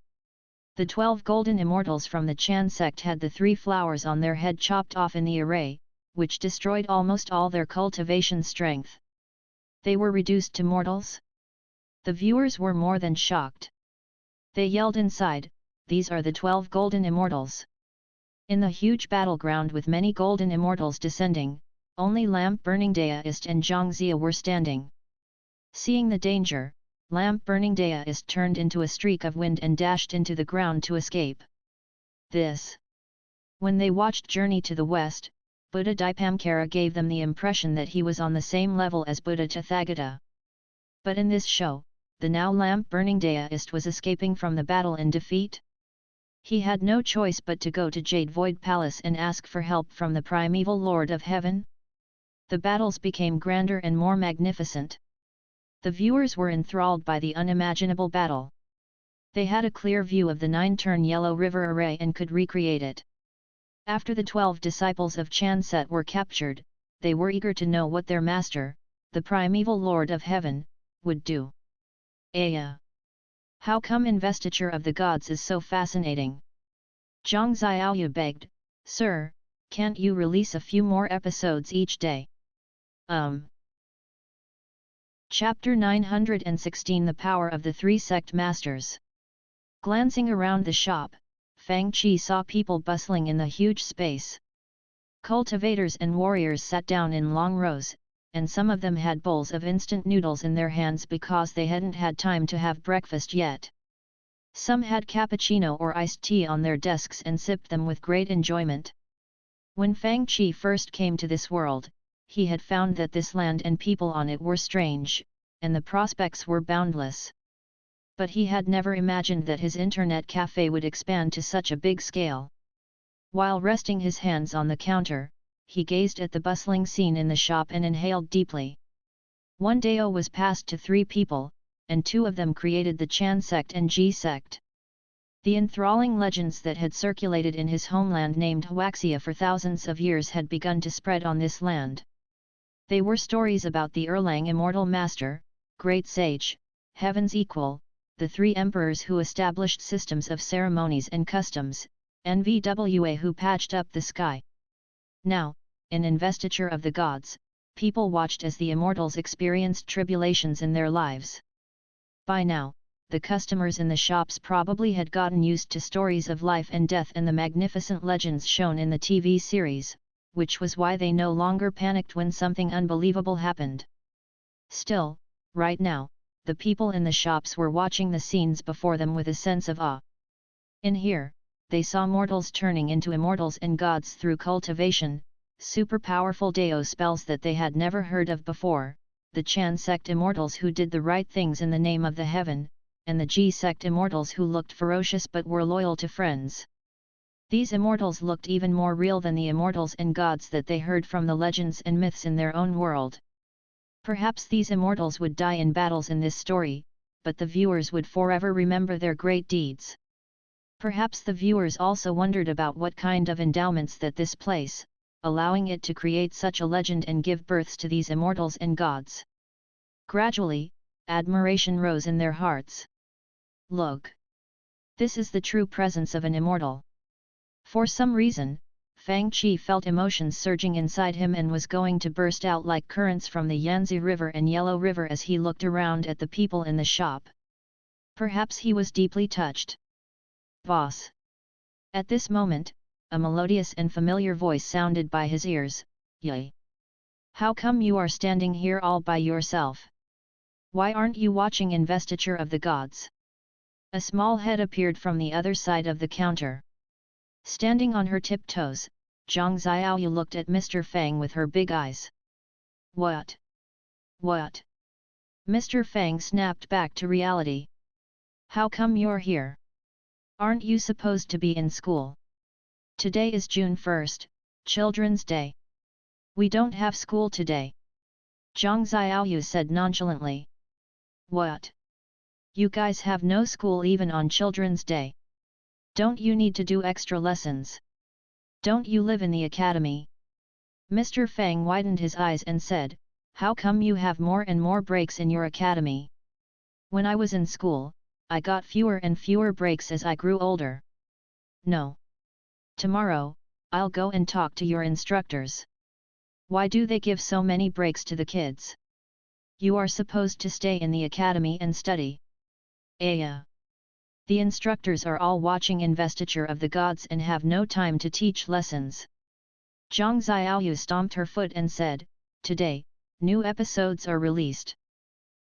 The 12 golden immortals from the Chan sect had the 3 flowers on their head chopped off in the array, which destroyed almost all their cultivation strength. They were reduced to mortals? The viewers were more than shocked. They yelled inside, "These are the 12 golden immortals." In the huge battleground with many golden immortals descending, only Lamp Burning Daoist and Zhang Zia were standing. Seeing the danger, Lamp Burning Daoist turned into a streak of wind and dashed into the ground to escape. When they watched Journey to the West, Buddha Dipamkara gave them the impression that he was on the same level as Buddha Tathagata. But in this show, the now lamp-burning Daoist was escaping from the battle in defeat. He had no choice but to go to Jade Void Palace and ask for help from the primeval Lord of Heaven. The battles became grander and more magnificent. The viewers were enthralled by the unimaginable battle. They had a clear view of the 9-turn Yellow River array and could recreate it. After the 12 disciples of Chanset were captured, they were eager to know what their master, the primeval Lord of Heaven, would do. Aya! How come investiture of the gods is so fascinating? Zhang Xiaoyu begged, "Sir, can't you release a few more episodes each day?" Chapter 916 The Power of the 3 Sect Masters. Glancing around the shop, Fang Qi saw people bustling in the huge space. Cultivators and warriors sat down in long rows, and some of them had bowls of instant noodles in their hands because they hadn't had time to have breakfast yet. Some had cappuccino or iced tea on their desks and sipped them with great enjoyment. When Fang Qi first came to this world, he had found that this land and people on it were strange, and the prospects were boundless. But he had never imagined that his internet cafe would expand to such a big scale. While resting his hands on the counter, he gazed at the bustling scene in the shop and inhaled deeply. One Dao was passed to 3 people, and 2 of them created the Chan sect and Ji sect. The enthralling legends that had circulated in his homeland named Huaxia for thousands of years had begun to spread on this land. They were stories about the Erlang Immortal Master, Great Sage, Heaven's Equal, the 3 emperors who established systems of ceremonies and customs, NVWA who patched up the sky. Now, in investiture of the gods, people watched as the immortals experienced tribulations in their lives. By now, the customers in the shops probably had gotten used to stories of life and death and the magnificent legends shown in the TV series, which was why they no longer panicked when something unbelievable happened. Still, right now, the people in the shops were watching the scenes before them with a sense of awe. In here, they saw mortals turning into immortals and gods through cultivation, super powerful Dao spells that they had never heard of before, the Chan sect immortals who did the right things in the name of the heaven, and the Ji sect immortals who looked ferocious but were loyal to friends. These immortals looked even more real than the immortals and gods that they heard from the legends and myths in their own world. Perhaps these immortals would die in battles in this story, but the viewers would forever remember their great deeds. Perhaps the viewers also wondered about what kind of endowments that this place, allowing it to create such a legend and give births to these immortals and gods. Gradually, admiration rose in their hearts. Look! This is the true presence of an immortal. For some reason, Fang Qi felt emotions surging inside him and was going to burst out like currents from the Yangtze River and Yellow River as he looked around at the people in the shop. Perhaps he was deeply touched. Boss! At this moment, a melodious and familiar voice sounded by his ears. Yay! How come you are standing here all by yourself? Why aren't you watching Investiture of the Gods? A small head appeared from the other side of the counter. Standing on her tiptoes, Zhang Xiaoyu looked at Mr. Fang with her big eyes. What? What? Mr. Fang snapped back to reality. How come you're here? Aren't you supposed to be in school? Today is June 1st, Children's Day. We don't have school today. Zhang Xiaoyu said nonchalantly. What? You guys have no school even on Children's Day? Don't you need to do extra lessons? Don't you live in the academy? Mr. Fang widened his eyes and said, how come you have more and more breaks in your academy? When I was in school, I got fewer and fewer breaks as I grew older. No. Tomorrow, I'll go and talk to your instructors. Why do they give so many breaks to the kids? You are supposed to stay in the academy and study. Yeah. The instructors are all watching Investiture of the Gods and have no time to teach lessons. Zhang Xiaoyu stomped her foot and said, today, new episodes are released.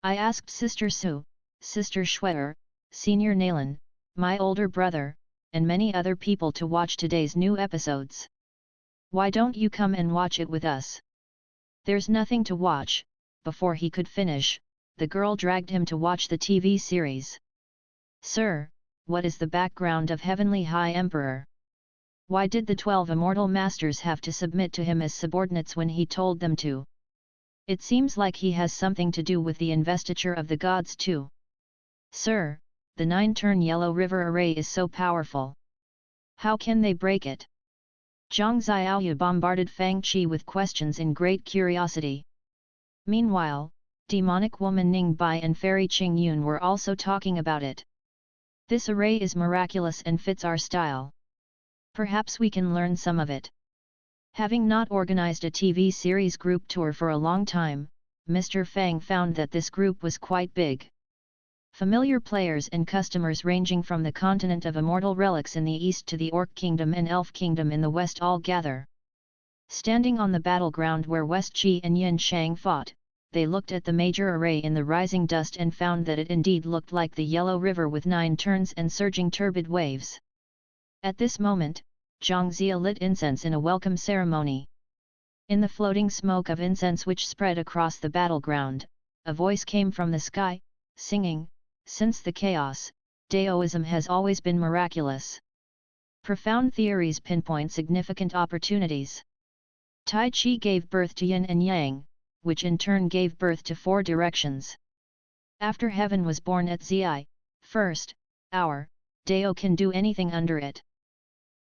I asked Sister Su, Sister Shuer, Senior Nalan, my older brother, and many other people to watch today's new episodes. Why don't you come and watch it with us? There's nothing to watch. Before he could finish, the girl dragged him to watch the TV series. Sir, what is the background of Heavenly High Emperor? Why did the 12 immortal masters have to submit to him as subordinates when he told them to? It seems like he has something to do with the investiture of the gods too. Sir, the 9-turn Yellow River array is so powerful. How can they break it? Zhang Xiaoyu bombarded Fang Qi with questions in great curiosity. Meanwhile, demonic woman Ning Bai and fairy Qing Yun were also talking about it. This array is miraculous and fits our style. Perhaps we can learn some of it. Having not organized a TV series group tour for a long time, Mr. Fang found that this group was quite big. Familiar players and customers ranging from the continent of immortal relics in the east to the Orc Kingdom and Elf Kingdom in the west all gather. Standing on the battleground where West Qi and Yin Shang fought, they looked at the major array in the rising dust and found that it indeed looked like the Yellow River with 9 turns and surging turbid waves. At this moment, Zhang Zia lit incense in a welcome ceremony. In the floating smoke of incense which spread across the battleground, a voice came from the sky, singing, "Since the chaos, Daoism has always been miraculous. Profound theories pinpoint significant opportunities. Tai Chi gave birth to Yin and Yang, which in turn gave birth to 4 directions. After heaven was born at Zi, first, hour, Dao can do anything under it.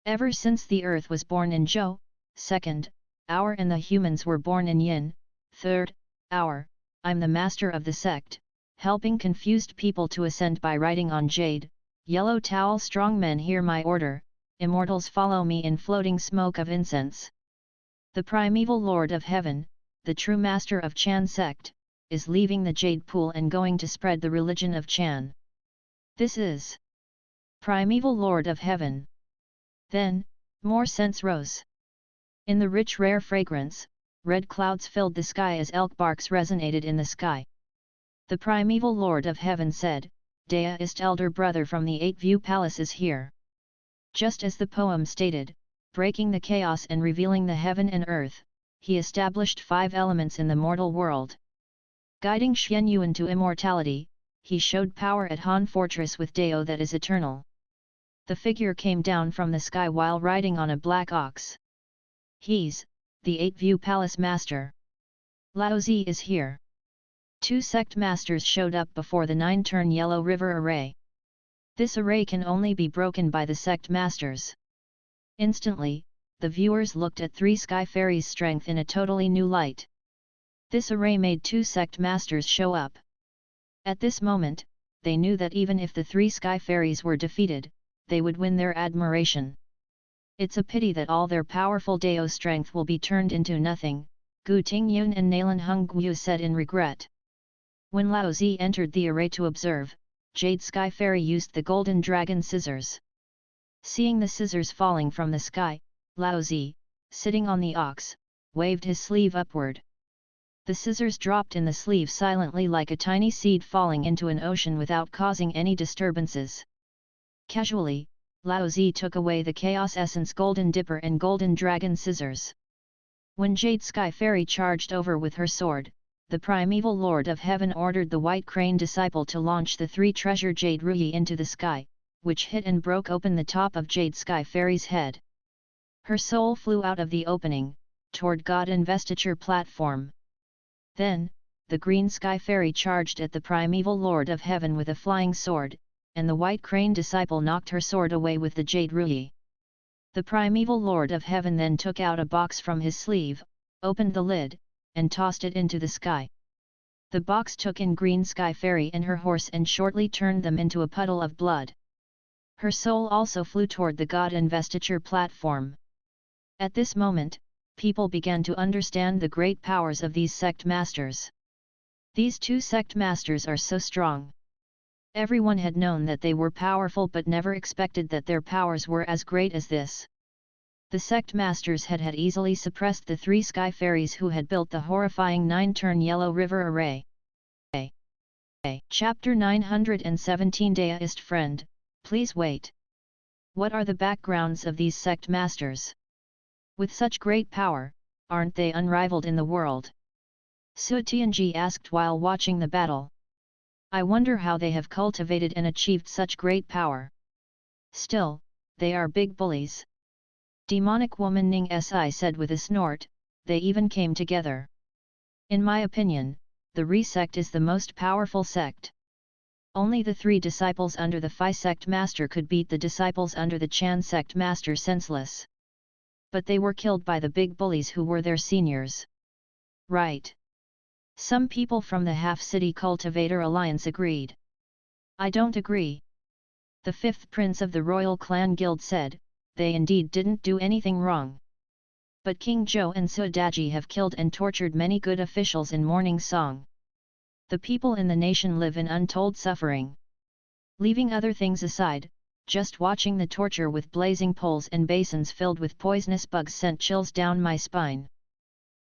Ever since the earth was born in Zhou, second, hour and the humans were born in Yin, third, hour, I'm the master of the sect, helping confused people to ascend by writing on jade, yellow towel. Strong men hear my order, immortals follow me in floating smoke of incense. The primeval Lord of Heaven, the true master of Chan sect, is leaving the jade pool and going to spread the religion of Chan. This is primeval Lord of Heaven." Then, more scents rose. In the rich rare fragrance, red clouds filled the sky as elk barks resonated in the sky. The primeval Lord of Heaven said, "Daoist elder brother from the 8-view palace is here." Just as the poem stated, breaking the chaos and revealing the heaven and earth, he established 5 elements in the mortal world. Guiding Xian Yuan to immortality, he showed power at Han Fortress with Dao that is eternal. The figure came down from the sky while riding on a black ox. He's the 8-view palace master. Lao Zi is here. 2 sect masters showed up before the 9-turn Yellow River array. This array can only be broken by the sect masters. Instantly, the viewers looked at 3 sky fairies' strength in a totally new light. This array made 2 sect masters show up. At this moment, they knew that even if the 3 sky fairies were defeated, they would win their admiration. It's a pity that all their powerful Dao strength will be turned into nothing, Gu Tingyun and Nalan Hung Guyu said in regret. When Lao Zi entered the array to observe, Jade Sky Fairy used the golden dragon scissors. Seeing the scissors falling from the sky, Lao Zi, sitting on the ox, waved his sleeve upward. The scissors dropped in the sleeve silently like a tiny seed falling into an ocean without causing any disturbances. Casually, Lao Zi took away the Chaos Essence Golden Dipper and Golden Dragon Scissors. When Jade Sky Fairy charged over with her sword, the primeval Lord of Heaven ordered the White Crane disciple to launch the 3 treasure Jade Ruyi into the sky, which hit and broke open the top of Jade Sky Fairy's head. Her soul flew out of the opening, toward God Investiture platform. Then, the Green Sky Fairy charged at the primeval Lord of Heaven with a flying sword, and the White Crane disciple knocked her sword away with the Jade Ruyi. The primeval Lord of Heaven then took out a box from his sleeve, opened the lid, and tossed it into the sky. The box took in Green Sky Fairy and her horse and shortly turned them into a puddle of blood. Her soul also flew toward the God Investiture platform. At this moment, people began to understand the great powers of these sect masters. These 2 sect masters are so strong. Everyone had known that they were powerful but never expected that their powers were as great as this. The sect masters had easily suppressed the 3 sky fairies who had built the horrifying 9-turn Yellow River array. Chapter 917 Daoist friend, please wait. What are the backgrounds of these sect masters? With such great power, aren't they unrivaled in the world? Su Tianji asked while watching the battle. I wonder how they have cultivated and achieved such great power. Still, they are big bullies. Demonic woman Ning Si said with a snort, they even came together. In my opinion, the Re sect is the most powerful sect. Only the 3 disciples under the Phi sect master could beat the disciples under the Chan sect master senseless. But they were killed by the big bullies who were their seniors. Right. Some people from the Half-City Cultivator Alliance agreed. I don't agree. The 5th prince of the Royal Clan Guild said, they indeed didn't do anything wrong. But King Zhou and Sudaji have killed and tortured many good officials in Morning Song. The people in the nation live in untold suffering. Leaving other things aside, just watching the torture with blazing poles and basins filled with poisonous bugs sent chills down my spine.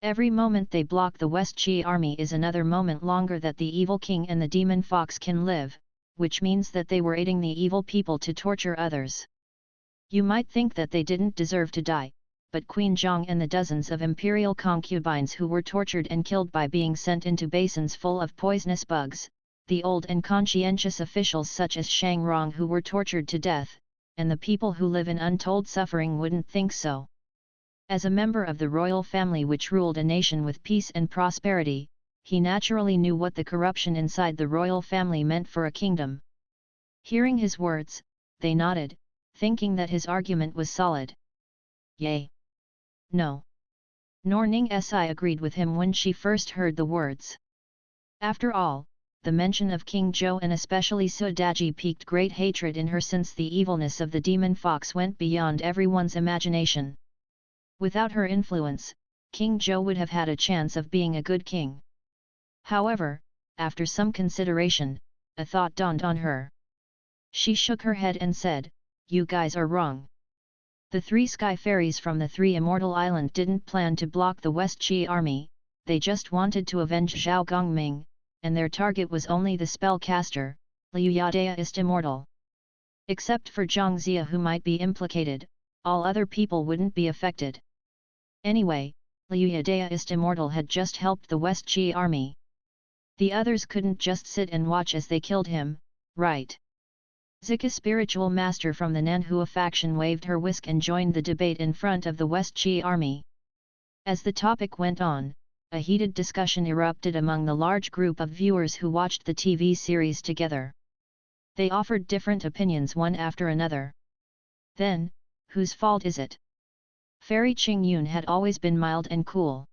Every moment they block the West Qi army is another moment longer that the evil king and the demon fox can live, which means that they were aiding the evil people to torture others. You might think that they didn't deserve to die, but Queen Zhang and the dozens of imperial concubines who were tortured and killed by being sent into basins full of poisonous bugs, the old and conscientious officials such as Shang Rong who were tortured to death, and the people who live in untold suffering wouldn't think so. As a member of the royal family which ruled a nation with peace and prosperity, he naturally knew what the corruption inside the royal family meant for a kingdom. Hearing his words, they nodded, thinking that his argument was solid. Yay! No. Nor Ning Si agreed with him when she first heard the words. After all, the mention of King Zhou and especially Su Daji piqued great hatred in her since the evilness of the demon fox went beyond everyone's imagination. Without her influence, King Zhou would have had a chance of being a good king. However, after some consideration, a thought dawned on her. She shook her head and said, "You guys are wrong. The 3 sky fairies from the 3 Immortal Island didn't plan to block the West Qi army, they just wanted to avenge Zhao Gongming, and their target was only the spellcaster, Liu Yadaist Immortal. Except for Zhang Zia who might be implicated, all other people wouldn't be affected. Anyway, Liu Yadaist Immortal had just helped the West Qi army. The others couldn't just sit and watch as they killed him, right?" Zika spiritual master from the Nanhua faction waved her whisk and joined the debate in front of the West Qi army. As the topic went on, a heated discussion erupted among the large group of viewers who watched the TV series together. They offered different opinions one after another. Then, whose fault is it? Fairy Qingyun had always been mild and cool.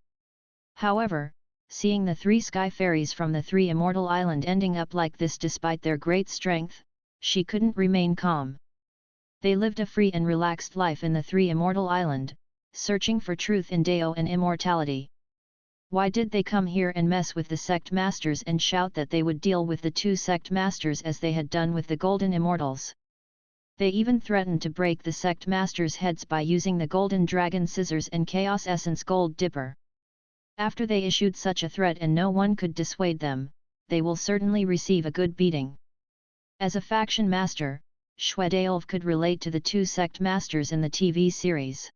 However, seeing the 3 sky fairies from the 3 Immortal Island ending up like this despite their great strength, she couldn't remain calm. They lived a free and relaxed life in the 3 Immortal Island, searching for truth in Dao and immortality. Why did they come here and mess with the sect masters and shout that they would deal with the 2 sect masters as they had done with the Golden Immortals? They even threatened to break the sect masters' heads by using the Golden Dragon Scissors and Chaos Essence Gold Dipper. After they issued such a threat and no one could dissuade them, they will certainly receive a good beating. As a faction master, Xuedaolv could relate to the 2 sect masters in the TV series.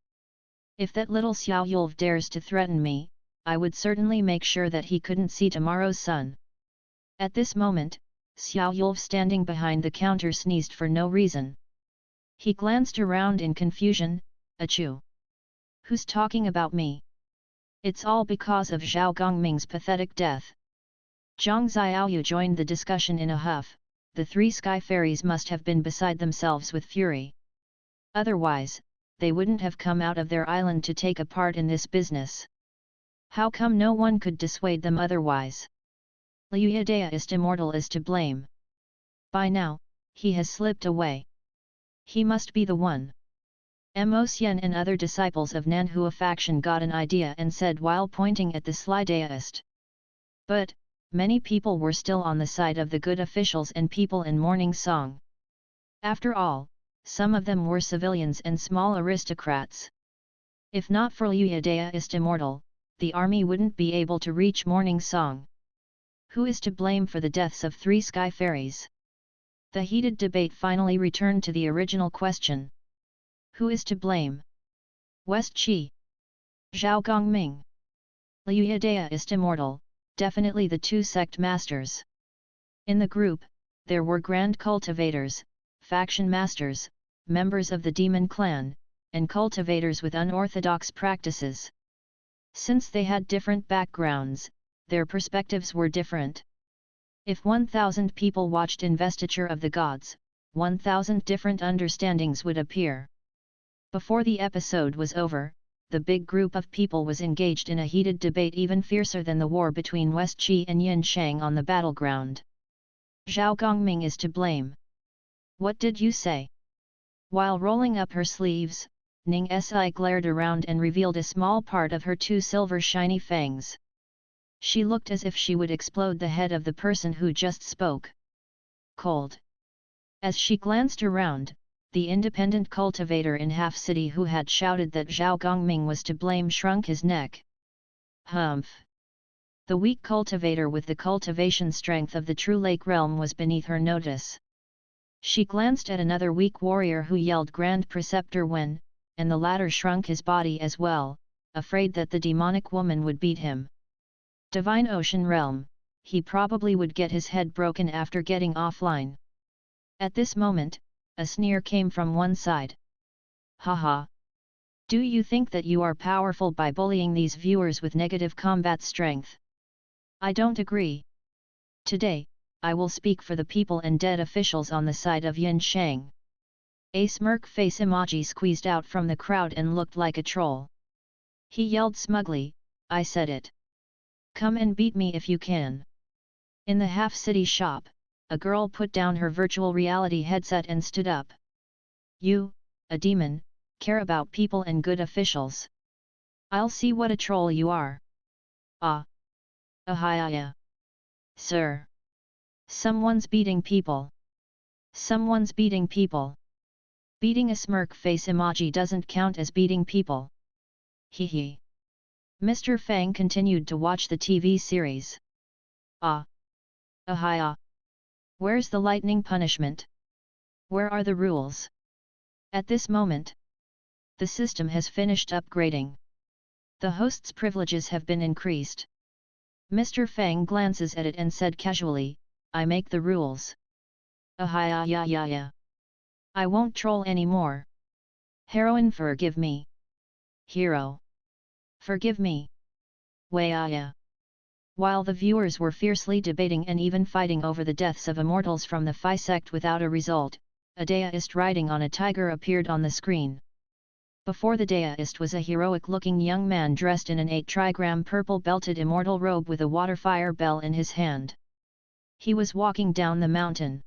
If that little Xiao Yulv dares to threaten me, I would certainly make sure that he couldn't see tomorrow's sun. At this moment, Xiao Yulv standing behind the counter sneezed for no reason. He glanced around in confusion, "Achoo! Who's talking about me? It's all because of Zhao Gongming's pathetic death." Zhang Xiaoyu joined the discussion in a huff. The 3 sky fairies must have been beside themselves with fury. Otherwise, they wouldn't have come out of their island to take a part in this business. How come no one could dissuade them otherwise? Liu Yadaist Immortal is to blame. By now, he has slipped away. He must be the one. Mo Xian and other disciples of Nanhua faction got an idea and said while pointing at the sly Daoist. But, many people were still on the side of the good officials and people in mourning song. After all, some of them were civilians and small aristocrats. If not for Liu Yadaist Immortal, the army wouldn't be able to reach morning song. Who is to blame for the deaths of 3 sky fairies? The heated debate finally returned to the original question. Who is to blame? West Qi? Zhao Gongming? Liu Yadaist Immortal? Definitely the 2 sect masters. In the group, there were grand cultivators, faction masters, members of the demon clan, and cultivators with unorthodox practices. Since they had different backgrounds, their perspectives were different. If 1,000 people watched Investiture of the Gods, 1,000 different understandings would appear. Before the episode was over, the big group of people was engaged in a heated debate even fiercer than the war between West Qi and Yin Shang on the battleground. Zhao Gongming is to blame. What did you say? While rolling up her sleeves, Ning Si glared around and revealed a small part of her 2 silver shiny fangs. She looked as if she would explode the head of the person who just spoke. Cold. As she glanced around, the independent cultivator in Half City who had shouted that Zhao Gongming was to blame shrunk his neck. Humph! The weak cultivator with the cultivation strength of the true lake realm was beneath her notice. She glanced at another weak warrior who yelled Grand Preceptor when, and the latter shrunk his body as well, afraid that the demonic woman would beat him. Divine Ocean Realm, he probably would get his head broken after getting offline. At this moment, a sneer came from one side. Haha! Do you think that you are powerful by bullying these viewers with negative combat strength? I don't agree. Today, I will speak for the people and dead officials on the side of Yin Shang. A smirk face emoji squeezed out from the crowd and looked like a troll. He yelled smugly, I said it. Come and beat me if you can. In the Half City shop, a girl put down her virtual reality headset and stood up. You, a demon, care about people and good officials. I'll see what a troll you are. Ah. Ahaya. Sir. Someone's beating people. Someone's beating people. Beating a smirk face emoji doesn't count as beating people. Hee hee. Mr. Fang continued to watch the TV series. Ah. Ahaya. Where's the lightning punishment? Where are the rules? At this moment, the system has finished upgrading. The host's privileges have been increased. Mr. Fang glances at it and said casually, I make the rules. Ahaya ya ya ya. I won't troll anymore. Heroine, forgive me. Hero. Forgive me. Wayaya. While the viewers were fiercely debating and even fighting over the deaths of immortals from the Phi sect without a result, a deist riding on a tiger appeared on the screen. Before the deist was a heroic-looking young man dressed in an 8-trigram purple-belted immortal robe with a water-fire bell in his hand. He was walking down the mountain.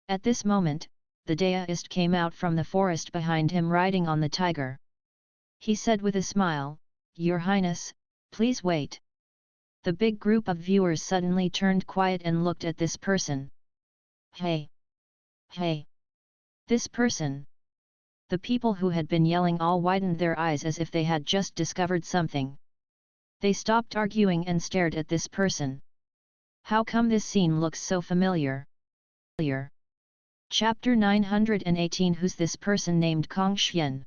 At this moment, the deist came out from the forest behind him riding on the tiger. He said with a smile, Your Highness, please wait. The big group of viewers suddenly turned quiet and looked at this person. Hey! Hey! This person! The people who had been yelling all widened their eyes as if they had just discovered something. They stopped arguing and stared at this person. How come this scene looks so familiar? Chapter 918 Who's this person named Kong Xian?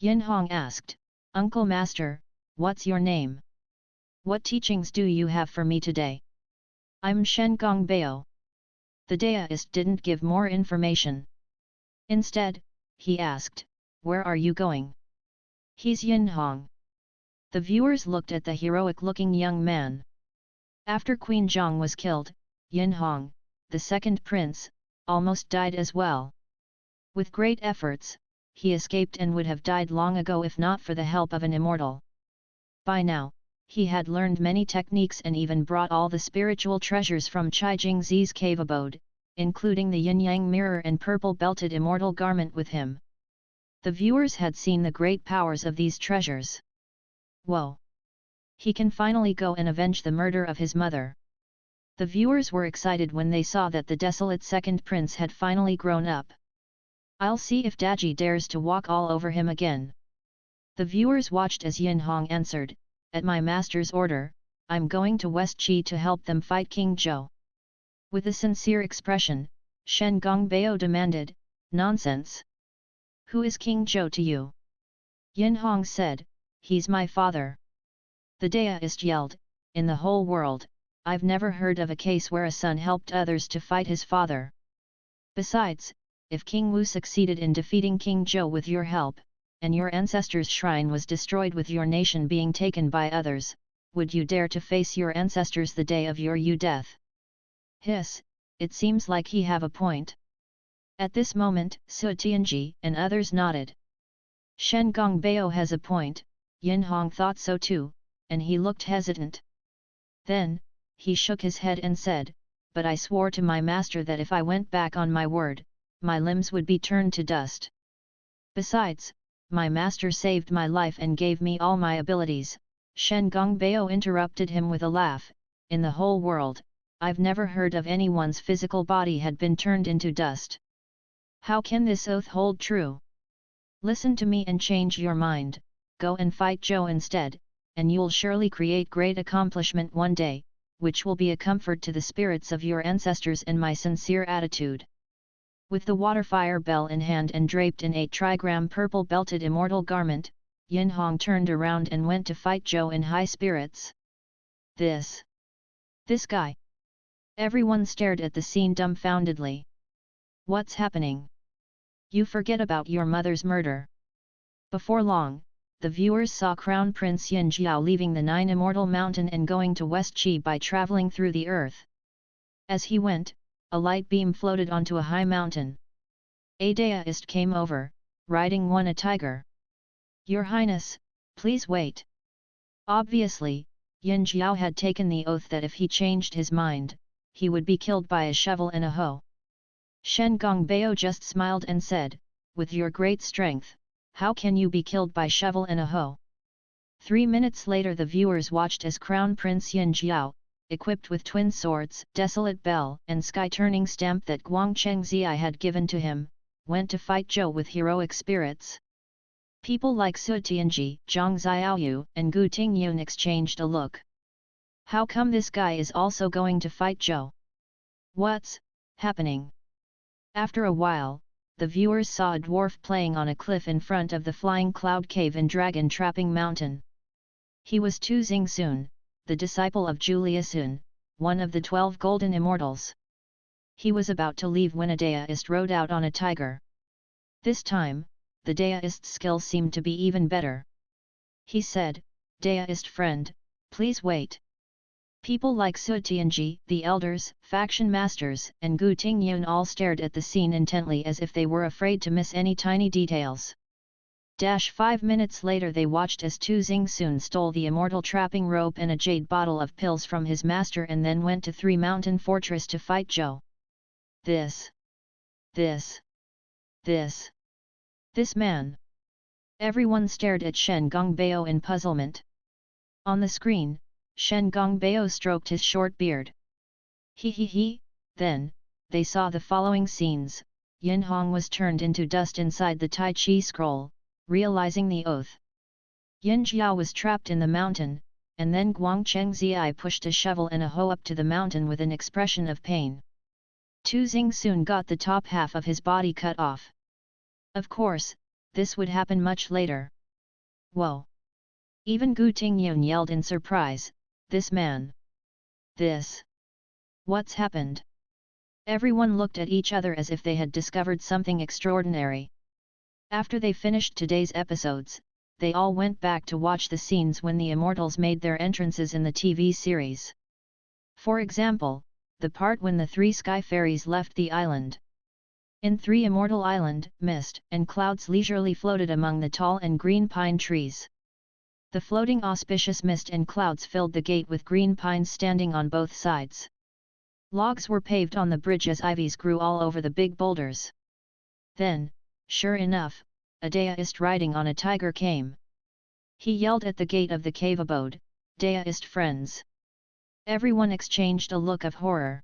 Yin Hong asked, Uncle Master, what's your name? What teachings do you have for me today? I'm Shen Gong Bao. The deist didn't give more information. Instead, he asked, Where are you going? He's Yin Hong. The viewers looked at the heroic-looking young man. After Queen Zhang was killed, Yin Hong, the second prince, almost died as well. With great efforts, he escaped and would have died long ago if not for the help of an immortal. By now, he had learned many techniques and even brought all the spiritual treasures from Chai Jingzi's cave abode, including the yin-yang mirror and purple-belted immortal garment with him. The viewers had seen the great powers of these treasures. Whoa! He can finally go and avenge the murder of his mother. The viewers were excited when they saw that the desolate second prince had finally grown up. I'll see if Daji dares to walk all over him again. The viewers watched as Yin Hong answered, At my master's order, I'm going to West Qi to help them fight King Zhou. With a sincere expression, Shen Gong Bao demanded, Nonsense! Who is King Zhou to you? Yin Hong said, He's my father. The deist yelled, In the whole world, I've never heard of a case where a son helped others to fight his father. Besides, if King Wu succeeded in defeating King Zhou with your help, and your ancestors' shrine was destroyed with your nation being taken by others, would you dare to face your ancestors the day of your death? Hiss, it seems like he have a point. At this moment, Su Tianji and others nodded. Shen Gong Bao has a point, Yin Hong thought so too, and he looked hesitant. Then, he shook his head and said, But I swore to my master that if I went back on my word, my limbs would be turned to dust. Besides, my master saved my life and gave me all my abilities. Shen Gong Bao interrupted him with a laugh, In the whole world, I've never heard of anyone's physical body had been turned into dust. How can this oath hold true? Listen to me and change your mind, go and fight Zhou instead, and you'll surely create great accomplishment one day, which will be a comfort to the spirits of your ancestors and my sincere attitude. With the waterfire bell in hand and draped in a trigram purple-belted immortal garment, Yin Hong turned around and went to fight Zhou in high spirits. This guy. Everyone stared at the scene dumbfoundedly. What's happening? You forget about your mother's murder. Before long, the viewers saw Crown Prince Yin Jiao leaving the Nine Immortal Mountain and going to West Qi by traveling through the earth. As he went, a light beam floated onto a high mountain. A deist came over, riding a tiger. Your Highness, please wait. Obviously, Yin Jiao had taken the oath that if he changed his mind, he would be killed by a shovel and a hoe. Shen Gongbeo just smiled and said, with your great strength, how can you be killed by shovel and a hoe? 3 minutes later the viewers watched as Crown Prince Yin Jiao, equipped with twin swords, desolate bell and sky-turning stamp that Guangcheng Zai had given to him, went to fight Zhou with heroic spirits. People like Su Tianji, Zhang Xiaoyu and Gu Tingyun exchanged a look. How come this guy is also going to fight Zhou? What's happening? After a while, the viewers saw a dwarf playing on a cliff in front of the Flying Cloud Cave in Dragon Trapping Mountain. He was Tu Xingsun, the disciple of Julius Un, one of the 12 Golden Immortals. He was about to leave when a deist rode out on a tiger. This time, the deist's skill seemed to be even better. He said, "Deist friend, please wait." People like Su Tianji, the elders, faction masters, and Gu Tingyun all stared at the scene intently as if they were afraid to miss any tiny details. 5 minutes later they watched as Tu Xingsun stole the immortal trapping rope and a jade bottle of pills from his master and then went to Three Mountain Fortress to fight Zhou. This man. Everyone stared at Shen Gongbeo in puzzlement. On the screen, Shen Gongbeo stroked his short beard. Then, they saw the following scenes. Yin Hong was turned into dust inside the Tai Chi scroll, realizing the oath. Yin Jiao was trapped in the mountain, and then Guangcheng Zai pushed a shovel and a hoe up to the mountain with an expression of pain. Tu Xingsun got the top half of his body cut off. Of course, this would happen much later. Whoa! Even Gu Tingyun yelled in surprise, this man! What's happened? Everyone looked at each other as if they had discovered something extraordinary. After they finished today's episodes, they all went back to watch the scenes when the Immortals made their entrances in the TV series. For example, the part when the 3 sky fairies left the island. In 3 Immortal Island, mist and clouds leisurely floated among the tall and green pine trees. The floating auspicious mist and clouds filled the gate with green pines standing on both sides. Logs were paved on the bridge as ivies grew all over the big boulders. Then, sure enough, a deist riding on a tiger came. He yelled at the gate of the cave abode, "Deist friends!" Everyone exchanged a look of horror.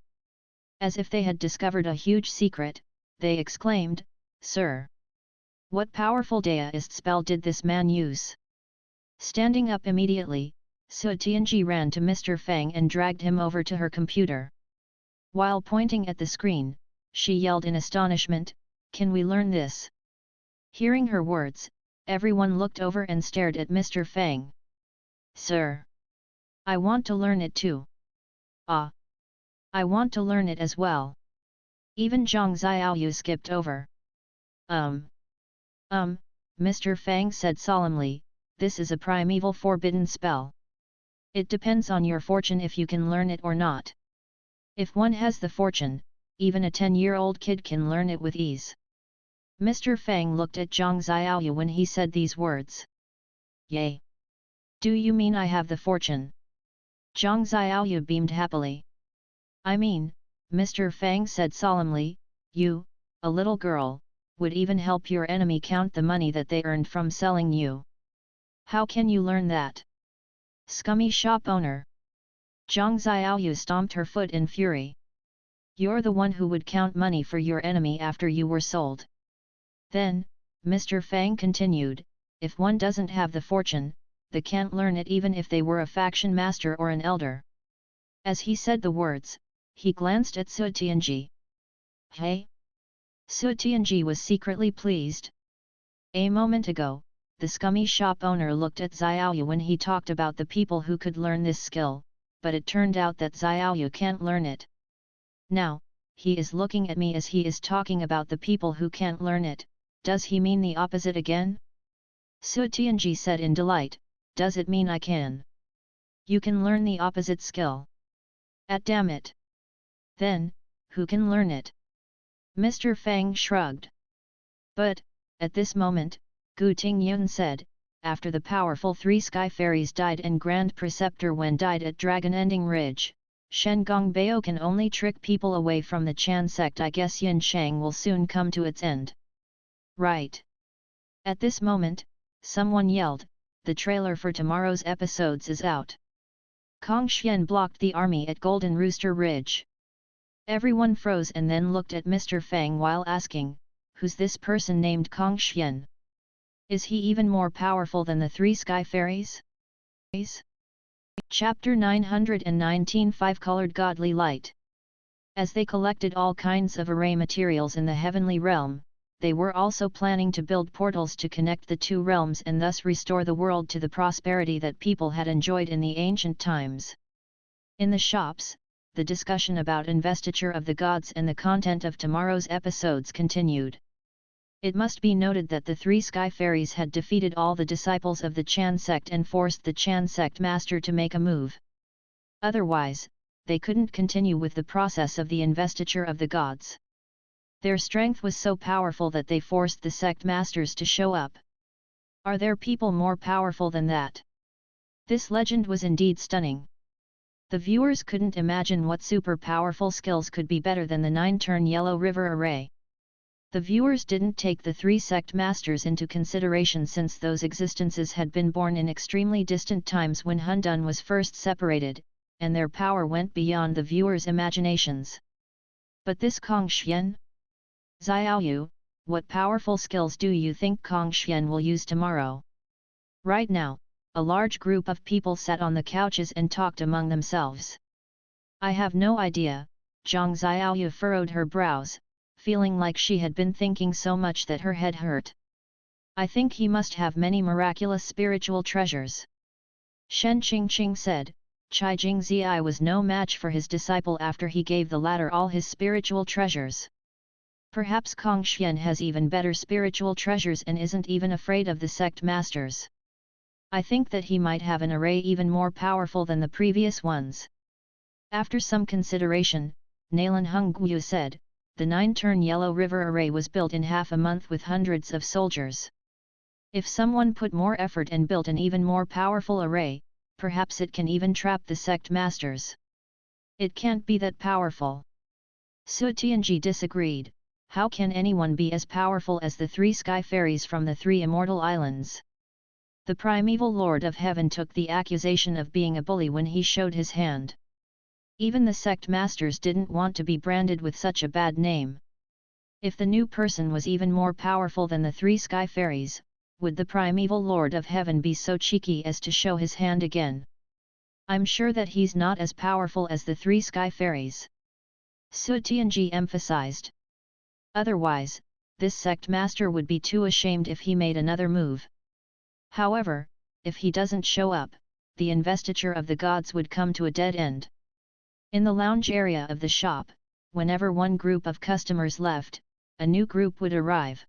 As if they had discovered a huge secret, they exclaimed, "Sir! What powerful deist spell did this man use?" Standing up immediately, Su Tianji ran to Mr. Fang and dragged him over to her computer. While pointing at the screen, she yelled in astonishment, "Can we learn this?" Hearing her words, everyone looked over and stared at Mr. Fang. "Sir! I want to learn it too." "Ah! I want to learn it as well." Even Zhang Xiaoyu skipped over. Mr. Fang said solemnly, "This is a primeval forbidden spell. It depends on your fortune if you can learn it or not. If one has the fortune, even a 10-year-old kid can learn it with ease." Mr. Fang looked at Zhang Xiaoyu when he said these words. "Yay! Do you mean I have the fortune?" Zhang Xiaoyu beamed happily. "I mean," Mr. Fang said solemnly, "you, a little girl, would even help your enemy count the money that they earned from selling you. How can you learn that? Scummy shop owner!" Zhang Xiaoyu stomped her foot in fury. "You're the one who would count money for your enemy after you were sold. Then, Mr. Fang continued, if one doesn't have the fortune, they can't learn it even if they were a faction master or an elder. As he said the words, he glanced at Su Tianji. Hey? Su Tianji was secretly pleased. A moment ago, the scummy shop owner looked at Xiaoyu when he talked about the people who could learn this skill, but it turned out that Xiaoyu can't learn it. Now, he is looking at me as he is talking about the people who can't learn it. Does he mean the opposite again? Su Tianji said in delight, does it mean I can? You can learn the opposite skill. Damn it! Then, who can learn it? Mr. Fang shrugged. But, at this moment, Gu Tingyun said, after the powerful 3 sky fairies died and Grand Preceptor Wen died at Dragon Ending Ridge, Shen Gongbao can only trick people away from the Chan sect. I guess Yin Shang will soon come to its end. Right. At this moment, someone yelled, the trailer for tomorrow's episodes is out. Kong Xian blocked the army at Golden Rooster Ridge. Everyone froze and then looked at Mr. Fang while asking, who's this person named Kong Xian? Is he even more powerful than the 3 sky fairies? Chapter 919 Five-Colored Godly Light. As they collected all kinds of array materials in the heavenly realm, they were also planning to build portals to connect the 2 realms and thus restore the world to the prosperity that people had enjoyed in the ancient times. In the shops, the discussion about investiture of the gods and the content of tomorrow's episodes continued. It must be noted that the 3 sky fairies had defeated all the disciples of the Chan sect and forced the Chan sect master to make a move. Otherwise, they couldn't continue with the process of the investiture of the gods. Their strength was so powerful that they forced the sect masters to show up. Are there people more powerful than that? This legend was indeed stunning. The viewers couldn't imagine what super powerful skills could be better than the 9-turn Yellow River array. The viewers didn't take the 3 sect masters into consideration since those existences had been born in extremely distant times when Hundun was first separated, and their power went beyond the viewers' imaginations. But this Kong Xian? Xiaoyu, what powerful skills do you think Kong Xian will use tomorrow? Right now, a large group of people sat on the couches and talked among themselves. I have no idea. Zhang Xiaoyu furrowed her brows, feeling like she had been thinking so much that her head hurt. I think he must have many miraculous spiritual treasures. Shen Qingqing said, Chai Jingzi was no match for his disciple after he gave the latter all his spiritual treasures. Perhaps Kong Xian has even better spiritual treasures and isn't even afraid of the sect masters. I think that he might have an array even more powerful than the previous ones. After some consideration, Nalan Hongguyu said, the 9-turn Yellow River array was built in half a month with hundreds of soldiers. If someone put more effort and built an even more powerful array, perhaps it can even trap the sect masters. It can't be that powerful. Su Tianji disagreed. How can anyone be as powerful as the 3 sky fairies from the 3 immortal islands? The primeval Lord of Heaven took the accusation of being a bully when he showed his hand. Even the sect masters didn't want to be branded with such a bad name. If the new person was even more powerful than the 3 sky fairies, would the primeval Lord of Heaven be so cheeky as to show his hand again? I'm sure that he's not as powerful as the 3 sky fairies. Su Tianji emphasized. Otherwise, this sect master would be too ashamed if he made another move. However, if he doesn't show up, the investiture of the gods would come to a dead end. In the lounge area of the shop, whenever one group of customers left, a new group would arrive.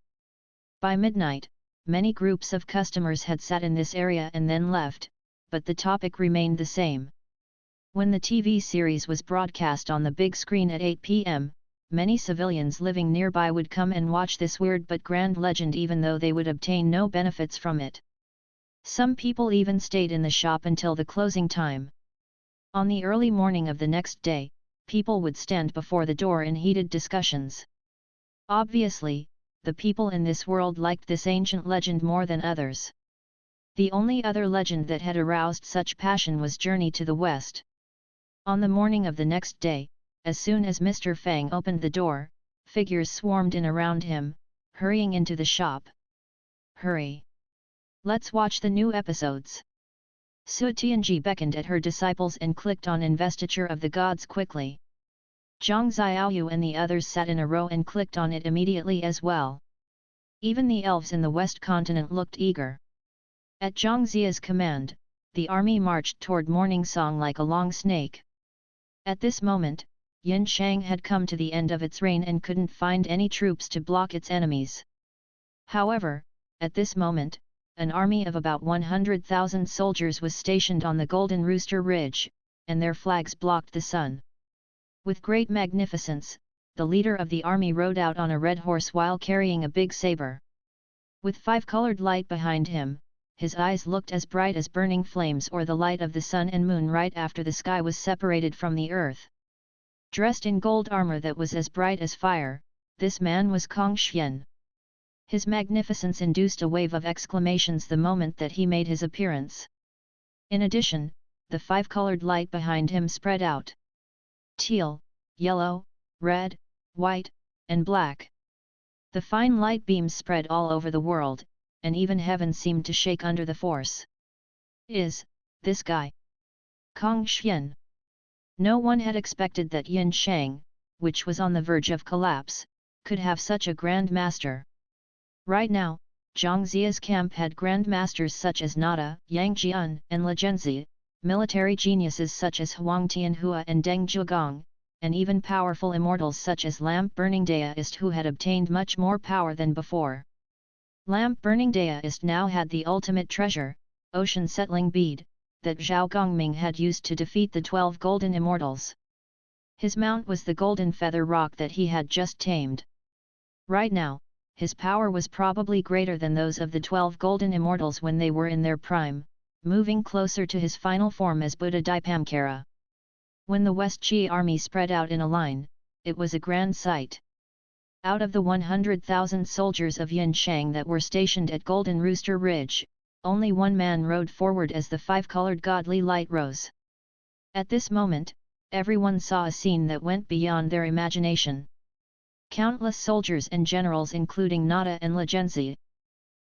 By midnight, many groups of customers had sat in this area and then left, but the topic remained the same. When the TV series was broadcast on the big screen at 8 p.m., many civilians living nearby would come and watch this weird but grand legend even though they would obtain no benefits from it. Some people even stayed in the shop until the closing time. On the early morning of the next day, people would stand before the door in heated discussions. Obviously, the people in this world liked this ancient legend more than others. The only other legend that had aroused such passion was Journey to the West. On the morning of the next day, as soon as Mr. Fang opened the door, figures swarmed in around him, hurrying into the shop. Hurry! Let's watch the new episodes. Su Tianji beckoned at her disciples and clicked on Investiture of the Gods quickly. Zhang Xiaoyu and the others sat in a row and clicked on it immediately as well. Even the elves in the west continent looked eager. At Zhang Zia's command, the army marched toward Morning Song like a long snake. At this moment, Yin Shang had come to the end of its reign and couldn't find any troops to block its enemies. However, at this moment, an army of about 100,000 soldiers was stationed on the Golden Rooster Ridge, and their flags blocked the sun. With great magnificence, the leader of the army rode out on a red horse while carrying a big saber. With five-colored light behind him, his eyes looked as bright as burning flames or the light of the sun and moon right after the sky was separated from the earth. Dressed in gold armor that was as bright as fire, this man was Fang Qi. His magnificence induced a wave of exclamations the moment that he made his appearance. In addition, the five-colored light behind him spread out. Teal, yellow, red, white, and black. The fine light beams spread all over the world, and even heaven seemed to shake under the force. Is this guy Fang Qi? No one had expected that Yin Shang, which was on the verge of collapse, could have such a grand master. Right now, Zhang Zia's camp had grand masters such as Nada, Yang Jian, and Le Zhenzi, military geniuses such as Huang Tianhua and Deng Zhugong, and even powerful immortals such as Lamp-Burning Daoist who had obtained much more power than before. Lamp-Burning Daoist now had the ultimate treasure, Ocean Settling Bead, that Zhao Gongming had used to defeat the 12 golden immortals. His mount was the golden feather rock that he had just tamed. Right now, his power was probably greater than those of the 12 golden immortals when they were in their prime, moving closer to his final form as Buddha Dipamkara. When the West Qi army spread out in a line, it was a grand sight. Out of the 100,000 soldiers of Yin Shang that were stationed at Golden Rooster Ridge, only one man rode forward as the five-colored godly light rose. At this moment, everyone saw a scene that went beyond their imagination. Countless soldiers and generals including Nada and Le Zhenzi.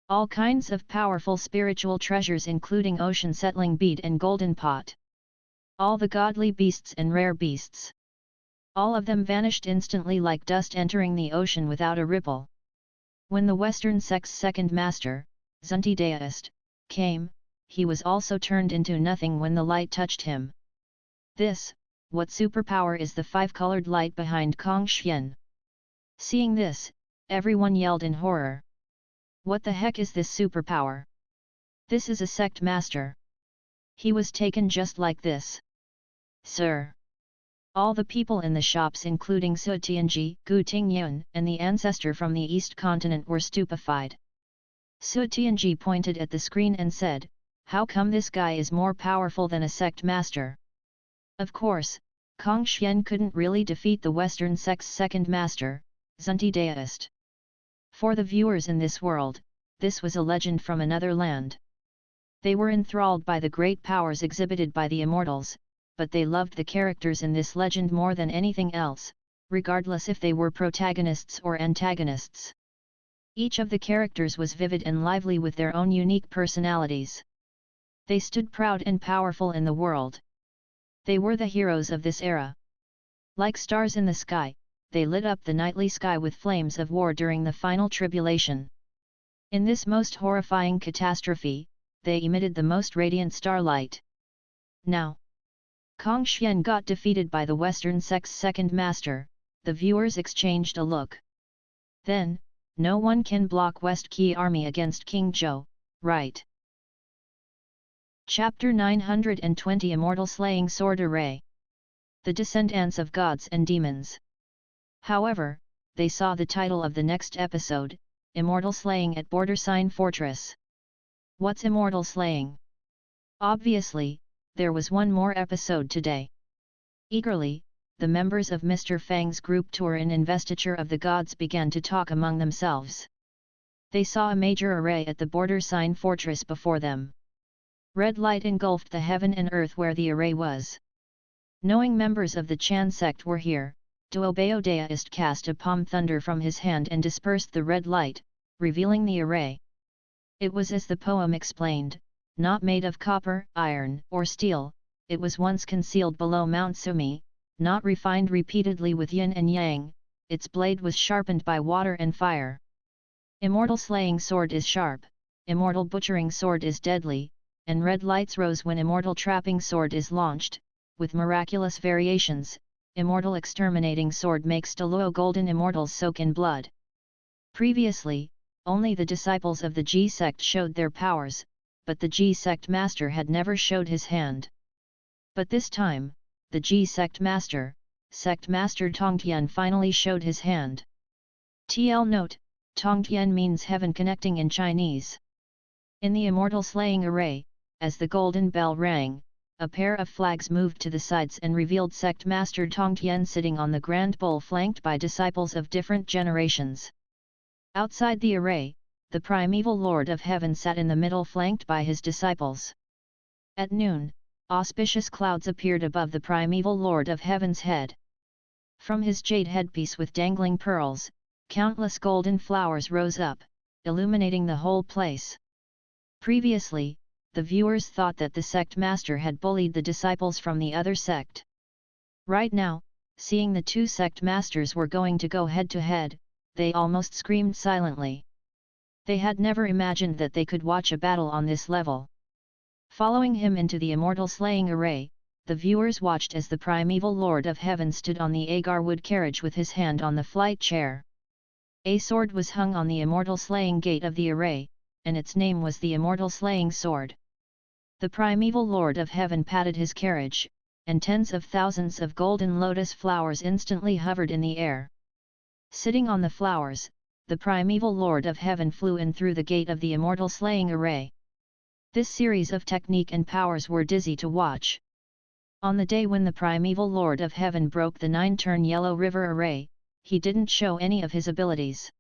All kinds of powerful spiritual treasures including Ocean Settling Bead and Golden Pot. All the godly beasts and rare beasts. All of them vanished instantly like dust entering the ocean without a ripple. When the Western sect's second master, Zunti Daoist, came, he was also turned into nothing when the light touched him. What superpower is the five-colored light behind Fang Qi? Seeing this, everyone yelled in horror. What the heck is this superpower? This is a sect master. He was taken just like this. Sir. All the people in the shops including Su Tianji, Gu Tingyun, and the ancestor from the East Continent were stupefied. Su Tianji pointed at the screen and said, "How come this guy is more powerful than a sect master?" Of course, Fang Qi couldn't really defeat the Western sect's second master, Zunti Daoist. For the viewers in this world, this was a legend from another land. They were enthralled by the great powers exhibited by the immortals, but they loved the characters in this legend more than anything else, regardless if they were protagonists or antagonists. Each of the characters was vivid and lively with their own unique personalities. They stood proud and powerful in the world. They were the heroes of this era. Like stars in the sky, they lit up the nightly sky with flames of war during the final tribulation. In this most horrifying catastrophe, they emitted the most radiant starlight. Now, Fang Qi got defeated by the Western sect's second master. The viewers exchanged a look. Then, no one can block West Qi army against King Zhou, right? Chapter 920 Immortal Slaying Sword Array. The Descendants of Gods and Demons. However, they saw the title of the next episode, Immortal Slaying at Border Sign Fortress. What's immortal slaying? Obviously, there was one more episode today. Eagerly, the members of Mr. Fang's group tour in Investiture of the Gods began to talk among themselves. They saw a major array at the Border Sign Fortress before them. Red light engulfed the heaven and earth where the array was. Knowing members of the Chan sect were here, Duobao Daoist cast a palm thunder from his hand and dispersed the red light, revealing the array. It was as the poem explained, not made of copper, iron, or steel, it was once concealed below Mount Sumi, not refined repeatedly with yin and yang, its blade was sharpened by water and fire. Immortal slaying sword is sharp, immortal butchering sword is deadly, and red lights rose when immortal trapping sword is launched, with miraculous variations, immortal exterminating sword makes Deluo golden immortals soak in blood. Previously, only the disciples of the G sect showed their powers, but the G sect master had never showed his hand. But this time, the G sect master Tongtian finally showed his hand. TL note, Tongtian means heaven connecting in Chinese. In the immortal slaying array, as the golden bell rang, a pair of flags moved to the sides and revealed sect master Tongtian sitting on the grand bull flanked by disciples of different generations. Outside the array, the primeval Lord of Heaven sat in the middle flanked by his disciples. At noon, auspicious clouds appeared above the primeval Lord of Heaven's head. From his jade headpiece with dangling pearls, countless golden flowers rose up, illuminating the whole place. Previously, the viewers thought that the sect master had bullied the disciples from the other sect. Right now, seeing the two sect masters were going to go head to head, they almost screamed silently. They had never imagined that they could watch a battle on this level. Following him into the immortal slaying array, the viewers watched as the primeval Lord of Heaven stood on the agar wood carriage with his hand on the flight chair. A sword was hung on the immortal slaying gate of the array, and its name was the immortal slaying sword. The primeval Lord of Heaven patted his carriage, and tens of thousands of golden lotus flowers instantly hovered in the air. Sitting on the flowers, the primeval Lord of Heaven flew in through the gate of the immortal slaying array. This series of technique and powers were dizzy to watch. On the day when the primeval Lord of Heaven broke the 9-turn Yellow River array, he didn't show any of his abilities.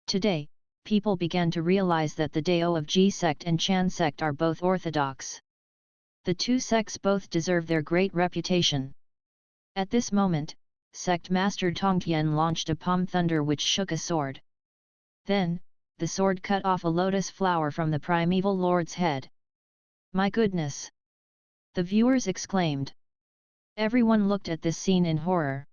Today, people began to realize that the Dao of G sect and Chan sect are both orthodox. The two sects both deserve their great reputation. At this moment, Sect Master Tongtian launched a palm thunder which shook a sword. Then, the sword cut off a lotus flower from the primeval lord's head. My goodness! The viewers exclaimed. Everyone looked at this scene in horror.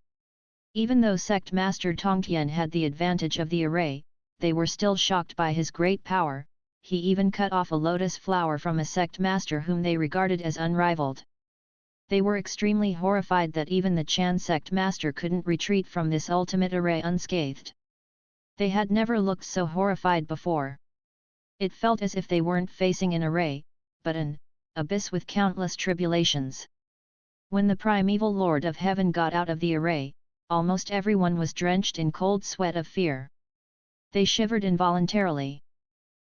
Even though Sect Master Tongtian had the advantage of the array, they were still shocked by his great power. He even cut off a lotus flower from a sect master whom they regarded as unrivaled. They were extremely horrified that even the Chan sect master couldn't retreat from this ultimate array unscathed. They had never looked so horrified before. It felt as if they weren't facing an array, but an abyss with countless tribulations. When the primeval Lord of Heaven got out of the array, almost everyone was drenched in cold sweat of fear. They shivered involuntarily.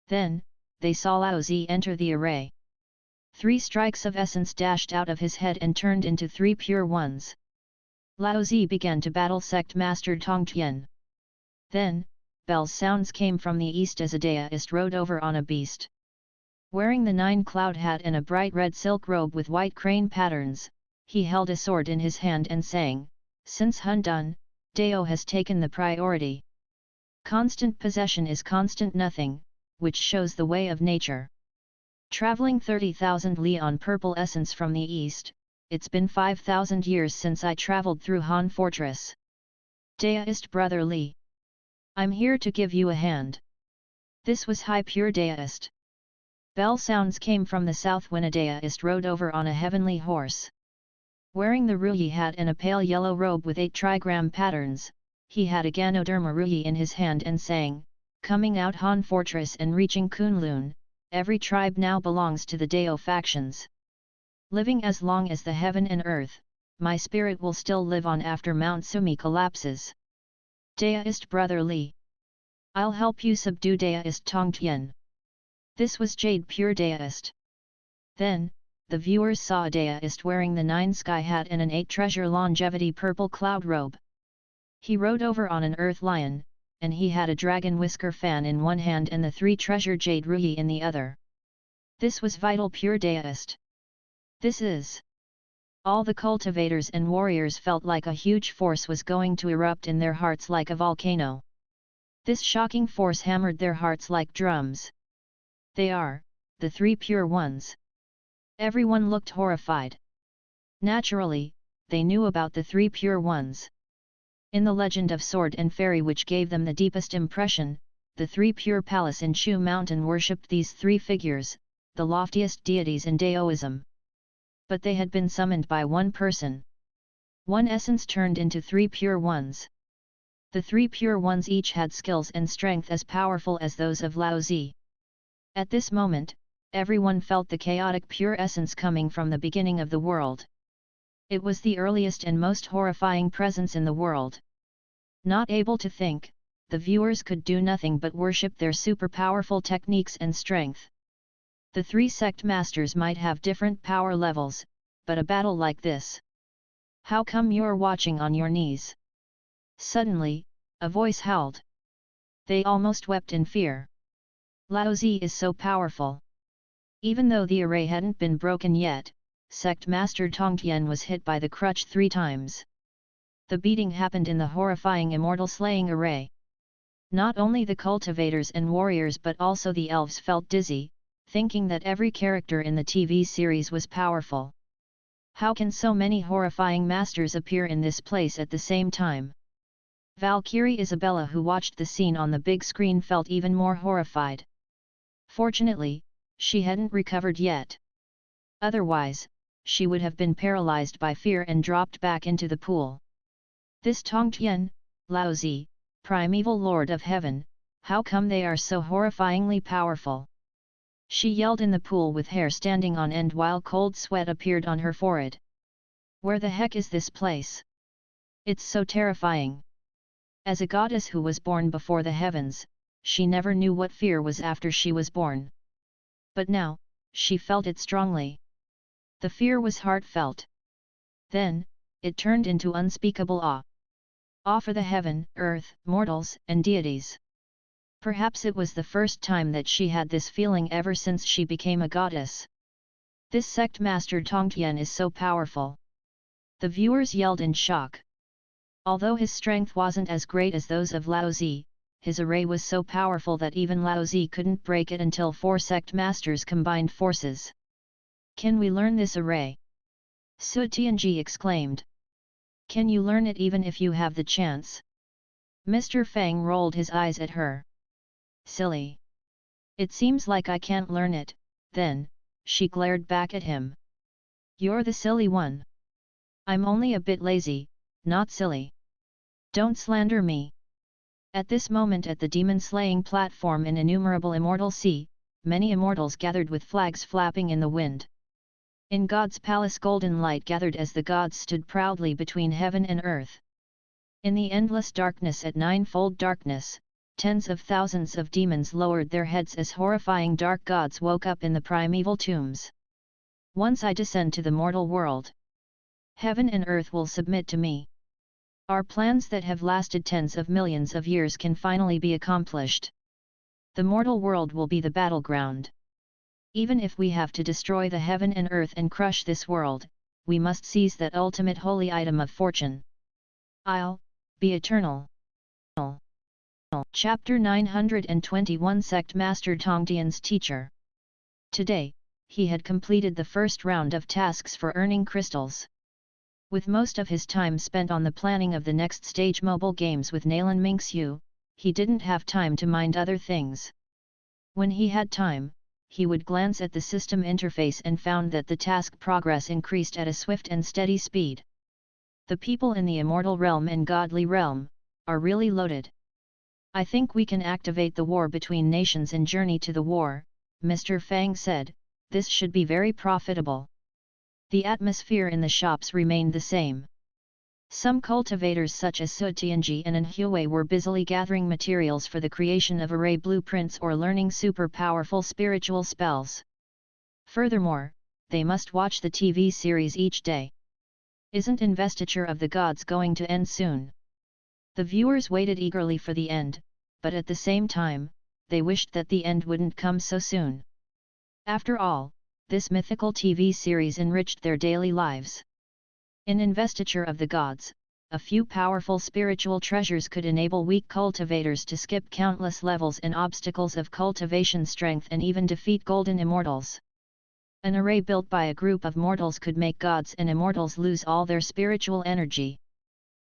Then, they saw Lao Zi enter the array. 3 strikes of essence dashed out of his head and turned into 3 pure ones. Lao Zi began to battle Sect Master Tongtian. Then, bells sounds came from the east as a Daoist rode over on a beast. Wearing the 9-cloud hat and a bright red silk robe with white crane patterns, he held a sword in his hand and sang, "Since Hun Dun, Dao has taken the priority. Constant possession is constant nothing, which shows the way of nature. Traveling 30,000 li on purple essence from the east, it's been 5,000 years since I traveled through Han Fortress. Daoist brother Li. I'm here to give you a hand." This was high pure Daoist. Bell sounds came from the south when a Daoist rode over on a heavenly horse. Wearing the Ruyi hat and a pale yellow robe with 8 trigram patterns, he had a Ganoderma Ruyi in his hand and sang, "Coming out Han Fortress and reaching Kunlun, every tribe now belongs to the Dao factions. Living as long as the heaven and earth, my spirit will still live on after Mount Sumi collapses. Daoist brother Li. I'll help you subdue Daoist Tongtian." This was Jade pure Daoist. Then, the viewers saw a Daoist wearing the 9 sky hat and an 8 treasure longevity purple cloud robe. He rode over on an earth lion, and he had a dragon whisker fan in one hand and the 3 treasure jade ruyi in the other. This was vital pure Daoist. This is All the cultivators and warriors felt like a huge force was going to erupt in their hearts like a volcano. This shocking force hammered their hearts like drums. They are, the three pure ones. Everyone looked horrified. Naturally, they knew about the three pure ones. In the legend of Sword and Fairy which gave them the deepest impression, the three pure palace in Chu Mountain worshipped these three figures, the loftiest deities in Daoism. But they had been summoned by one person. One essence turned into three pure ones. The three pure ones each had skills and strength as powerful as those of Laozi. At this moment, everyone felt the chaotic pure essence coming from the beginning of the world. It was the earliest and most horrifying presence in the world. Not able to think, the viewers could do nothing but worship their super-powerful techniques and strength. The three sect masters might have different power levels, but a battle like this. How come you're watching on your knees? Suddenly, a voice howled. They almost wept in fear. Laozi is so powerful. Even though the array hadn't been broken yet, Sect Master Tongtian was hit by the crutch 3 times. The beating happened in the horrifying immortal slaying array. Not only the cultivators and warriors but also the elves felt dizzy, thinking that every character in the TV series was powerful. How can so many horrifying masters appear in this place at the same time? Valkyrie Isabella, who watched the scene on the big screen, felt even more horrified. Fortunately, she hadn't recovered yet. Otherwise, she would have been paralyzed by fear and dropped back into the pool. This Tongtian, Laozi, primeval lord of heaven, how come they are so horrifyingly powerful? She yelled in the pool with hair standing on end while cold sweat appeared on her forehead. Where the heck is this place? It's so terrifying. As a goddess who was born before the heavens, she never knew what fear was after she was born. But now, she felt it strongly. The fear was heartfelt. Then, it turned into unspeakable awe. Awe for the heaven, earth, mortals, and deities. Perhaps it was the first time that she had this feeling ever since she became a goddess. This sect master Tongtian is so powerful. The viewers yelled in shock. Although his strength wasn't as great as those of Laozi, his array was so powerful that even Laozi couldn't break it until 4 sect masters combined forces. Can we learn this array? Su Tianji exclaimed. Can you learn it even if you have the chance? Mr. Fang rolled his eyes at her. Silly. It seems like I can't learn it, then, she glared back at him. You're the silly one. I'm only a bit lazy, not silly. Don't slander me. At this moment at the demon-slaying platform in innumerable immortal sea, many immortals gathered with flags flapping in the wind. In God's palace golden light gathered as the gods stood proudly between heaven and earth. In the endless darkness at ninefold darkness, tens of thousands of demons lowered their heads as horrifying dark gods woke up in the primeval tombs. Once I descend to the mortal world, heaven and earth will submit to me. Our plans that have lasted tens of millions of years can finally be accomplished. The mortal world will be the battleground. Even if we have to destroy the heaven and earth and crush this world, we must seize that ultimate holy item of fortune. I'll be eternal. Chapter 921 Sect Master Tongtian's Teacher. Today, he had completed the first round of tasks for earning crystals. With most of his time spent on the planning of the next stage mobile games with Nalan Mingxiu, he didn't have time to mind other things. When he had time, he would glance at the system interface and found that the task progress increased at a swift and steady speed. The people in the immortal realm and godly realm are really loaded. I think we can activate the war between nations and journey to the war, Mr. Fang said. This should be very profitable. The atmosphere in the shops remained the same. Some cultivators such as Su Tianji and An Hui were busily gathering materials for the creation of array blueprints or learning super powerful spiritual spells. Furthermore, they must watch the TV series each day. Isn't Investiture of the Gods going to end soon? The viewers waited eagerly for the end, but at the same time, they wished that the end wouldn't come so soon. After all, this mythical TV series enriched their daily lives. In investiture of the gods, a few powerful spiritual treasures could enable weak cultivators to skip countless levels and obstacles of cultivation strength and even defeat golden immortals. An array built by a group of mortals could make gods and immortals lose all their spiritual energy.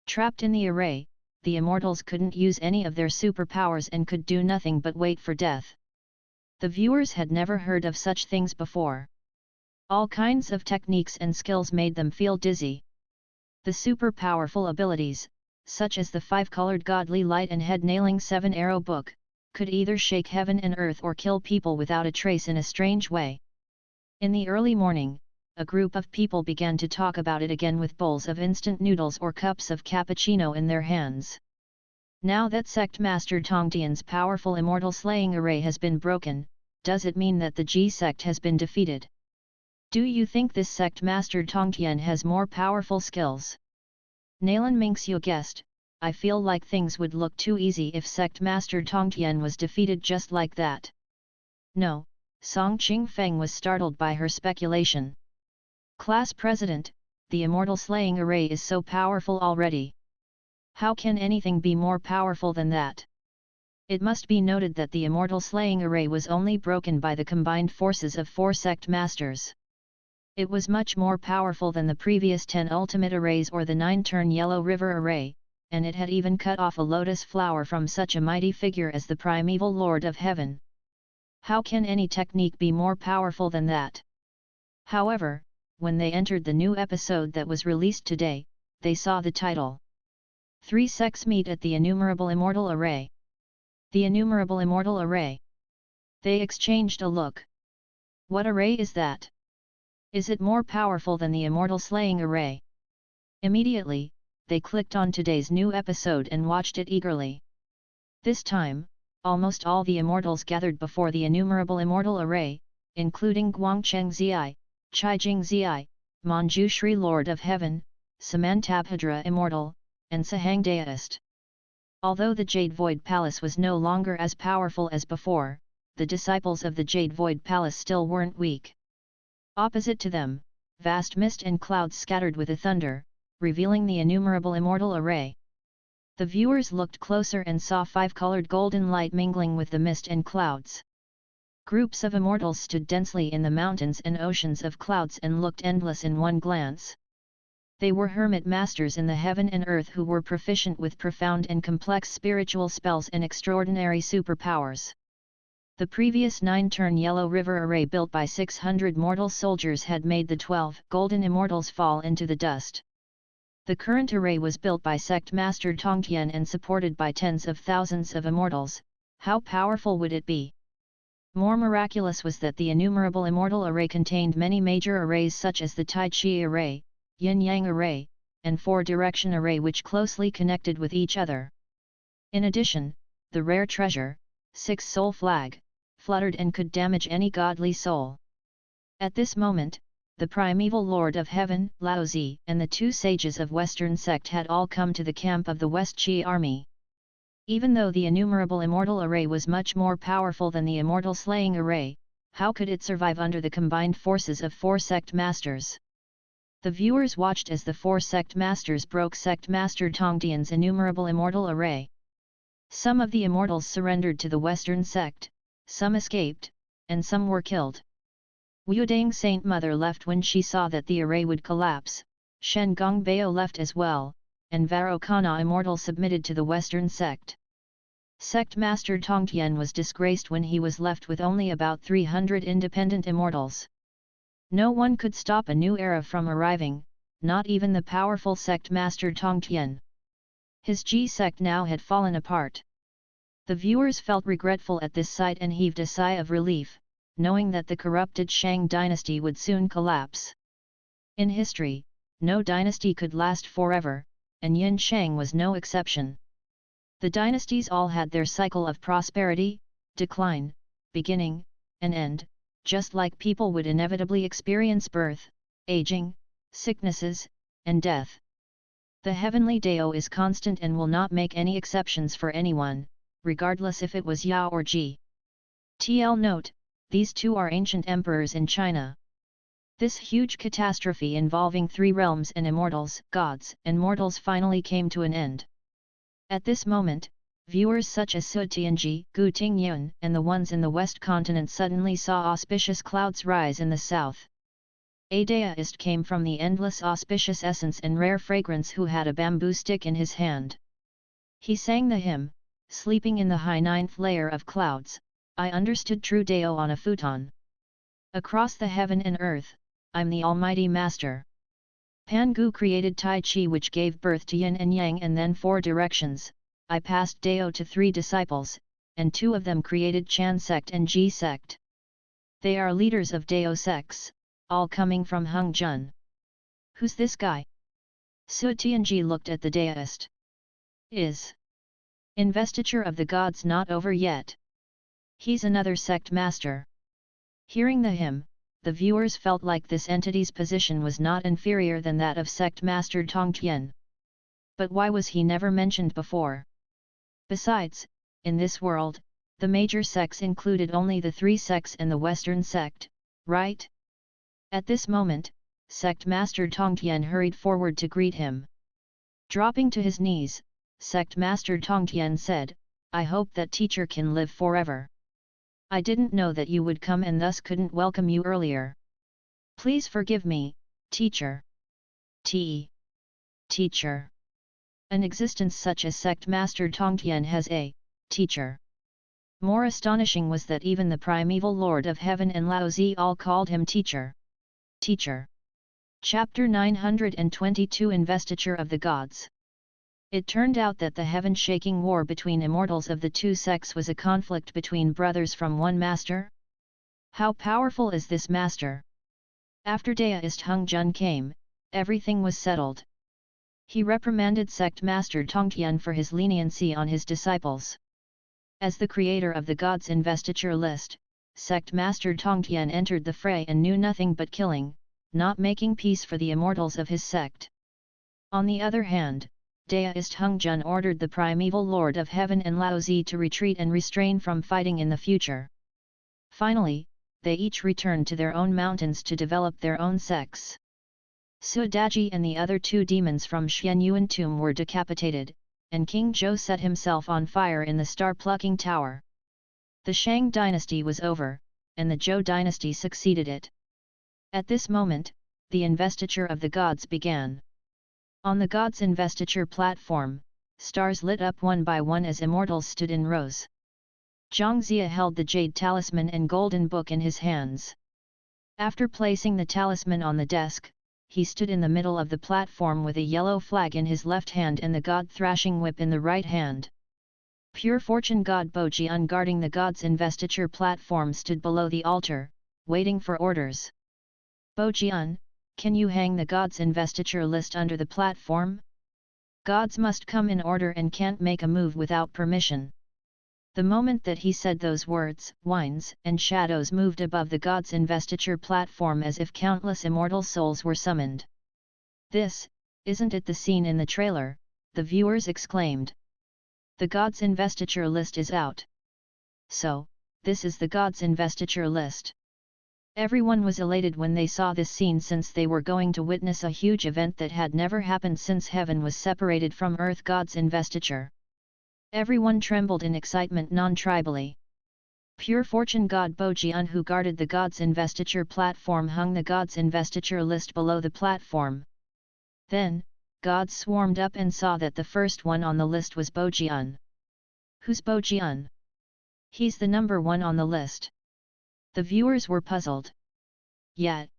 Trapped in the array, the immortals couldn't use any of their superpowers and could do nothing but wait for death. The viewers had never heard of such things before. All kinds of techniques and skills made them feel dizzy. The super powerful abilities, such as the 5-colored godly light and head-nailing 7-arrow book, could either shake heaven and earth or kill people without a trace in a strange way. In the early morning, a group of people began to talk about it again with bowls of instant noodles or cups of cappuccino in their hands. Now that Sect Master Tongtian's powerful immortal slaying array has been broken, does it mean that the Ji sect has been defeated? Do you think this Sect Master Tongtian has more powerful skills? Nalan Mingxiu guessed, I feel like things would look too easy if Sect Master Tongtian was defeated just like that. No, Song Qingfeng was startled by her speculation. Class President, the immortal slaying array is so powerful already. How can anything be more powerful than that? It must be noted that the immortal slaying array was only broken by the combined forces of 4 sect masters. It was much more powerful than the previous 10 ultimate arrays or the 9-turn Yellow River array, and it had even cut off a lotus flower from such a mighty figure as the primeval Lord of Heaven. How can any technique be more powerful than that? However, when they entered the new episode that was released today, they saw the title. 3 sects meet at the innumerable immortal array. The innumerable immortal array. They exchanged a look. What array is that? Is it more powerful than the immortal slaying array? Immediately, they clicked on today's new episode and watched it eagerly. This time, almost all the immortals gathered before the innumerable immortal array, including Guangcheng Zi, Chaijing Zi, Manjushri Lord of Heaven, Samantabhadra Immortal, and Sahang Deist. Although the Jade Void Palace was no longer as powerful as before, the disciples of the Jade Void Palace still weren't weak. Opposite to them, vast mist and clouds scattered with a thunder, revealing the innumerable immortal array. The viewers looked closer and saw 5-colored golden light mingling with the mist and clouds. Groups of immortals stood densely in the mountains and oceans of clouds and looked endless in one glance. They were hermit masters in the heaven and earth who were proficient with profound and complex spiritual spells and extraordinary superpowers. The previous 9-turn Yellow River array built by 600 mortal soldiers had made the 12 golden immortals fall into the dust. The current array was built by Sect Master Tongtian and supported by tens of thousands of immortals. How powerful would it be? More miraculous was that the innumerable immortal array contained many major arrays such as the Tai Chi array, Yin Yang array, and 4-direction array which closely connected with each other. In addition, the rare treasure, 6-soul flag, fluttered and could damage any godly soul. At this moment, the primeval Lord of Heaven, Laozi, and the 2 sages of Western sect had all come to the camp of the West Qi army. Even though the innumerable immortal array was much more powerful than the immortal slaying array, how could it survive under the combined forces of 4 sect masters? The viewers watched as the 4 sect masters broke Sect Master Tongtian's innumerable immortal array. Some of the immortals surrendered to the Western sect, some escaped, and some were killed. Wudang Saint Mother left when she saw that the array would collapse, Shen Gongbao left as well, and Varokana Immortal submitted to the Western sect. Sect Master Tongtian was disgraced when he was left with only about 300 independent immortals. No one could stop a new era from arriving, not even the powerful Sect Master Tongtian. His Ji sect now had fallen apart. The viewers felt regretful at this sight and heaved a sigh of relief, knowing that the corrupted Shang dynasty would soon collapse. In history, no dynasty could last forever, and Yin Shang was no exception. The dynasties all had their cycle of prosperity, decline, beginning, and end, just like people would inevitably experience birth, aging, sicknesses, and death. The heavenly Dao is constant and will not make any exceptions for anyone, regardless if it was Yao or Ji. TL note, these 2 are ancient emperors in China. This huge catastrophe involving 3 realms and immortals, gods, and mortals finally came to an end. At this moment, viewers such as Su Tianji, Gu Tingyun, and the ones in the West continent suddenly saw auspicious clouds rise in the south. A deist came from the endless auspicious essence and rare fragrance who had a bamboo stick in his hand. He sang the hymn, sleeping in the high 9th layer of clouds, I understood true Dao on a futon. Across the heaven and earth, I'm the Almighty Master. Pan Gu created Tai Chi which gave birth to Yin and Yang and then 4 directions, I passed Dao to 3 disciples, and 2 of them created Chan sect and Ji sect. They are leaders of Dao sects, all coming from Hung Jun. Who's this guy? Su Tianji looked at the deist. Is investiture of the gods not over yet? He's another sect master. Hearing the hymn, the viewers felt like this entity's position was not inferior than that of sect master Tongtian. But why was he never mentioned before? Besides, in this world, the major sects included only the 3 sects and the Western sect, right? At this moment, sect master Tongtian hurried forward to greet him. Dropping to his knees, sect master Tongtian said, I hope that teacher can live forever. I didn't know that you would come and thus couldn't welcome you earlier. Please forgive me, teacher. Teacher. An existence such as sect master Tongtian has a teacher. More astonishing was that even the primeval Lord of Heaven and Laozi all called him teacher. Teacher. Chapter 922 Investiture of the Gods. It turned out that the heaven-shaking war between immortals of the 2 sects was a conflict between brothers from one master? How powerful is this master? After deist Hung Jun came, everything was settled. He reprimanded sect master Tongtian for his leniency on his disciples. As the creator of the gods' investiture list, sect master Tongtian entered the fray and knew nothing but killing, not making peace for the immortals of his sect. On the other hand, deist Hung Jun ordered the primeval Lord of Heaven and Laozi to retreat and restrain from fighting in the future. Finally, they each returned to their own mountains to develop their own sects. Su Daji and the other 2 demons from Xianyuan tomb were decapitated, and King Zhou set himself on fire in the star-plucking tower. The Shang dynasty was over, and the Zhou dynasty succeeded it. At this moment, the investiture of the gods began. On the gods' investiture platform, stars lit up one by one as immortals stood in rows. Zhang Zia held the jade talisman and golden book in his hands. After placing the talisman on the desk, he stood in the middle of the platform with a yellow flag in his left hand and the god-thrashing whip in the right hand. Pure fortune god Bojian guarding the god's investiture platform stood below the altar, waiting for orders. Bojian, can you hang the god's investiture list under the platform? Gods must come in order and can't make a move without permission. The moment that he said those words, winds and shadows moved above the god's investiture platform as if countless immortal souls were summoned. This, isn't it the scene in the trailer? The viewers exclaimed. The god's investiture list is out. So, this is the god's investiture list. Everyone was elated when they saw this scene since they were going to witness a huge event that had never happened since heaven was separated from earth god's investiture. Everyone trembled in excitement non-tribally. Pure fortune god Bojian who guarded the god's investiture platform hung the god's investiture list below the platform. Then, gods swarmed up and saw that the first one on the list was Bojian. Who's Bojian? He's the number 1 on the list. The viewers were puzzled. Yet,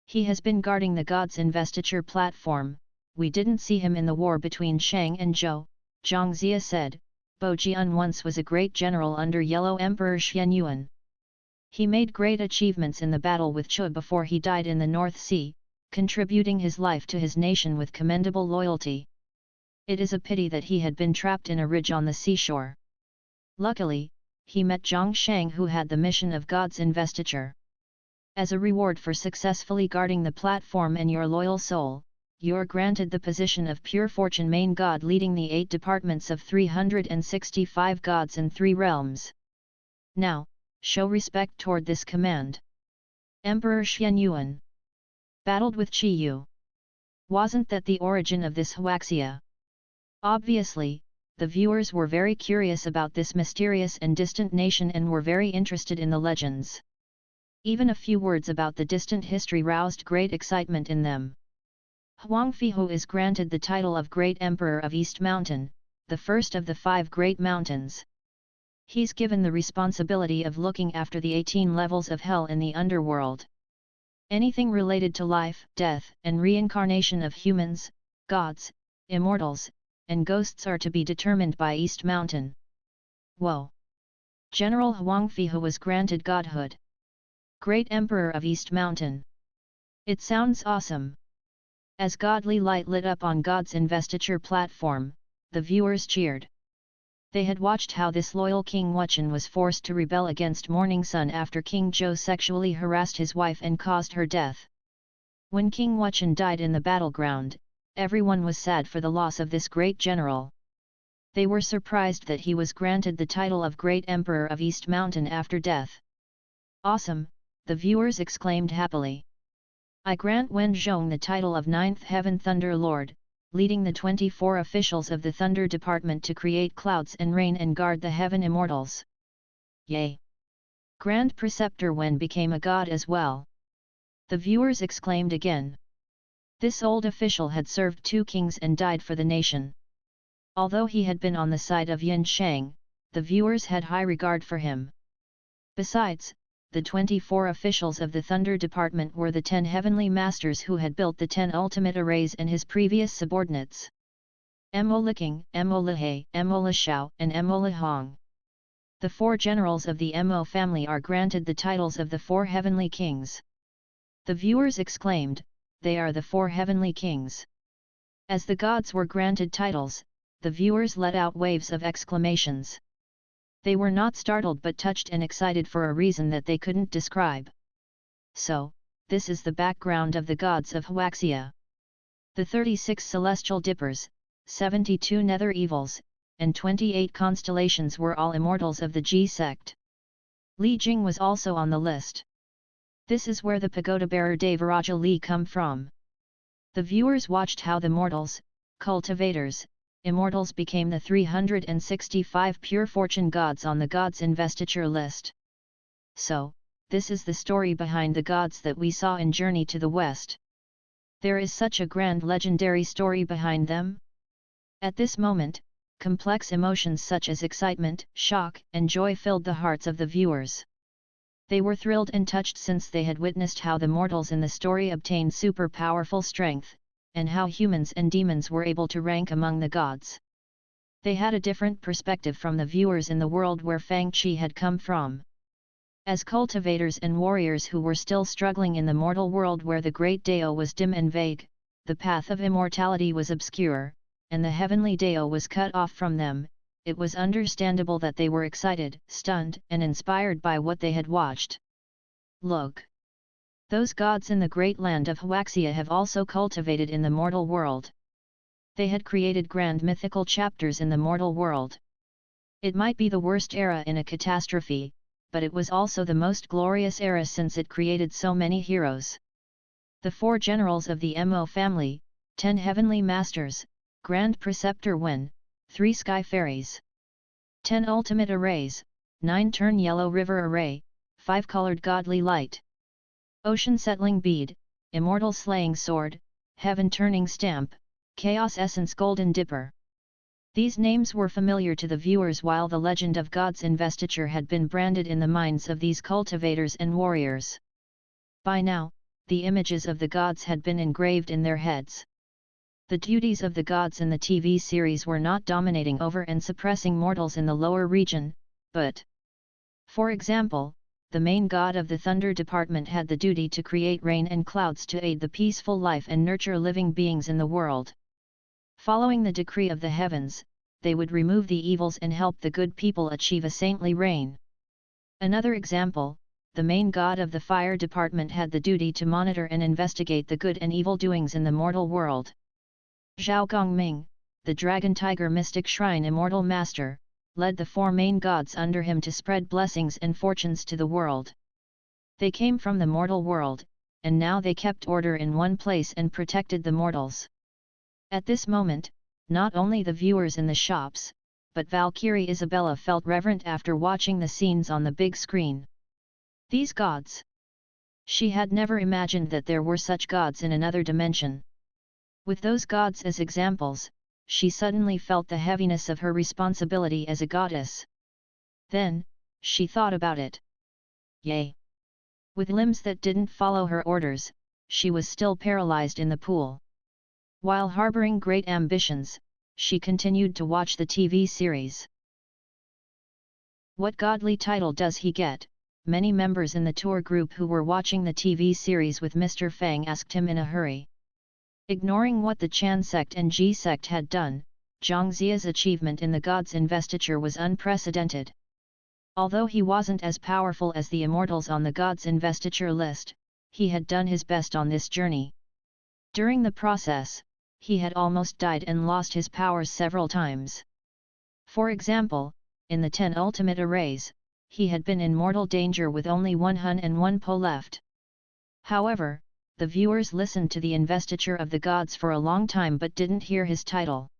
he has been guarding the god's investiture platform, we didn't see him in the war between Shang and Zhou, Zhang Zia said. Bojian once was a great general under Yellow Emperor Xianyuan. He made great achievements in the battle with Chu before he died in the North Sea, contributing his life to his nation with commendable loyalty. It is a pity that he had been trapped in a ridge on the seashore. Luckily, he met Zhang Shang who had the mission of God's investiture. As a reward for successfully guarding the platform and your loyal soul, you're granted the position of Pure Fortune Main God leading the 8 departments of 365 gods and 3 realms. Now, show respect toward this command. Emperor Xianyuan. battled with Qi Yu. Wasn't that the origin of this Huaxia? Obviously, the viewers were very curious about this mysterious and distant nation and were very interested in the legends. Even a few words about the distant history roused great excitement in them. Huang Fihu is granted the title of Great Emperor of East Mountain, the first of the 5 great mountains. He's given the responsibility of looking after the 18 levels of hell in the underworld. Anything related to life, death, and reincarnation of humans, gods, immortals, and ghosts are to be determined by East Mountain. Whoa! General Huang Fihu was granted godhood. Great Emperor of East Mountain. It sounds awesome. As godly light lit up on God's investiture platform, the viewers cheered. They had watched how this loyal King Wuchen was forced to rebel against Morning Sun after King Zhou sexually harassed his wife and caused her death. When King Wuchen died in the battleground, everyone was sad for the loss of this great general. They were surprised that he was granted the title of Great Emperor of East Mountain after death. Awesome, the viewers exclaimed happily. I grant Wen Zhong the title of 9th Heaven Thunder Lord, leading the 24 officials of the Thunder Department to create clouds and rain and guard the heaven immortals. Yay! Grand Preceptor Wen became a god as well. The viewers exclaimed again. This old official had served 2 kings and died for the nation. Although he had been on the side of Yin Shang, the viewers had high regard for him. Besides, the 24 officials of the Thunder Department were the 10 heavenly masters who had built the 10 ultimate arrays and his previous subordinates. Mo Liking, Mo Lihe, Mo Lishao, and Mo Lihong. The 4 generals of the Mo family are granted the titles of the 4 heavenly kings. The viewers exclaimed, they are the 4 heavenly kings. As the gods were granted titles, the viewers let out waves of exclamations. They were not startled but touched and excited for a reason that they couldn't describe. So, this is the background of the gods of Huaxia. The 36 celestial dippers, 72 nether evils, and 28 constellations were all immortals of the Ji sect. Li Jing was also on the list. This is where the pagoda bearer Devaraja Li come from. The viewers watched how the mortals, cultivators, immortals became the 365 pure fortune gods on the gods investiture list. So, this is the story behind the gods that we saw in Journey to the West. There is such a grand legendary story behind them. At this moment, complex emotions such as excitement, shock, and joy filled the hearts of the viewers. They were thrilled and touched since they had witnessed how the mortals in the story obtained super powerful strength, and how humans and demons were able to rank among the gods. They had a different perspective from the viewers in the world where Fang Qi had come from. As cultivators and warriors who were still struggling in the mortal world where the great Dao was dim and vague, the path of immortality was obscure, and the heavenly Dao was cut off from them, it was understandable that they were excited, stunned, and inspired by what they had watched. Look! Those gods in the great land of Huaxia have also cultivated in the mortal world. They had created grand mythical chapters in the mortal world. It might be the worst era in a catastrophe, but it was also the most glorious era since it created so many heroes. The 4 generals of the Mo family, 10 heavenly masters, Grand Preceptor Wen, 3 sky fairies, 10 ultimate arrays, 9 turn yellow river array, 5 colored godly light, ocean settling bead, immortal slaying sword, heaven turning stamp, chaos essence golden dipper. These names were familiar to the viewers while the legend of God's investiture had been branded in the minds of these cultivators and warriors. By now, the images of the gods had been engraved in their heads. The duties of the gods in the TV series were not dominating over and suppressing mortals in the lower region, but, for example, the main god of the Thunder Department had the duty to create rain and clouds to aid the peaceful life and nurture living beings in the world. Following the decree of the heavens, they would remove the evils and help the good people achieve a saintly reign. Another example, the main god of the Fire Department had the duty to monitor and investigate the good and evil doings in the mortal world. Zhao Gongming, the Dragon Tiger Mystic Shrine Immortal Master, led the 4 main gods under him to spread blessings and fortunes to the world. They came from the mortal world, and now they kept order in one place and protected the mortals. At this moment, not only the viewers in the shops, but Valkyrie Isabella felt reverent after watching the scenes on the big screen. These gods! She had never imagined that there were such gods in another dimension. With those gods as examples, she suddenly felt the heaviness of her responsibility as a goddess. Then, she thought about it. Yay! With limbs that didn't follow her orders, she was still paralyzed in the pool. While harboring great ambitions, she continued to watch the TV series. What godly title does he get? Many members in the tour group who were watching the TV series with Mr. Fang asked him in a hurry. Ignoring what the Chan sect and Ji sect had done, Zhangzia's achievement in the gods' investiture was unprecedented. Although he wasn't as powerful as the immortals on the gods' investiture list, he had done his best on this journey. During the process, he had almost died and lost his powers several times. For example, in the 10 ultimate arrays, he had been in mortal danger with only 1 Hun and 1 Po left. However, the viewers listened to the investiture of the gods for a long time but didn't hear his title.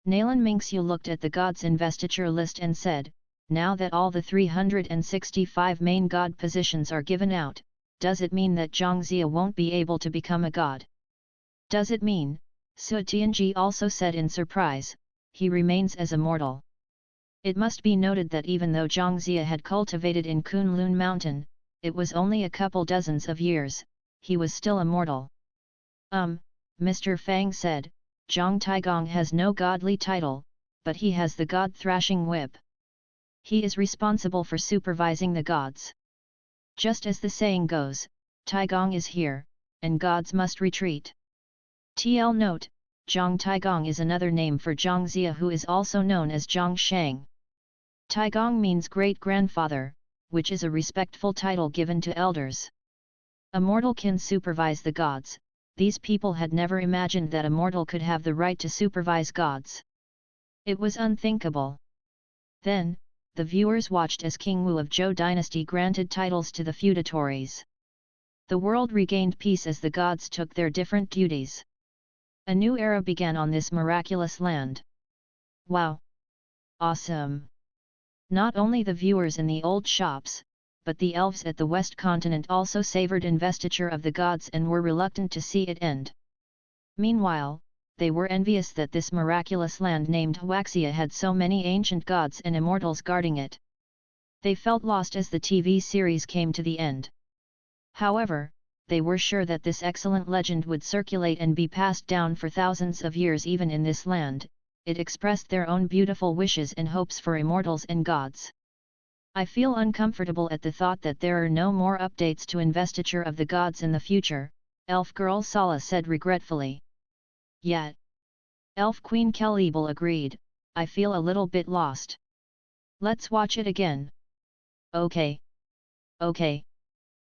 Nalan Mingxiu looked at the gods' investiture list and said, "Now that all the 365 main god positions are given out, does it mean that Zhangzia won't be able to become a god? Does it mean," Su Tianji also said in surprise, "he remains as a mortal?" It must be noted that even though Zhangzia had cultivated in Kunlun Mountain, it was only a couple dozens of years, he was still a mortal. Mr. Fang said, "Zhang Taigong has no godly title, but he has the god thrashing whip. He is responsible for supervising the gods. Just as the saying goes, Taigong is here, and gods must retreat." TL note, Zhang Taigong is another name for Zhangzia, who is also known as Zhang Shang. Taigong means great-grandfather, which is a respectful title given to elders. A mortal can supervise the gods. These people had never imagined that a mortal could have the right to supervise gods. It was unthinkable. Then, the viewers watched as King Wu of Zhou dynasty granted titles to the feudatories. The world regained peace as the gods took their different duties. A new era began on this miraculous land. Wow! Awesome! Not only the viewers in the old shops, but the elves at the West Continent also savored investiture of the gods and were reluctant to see it end. Meanwhile, they were envious that this miraculous land named Huaxia had so many ancient gods and immortals guarding it. They felt lost as the TV series came to the end. However, they were sure that this excellent legend would circulate and be passed down for thousands of years even in this land. It expressed their own beautiful wishes and hopes for immortals and gods. "I feel uncomfortable at the thought that there are no more updates to investiture of the gods in the future," Elf Girl Sala said regretfully. "Yet," Elf Queen Kelebel agreed, "I feel a little bit lost. Let's watch it again." "Okay. Okay."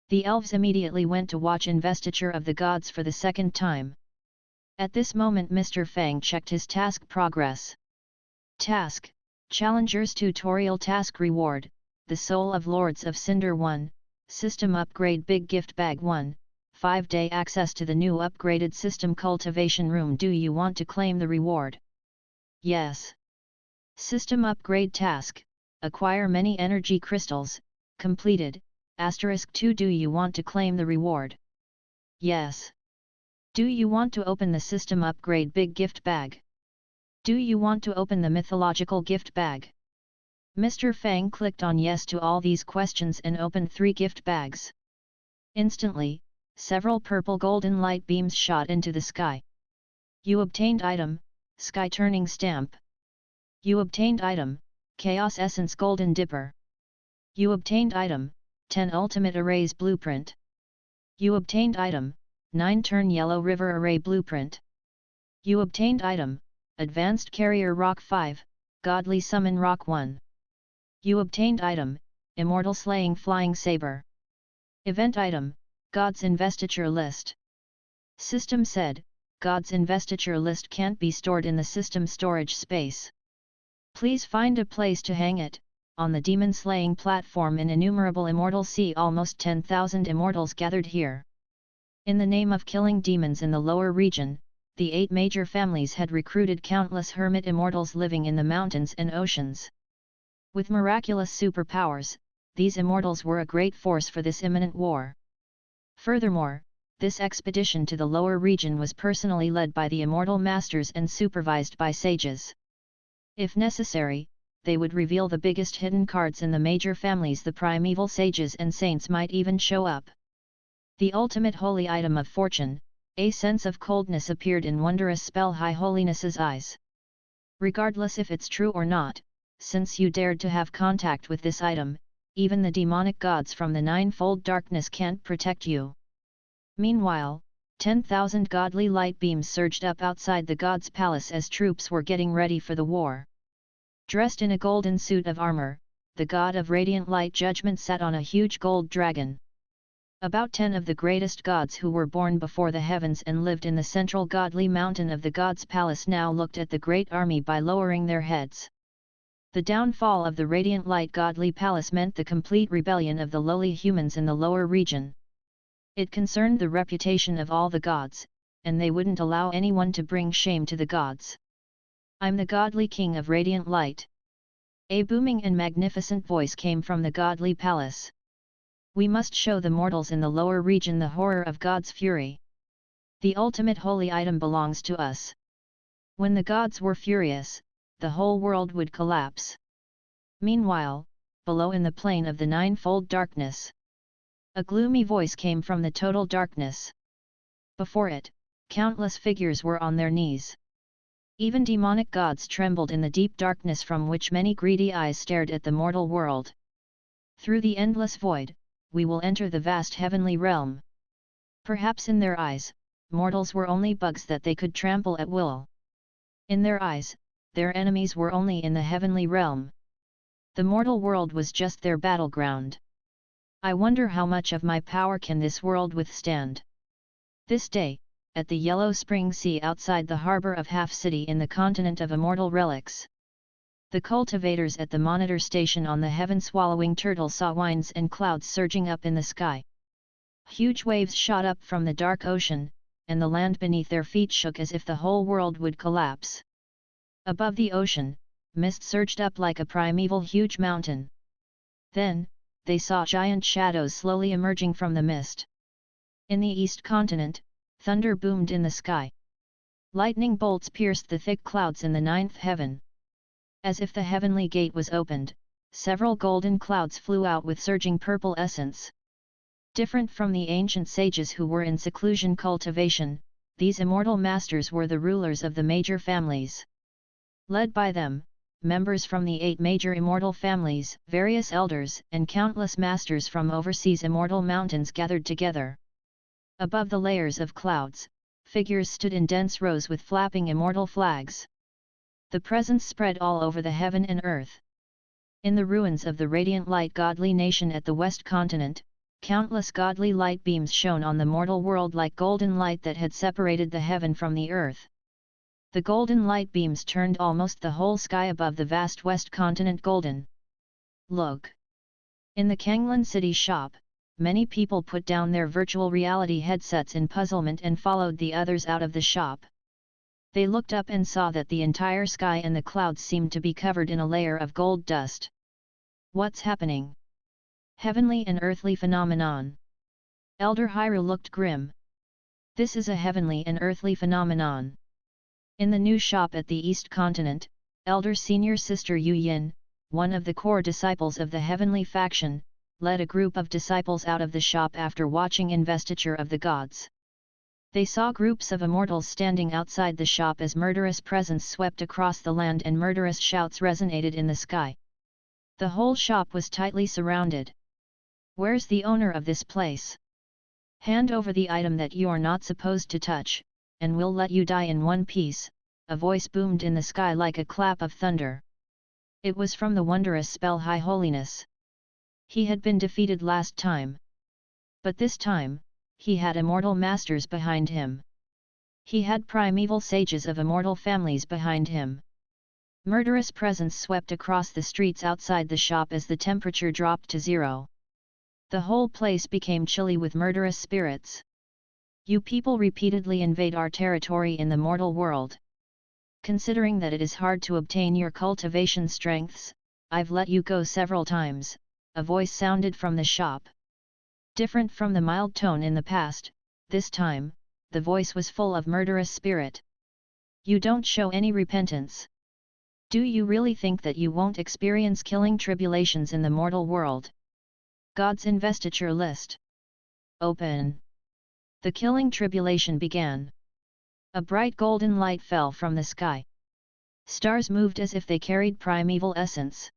The elves immediately went to watch investiture of the gods for the second time. At this moment Mr. Fang checked his task progress. Task, Challengers Tutorial Task Reward, The Soul of Lords of Cinder 1, System Upgrade Big Gift Bag 1, 5-day access to the new upgraded System Cultivation Room. Do you want to claim the reward? Yes. System Upgrade Task, Acquire many energy crystals, completed, *2. Do you want to claim the reward? Yes. Do you want to open the System Upgrade Big Gift Bag? Do you want to open the Mythological Gift Bag? Mr. Fang clicked on yes to all these questions and opened 3 gift bags. Instantly, several purple golden light beams shot into the sky. You obtained item, Sky Turning Stamp. You obtained item, Chaos Essence Golden Dipper. You obtained item, 10 Ultimate Arrays Blueprint. You obtained item, 9 Turn Yellow River Array Blueprint. You obtained item, Advanced Carrier Rock 5, Godly Summon Rock 1. You obtained item, Immortal Slaying Flying Saber. Event item, God's Investiture List. System said, God's Investiture List can't be stored in the system storage space. Please find a place to hang it. On the demon slaying platform in innumerable immortals. See almost 10,000 immortals gathered here. In the name of killing demons in the lower region, the 8 major families had recruited countless hermit immortals living in the mountains and oceans. With miraculous superpowers, these immortals were a great force for this imminent war. Furthermore, this expedition to the lower region was personally led by the immortal masters and supervised by sages. If necessary, they would reveal the biggest hidden cards in the major families. The primeval sages and saints might even show up. The ultimate holy item of fortune, a sense of coldness appeared in wondrous spell High Holiness's eyes. Regardless if it's true or not, since you dared to have contact with this item, even the demonic gods from the ninefold darkness can't protect you. Meanwhile, 10,000 godly light beams surged up outside the god's palace as troops were getting ready for the war. Dressed in a golden suit of armor, the god of radiant light judgment sat on a huge gold dragon. About 10 of the greatest gods who were born before the heavens and lived in the central godly mountain of the god's palace now looked at the great army by lowering their heads. The downfall of the radiant light godly palace meant the complete rebellion of the lowly humans in the lower region. It concerned the reputation of all the gods, and they wouldn't allow anyone to bring shame to the gods. I'm the godly king of radiant light. A booming and magnificent voice came from the godly palace. We must show the mortals in the lower region the horror of God's fury. The ultimate holy item belongs to us. When the gods were furious, the whole world would collapse. Meanwhile, below in the plane of the ninefold darkness, a gloomy voice came from the total darkness. Before it, countless figures were on their knees. Even demonic gods trembled in the deep darkness from which many greedy eyes stared at the mortal world. Through the endless void, we will enter the vast heavenly realm. Perhaps in their eyes, mortals were only bugs that they could trample at will. In their eyes, their enemies were only in the heavenly realm. The mortal world was just their battleground. I wonder how much of my power can this world withstand. This day, at the Yellow Spring Sea outside the harbor of Half City in the continent of immortal relics. The cultivators at the monitor station on the heaven-swallowing turtle saw winds and clouds surging up in the sky. Huge waves shot up from the dark ocean, and the land beneath their feet shook as if the whole world would collapse. Above the ocean, mist surged up like a primeval huge mountain. Then, they saw giant shadows slowly emerging from the mist. In the east continent, thunder boomed in the sky. Lightning bolts pierced the thick clouds in the ninth heaven. As if the heavenly gate was opened, several golden clouds flew out with surging purple essence. Different from the ancient sages who were in seclusion cultivation, these immortal masters were the rulers of the major families. Led by them, members from the 8 major immortal families, various elders, and countless masters from overseas immortal mountains gathered together. Above the layers of clouds, figures stood in dense rows with flapping immortal flags. The presence spread all over the heaven and earth. In the ruins of the radiant light godly nation at the west continent, countless godly light beams shone on the mortal world like golden light that had separated the heaven from the earth. The golden light beams turned almost the whole sky above the vast west continent golden. Look! In the Kanglan City shop, many people put down their virtual reality headsets in puzzlement and followed the others out of the shop. They looked up and saw that the entire sky and the clouds seemed to be covered in a layer of gold dust. What's happening? Heavenly and earthly phenomenon. Elder Hyrule looked grim. This is a heavenly and earthly phenomenon. In the new shop at the East Continent, Elder Senior Sister Yu Yin, one of the core disciples of the heavenly faction, led a group of disciples out of the shop after watching Investiture of the Gods. They saw groups of immortals standing outside the shop as murderous presence swept across the land and murderous shouts resonated in the sky. The whole shop was tightly surrounded. Where's the owner of this place? Hand over the item that you're not supposed to touch, and we'll let you die in one piece, a voice boomed in the sky like a clap of thunder. It was from the wondrous spell High Holiness. He had been defeated last time. But this time, he had immortal masters behind him. He had primeval sages of immortal families behind him. Murderous presence swept across the streets outside the shop as the temperature dropped to 0. The whole place became chilly with murderous spirits. You people repeatedly invade our territory in the mortal world. Considering that it is hard to obtain your cultivation strengths, I've let you go several times, a voice sounded from the shop. Different from the mild tone in the past, this time, the voice was full of murderous spirit. You don't show any repentance. Do you really think that you won't experience killing tribulations in the mortal world? God's investiture list. Open. The killing tribulation began. A bright golden light fell from the sky. Stars moved as if they carried primeval essence.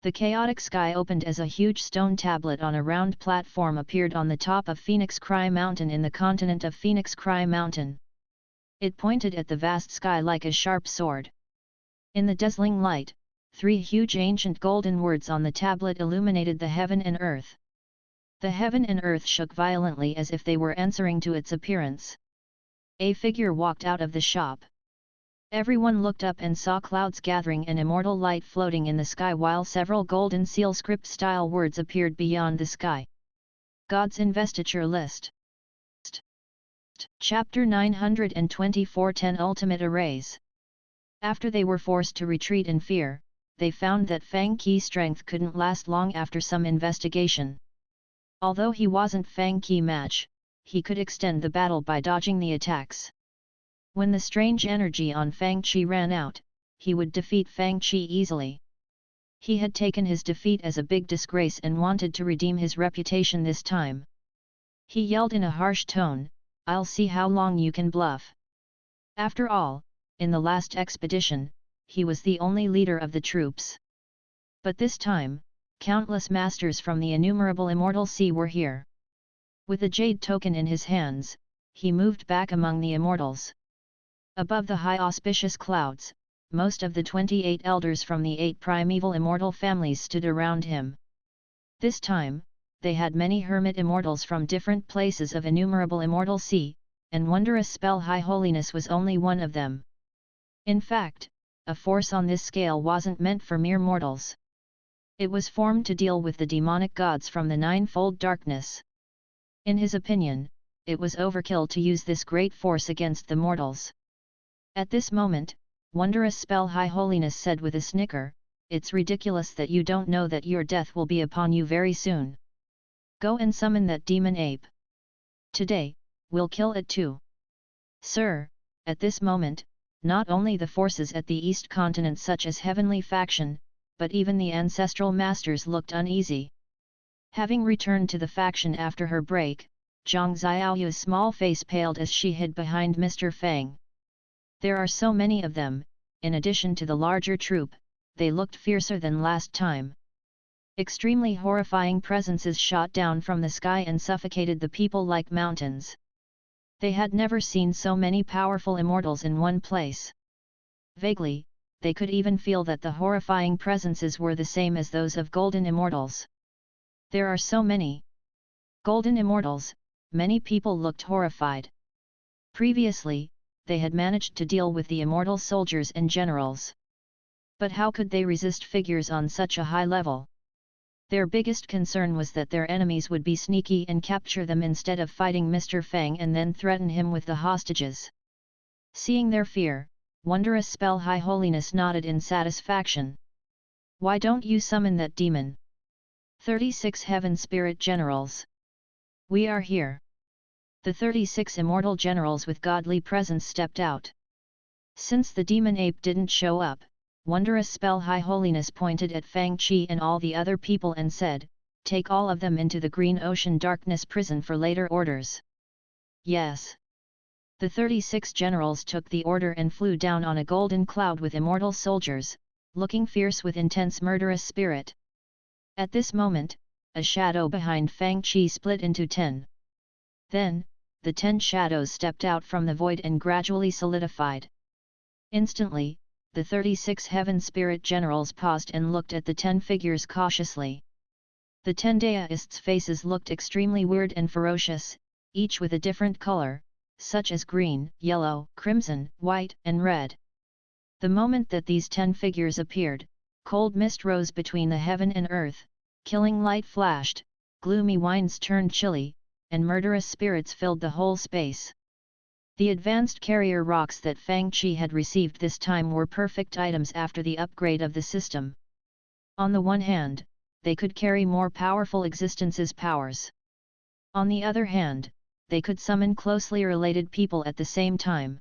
The chaotic sky opened as a huge stone tablet on a round platform appeared on the top of Phoenix Cry Mountain in the continent of Phoenix Cry Mountain. It pointed at the vast sky like a sharp sword. In the dazzling light, 3 huge ancient golden words on the tablet illuminated the heaven and earth. The heaven and earth shook violently as if they were answering to its appearance. A figure walked out of the shop. Everyone looked up and saw clouds gathering and immortal light floating in the sky while several golden seal script-style words appeared beyond the sky. God's investiture list. Chapter 924 10 Ultimate Arrays. After they were forced to retreat in fear, they found that Fang Qi's strength couldn't last long after some investigation. Although he wasn't Fang Qi match, he could extend the battle by dodging the attacks. When the strange energy on Fang Qi ran out, he would defeat Fang Qi easily. He had taken his defeat as a big disgrace and wanted to redeem his reputation this time. He yelled in a harsh tone, "I'll see how long you can bluff." After all, in the last expedition, he was the only leader of the troops. But this time, countless masters from the innumerable immortal sea were here. With a jade token in his hands, he moved back among the immortals. Above the high auspicious clouds, most of the 28 elders from the 8 primeval immortal families stood around him. This time, they had many hermit immortals from different places of innumerable immortal sea, and wondrous spell High Holiness was only one of them. In fact, a force on this scale wasn't meant for mere mortals. It was formed to deal with the demonic gods from the ninefold darkness. In his opinion, it was overkill to use this great force against the mortals. At this moment, wondrous spell High Holiness said with a snicker, "It's ridiculous that you don't know that your death will be upon you very soon. Go and summon that demon ape. Today, we'll kill it too." Sir, at this moment, not only the forces at the East Continent such as Heavenly Faction, but even the ancestral masters looked uneasy. Having returned to the faction after her break, Zhang Xiaoyu's small face paled as she hid behind Mr. Fang. There are so many of them, in addition to the larger troop, they looked fiercer than last time. Extremely horrifying presences shot down from the sky and suffocated the people like mountains. They had never seen so many powerful immortals in one place. Vaguely, they could even feel that the horrifying presences were the same as those of golden immortals. There are so many golden immortals, many people looked horrified. Previously, they had managed to deal with the immortal soldiers and generals. But how could they resist figures on such a high level? Their biggest concern was that their enemies would be sneaky and capture them instead of fighting Mr. Fang and then threaten him with the hostages. Seeing their fear, wondrous spell High Holiness nodded in satisfaction. "Why don't you summon that demon? 36 Heaven Spirit Generals. We are here." The 36 immortal generals with godly presence stepped out. Since the demon ape didn't show up, wondrous spell High Holiness pointed at Fang Qi and all the other people and said, "Take all of them into the Green Ocean Darkness prison for later orders." Yes. The 36 generals took the order and flew down on a golden cloud with immortal soldiers, looking fierce with intense murderous spirit. At this moment, a shadow behind Fang Qi split into 10. Then, the 10 shadows stepped out from the void and gradually solidified. Instantly, the 36 Heaven Spirit Generals paused and looked at the 10 figures cautiously. The 10 deists' faces looked extremely weird and ferocious, each with a different color, such as green, yellow, crimson, white, and red. The moment that these 10 figures appeared, cold mist rose between the heaven and earth, killing light flashed, gloomy winds turned chilly, and murderous spirits filled the whole space. The advanced carrier rocks that Fang Qi had received this time were perfect items after the upgrade of the system. On the one hand, they could carry more powerful existence's powers. On the other hand, they could summon closely related people at the same time.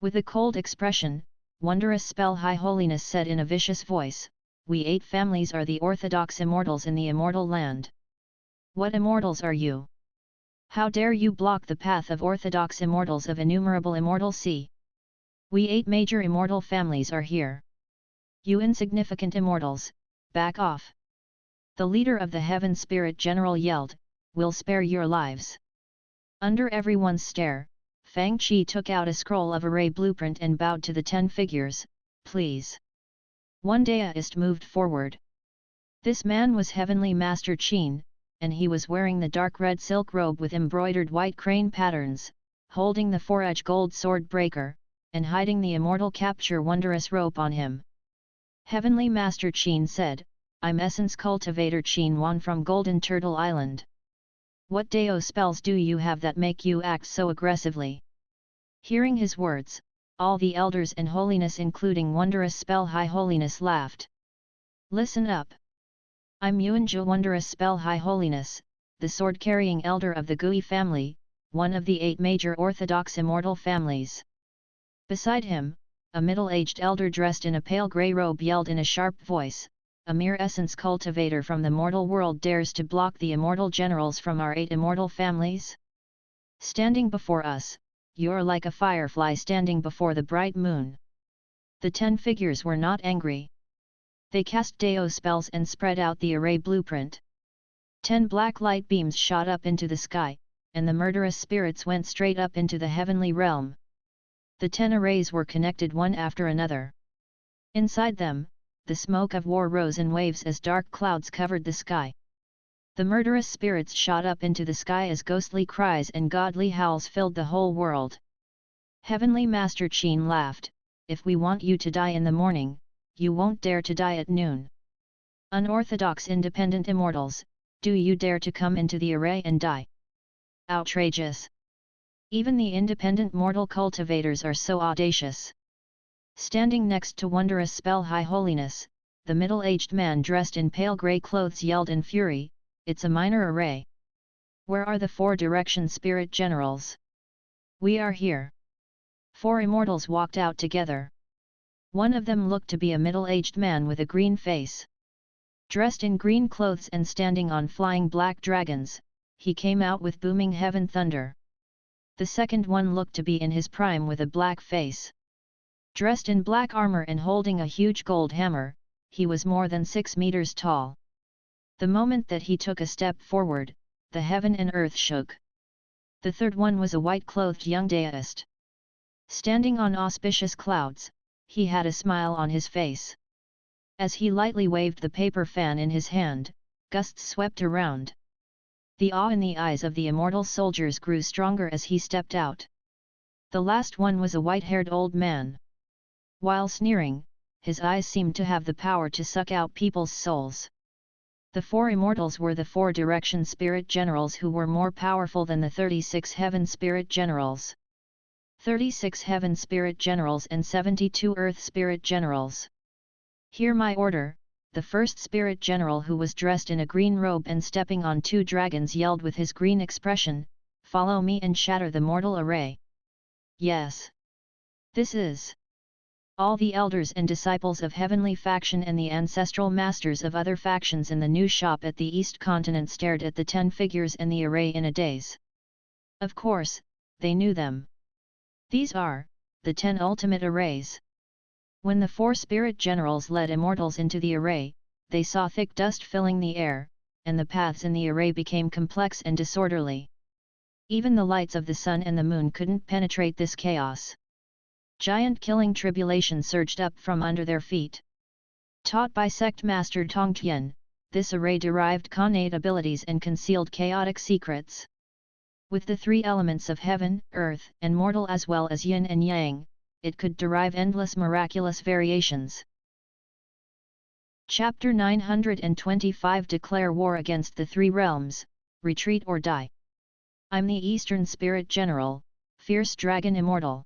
With a cold expression, Wondrous Spell High Holiness said in a vicious voice, "We 8 families are the orthodox immortals in the immortal land. What immortals are you? How dare you block the path of orthodox immortals of innumerable immortal sea? We 8 major immortal families are here. You insignificant immortals, back off!" The leader of the Heaven Spirit General yelled, "We'll spare your lives." Under everyone's stare, Fang Qi took out a scroll of array blueprint and bowed to the 10 figures, "Please." One Daoist moved forward. This man was Heavenly Master Qin, and he was wearing the dark red silk robe with embroidered white crane patterns, holding the 4-edged gold sword breaker, and hiding the immortal capture wondrous rope on him. Heavenly Master Qin said, "I'm Essence Cultivator Qin Wan from Golden Turtle Island. What Dao spells do you have that make you act so aggressively?" Hearing his words, all the elders and holiness including Wondrous Spell High Holiness laughed. "Listen up. I'm Yuanju Wondrous Spell High Holiness, the sword-carrying elder of the Gui family, one of the 8 major orthodox immortal families." Beside him, a middle-aged elder dressed in a pale grey robe yelled in a sharp voice, "A mere essence cultivator from the mortal world dares to block the immortal generals from our 8 immortal families? Standing before us, you're like a firefly standing before the bright moon." The 10 figures were not angry. They cast Dao spells and spread out the array blueprint. 10 black light beams shot up into the sky, and the murderous spirits went straight up into the heavenly realm. The 10 arrays were connected one after another. Inside them, the smoke of war rose in waves as dark clouds covered the sky. The murderous spirits shot up into the sky as ghostly cries and godly howls filled the whole world. Heavenly Master Qin laughed, "If we want you to die in the morning, you won't dare to die at noon. Unorthodox independent immortals, do you dare to come into the array and die? Outrageous! Even the independent mortal cultivators are so audacious." Standing next to Wondrous Spell High Holiness, the middle-aged man dressed in pale grey clothes yelled in fury, "It's a minor array. Where are the 4 direction spirit generals? We are here." 4 immortals walked out together. One of them looked to be a middle-aged man with a green face. Dressed in green clothes and standing on flying black dragons, he came out with booming heaven thunder. The second one looked to be in his prime with a black face. Dressed in black armor and holding a huge gold hammer, he was more than 6 meters tall. The moment that he took a step forward, the heaven and earth shook. The third one was a white-clothed young Daoist. Standing on auspicious clouds, he had a smile on his face. As he lightly waved the paper fan in his hand, gusts swept around. The awe in the eyes of the immortal soldiers grew stronger as he stepped out. The last one was a white-haired old man. While sneering, his eyes seemed to have the power to suck out people's souls. The 4 immortals were the 4 direction spirit generals who were more powerful than the 36 heaven spirit generals. 36 heaven spirit generals and 72 earth spirit generals. "Hear my order," the first spirit general who was dressed in a green robe and stepping on 2 dragons yelled with his green expression, "Follow me and shatter the mortal array." Yes. This is. All the elders and disciples of heavenly faction and the ancestral masters of other factions in the new shop at the East Continent stared at the 10 figures and the array in a daze. Of course, they knew them. These are, the 10 ultimate arrays. When the 4 spirit generals led immortals into the array, they saw thick dust filling the air, and the paths in the array became complex and disorderly. Even the lights of the sun and the moon couldn't penetrate this chaos. Giant killing tribulation surged up from under their feet. Taught by sect master Tongtian, this array derived connate abilities and concealed chaotic secrets. With the 3 elements of heaven, earth, and mortal as well as yin and yang, it could derive endless miraculous variations. Chapter 925 Declare war against the 3 realms, retreat or die. I'm the Eastern Spirit General, Fierce Dragon Immortal.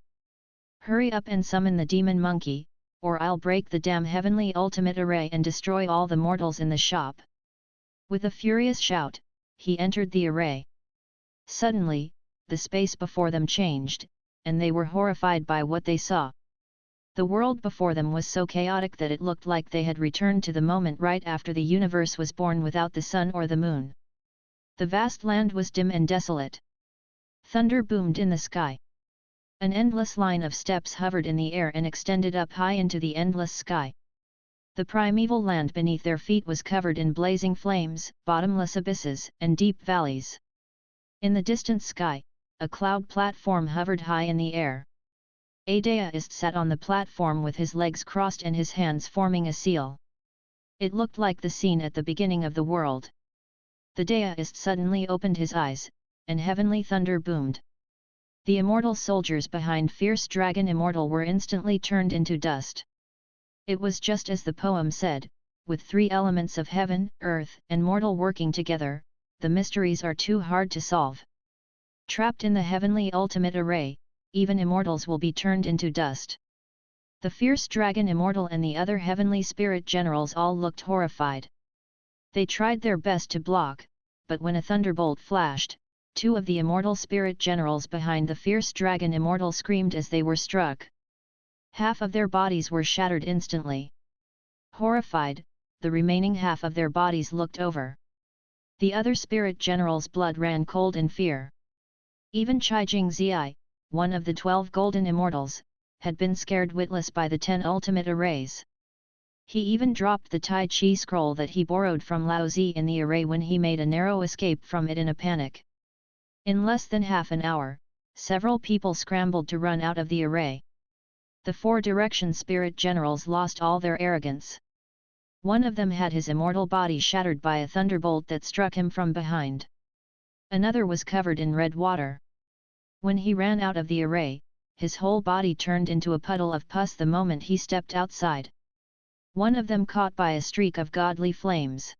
Hurry up and summon the demon monkey, or I'll break the damn heavenly ultimate array and destroy all the mortals in the shop. With a furious shout, he entered the array. Suddenly, the space before them changed, and they were horrified by what they saw. The world before them was so chaotic that it looked like they had returned to the moment right after the universe was born without the sun or the moon. The vast land was dim and desolate. Thunder boomed in the sky. An endless line of steps hovered in the air and extended up high into the endless sky. The primeval land beneath their feet was covered in blazing flames, bottomless abysses, and deep valleys. In the distant sky, a cloud platform hovered high in the air. A deist sat on the platform with his legs crossed and his hands forming a seal. It looked like the scene at the beginning of the world. The deist suddenly opened his eyes, and heavenly thunder boomed. The immortal soldiers behind Fierce Dragon Immortal were instantly turned into dust. It was just as the poem said, with three elements of heaven, earth, and mortal working together, the mysteries are too hard to solve. Trapped in the heavenly ultimate array, even immortals will be turned into dust. The Fierce Dragon Immortal and the other heavenly spirit generals all looked horrified. They tried their best to block, but when a thunderbolt flashed, two of the immortal spirit generals behind the Fierce Dragon Immortal screamed as they were struck. Half of their bodies were shattered instantly. Horrified, the remaining half of their bodies looked over. The other spirit generals' blood ran cold in fear. Even Chijing Zi, one of the 12 golden immortals, had been scared witless by the 10 ultimate arrays. He even dropped the Tai Chi scroll that he borrowed from Lao Zi in the array when he made a narrow escape from it in a panic. In less than half an hour, several people scrambled to run out of the array. The 4 direction spirit generals lost all their arrogance. One of them had his immortal body shattered by a thunderbolt that struck him from behind. Another was covered in red water. When he ran out of the array, his whole body turned into a puddle of pus the moment he stepped outside. One of them caught by a streak of godly flames.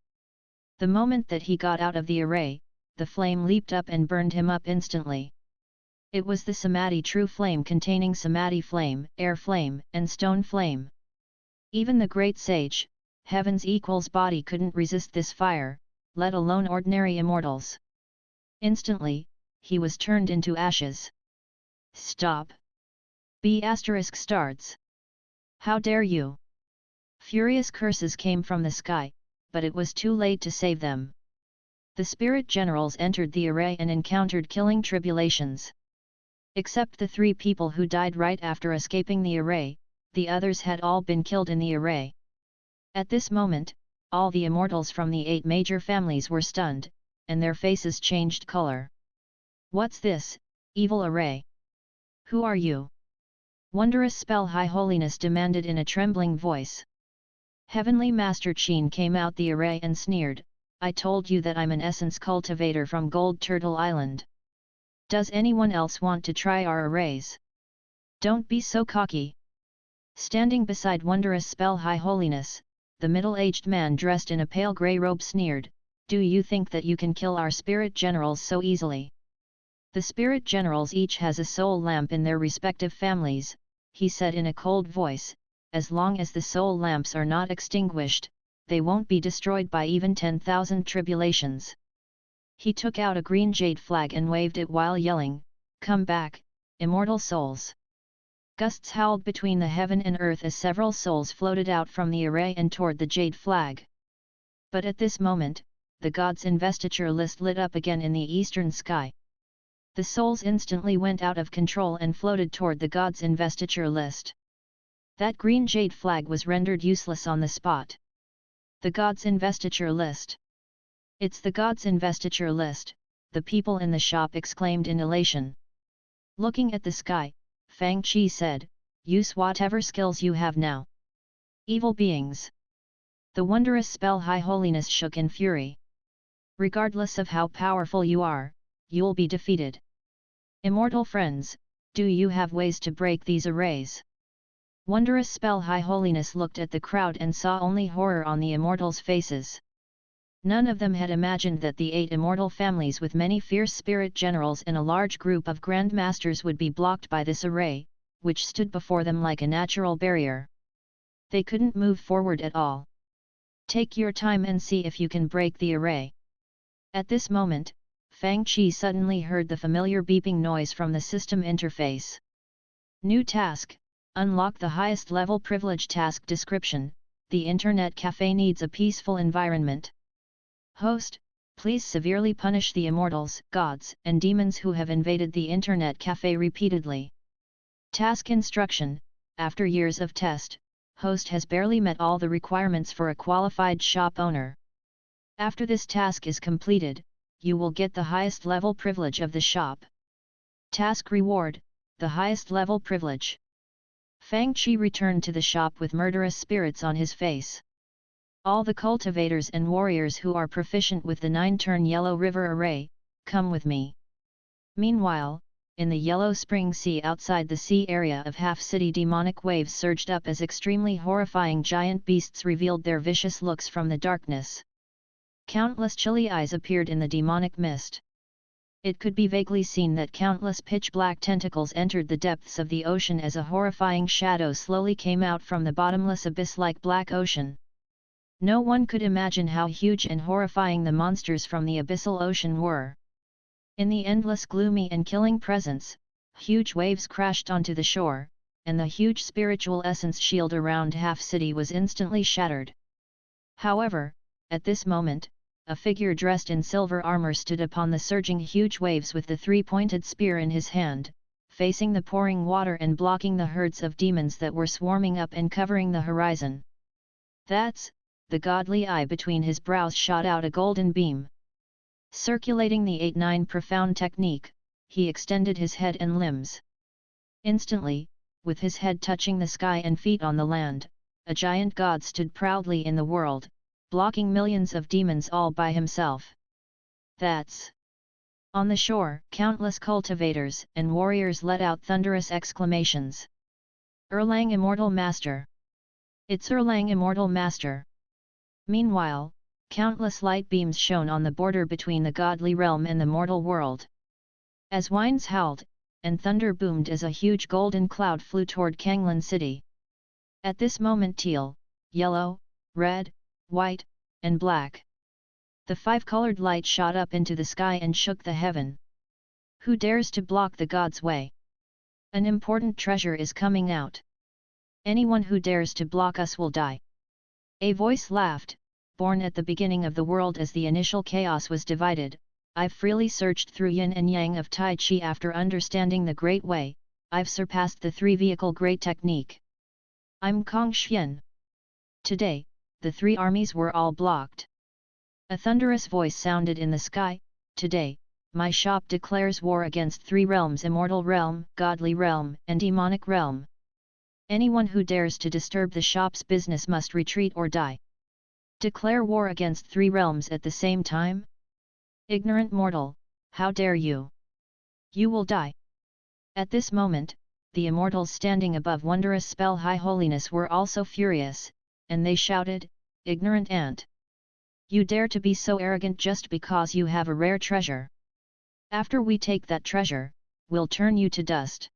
The moment that he got out of the array, the flame leaped up and burned him up instantly. It was the Samadhi true flame containing Samadhi flame, air flame, and stone flame. Even the great sage, heaven's equals body couldn't resist this fire, let alone ordinary immortals. Instantly, he was turned into ashes. Stop! B** starts. How dare you! Furious curses came from the sky, but it was too late to save them. The spirit generals entered the array and encountered killing tribulations. Except the 3 people who died right after escaping the array, the others had all been killed in the array. At this moment, all the immortals from the 8 major families were stunned, and their faces changed color. What's this, evil array? Who are you? Wondrous spell High Holiness demanded in a trembling voice. Heavenly Master Qin came out the array and sneered, I told you that I'm an essence cultivator from Gold Turtle Island. Does anyone else want to try our arrays? Don't be so cocky. Standing beside Wondrous Spell High Holiness, the middle-aged man dressed in a pale grey robe sneered, do you think that you can kill our spirit generals so easily? The spirit generals each has a soul lamp in their respective families, he said in a cold voice, as long as the soul lamps are not extinguished, they won't be destroyed by even 10,000 tribulations. He took out a green jade flag and waved it while yelling, come back, immortal souls. Gusts howled between the heaven and earth as several souls floated out from the array and toward the jade flag. But at this moment, the god's investiture list lit up again in the eastern sky. The souls instantly went out of control and floated toward the god's investiture list. That green jade flag was rendered useless on the spot. The god's investiture list. It's the god's investiture list, the people in the shop exclaimed in elation. Looking at the sky, Fang Qi said, use whatever skills you have now. Evil beings. The wondrous spell High Holiness shook in fury. Regardless of how powerful you are, you'll be defeated. Immortal friends, do you have ways to break these arrays? Wondrous spell High Holiness looked at the crowd and saw only horror on the immortals' faces. None of them had imagined that the 8 immortal families with many fierce spirit generals and a large group of grandmasters would be blocked by this array, which stood before them like a natural barrier. They couldn't move forward at all. Take your time and see if you can break the array. At this moment, Fang Qi suddenly heard the familiar beeping noise from the system interface. New task, unlock the highest level privilege task description. The internet cafe needs a peaceful environment. Host, please severely punish the immortals, gods, and demons who have invaded the internet cafe repeatedly. Task instruction, after years of test, host has barely met all the requirements for a qualified shop owner. After this task is completed, you will get the highest level privilege of the shop. Task reward, the highest level privilege. Fang Qi returned to the shop with murderous spirits on his face. All the cultivators and warriors who are proficient with the 9-turn Yellow River array, come with me. Meanwhile, in the Yellow Spring Sea outside the sea area of half-city, demonic waves surged up as extremely horrifying giant beasts revealed their vicious looks from the darkness. Countless chilly eyes appeared in the demonic mist. It could be vaguely seen that countless pitch-black tentacles entered the depths of the ocean as a horrifying shadow slowly came out from the bottomless abyss-like black ocean. No one could imagine how huge and horrifying the monsters from the abyssal ocean were. In the endless gloomy and killing presence, huge waves crashed onto the shore, and the huge spiritual essence shield around half-city was instantly shattered. However, at this moment, a figure dressed in silver armor stood upon the surging huge waves with the 3-pointed spear in his hand, facing the pouring water and blocking the herds of demons that were swarming up and covering the horizon. That's, the godly eye between his brows shot out a golden beam. Circulating the 8-9 profound technique, he extended his head and limbs. Instantly, with his head touching the sky and feet on the land, a giant god stood proudly in the world, blocking millions of demons all by himself. That's... On the shore, countless cultivators and warriors let out thunderous exclamations. Erlang Immortal Master! It's Erlang Immortal Master! Meanwhile, countless light beams shone on the border between the godly realm and the mortal world. As winds howled, and thunder boomed as a huge golden cloud flew toward Kanglan City. At this moment teal, yellow, red, white, and black. The 5-colored light shot up into the sky and shook the heaven. Who dares to block the god's way? An important treasure is coming out. Anyone who dares to block us will die. A voice laughed, born at the beginning of the world as the initial chaos was divided. I've freely searched through yin and yang of Tai Chi after understanding the Great Way. I've surpassed the 3-vehicle Great Technique. I'm Kong Xian. Today, the 3 armies were all blocked. A thunderous voice sounded in the sky. Today, my shop declares war against 3 realms: Immortal Realm, Godly Realm, and Demonic Realm. Anyone who dares to disturb the shop's business must retreat or die. Declare war against 3 realms at the same time? Ignorant mortal, how dare you? You will die. At this moment, the immortals standing above wondrous spell high holiness were also furious, and they shouted, ignorant ant! You dare to be so arrogant just because you have a rare treasure. After we take that treasure, we'll turn you to dust.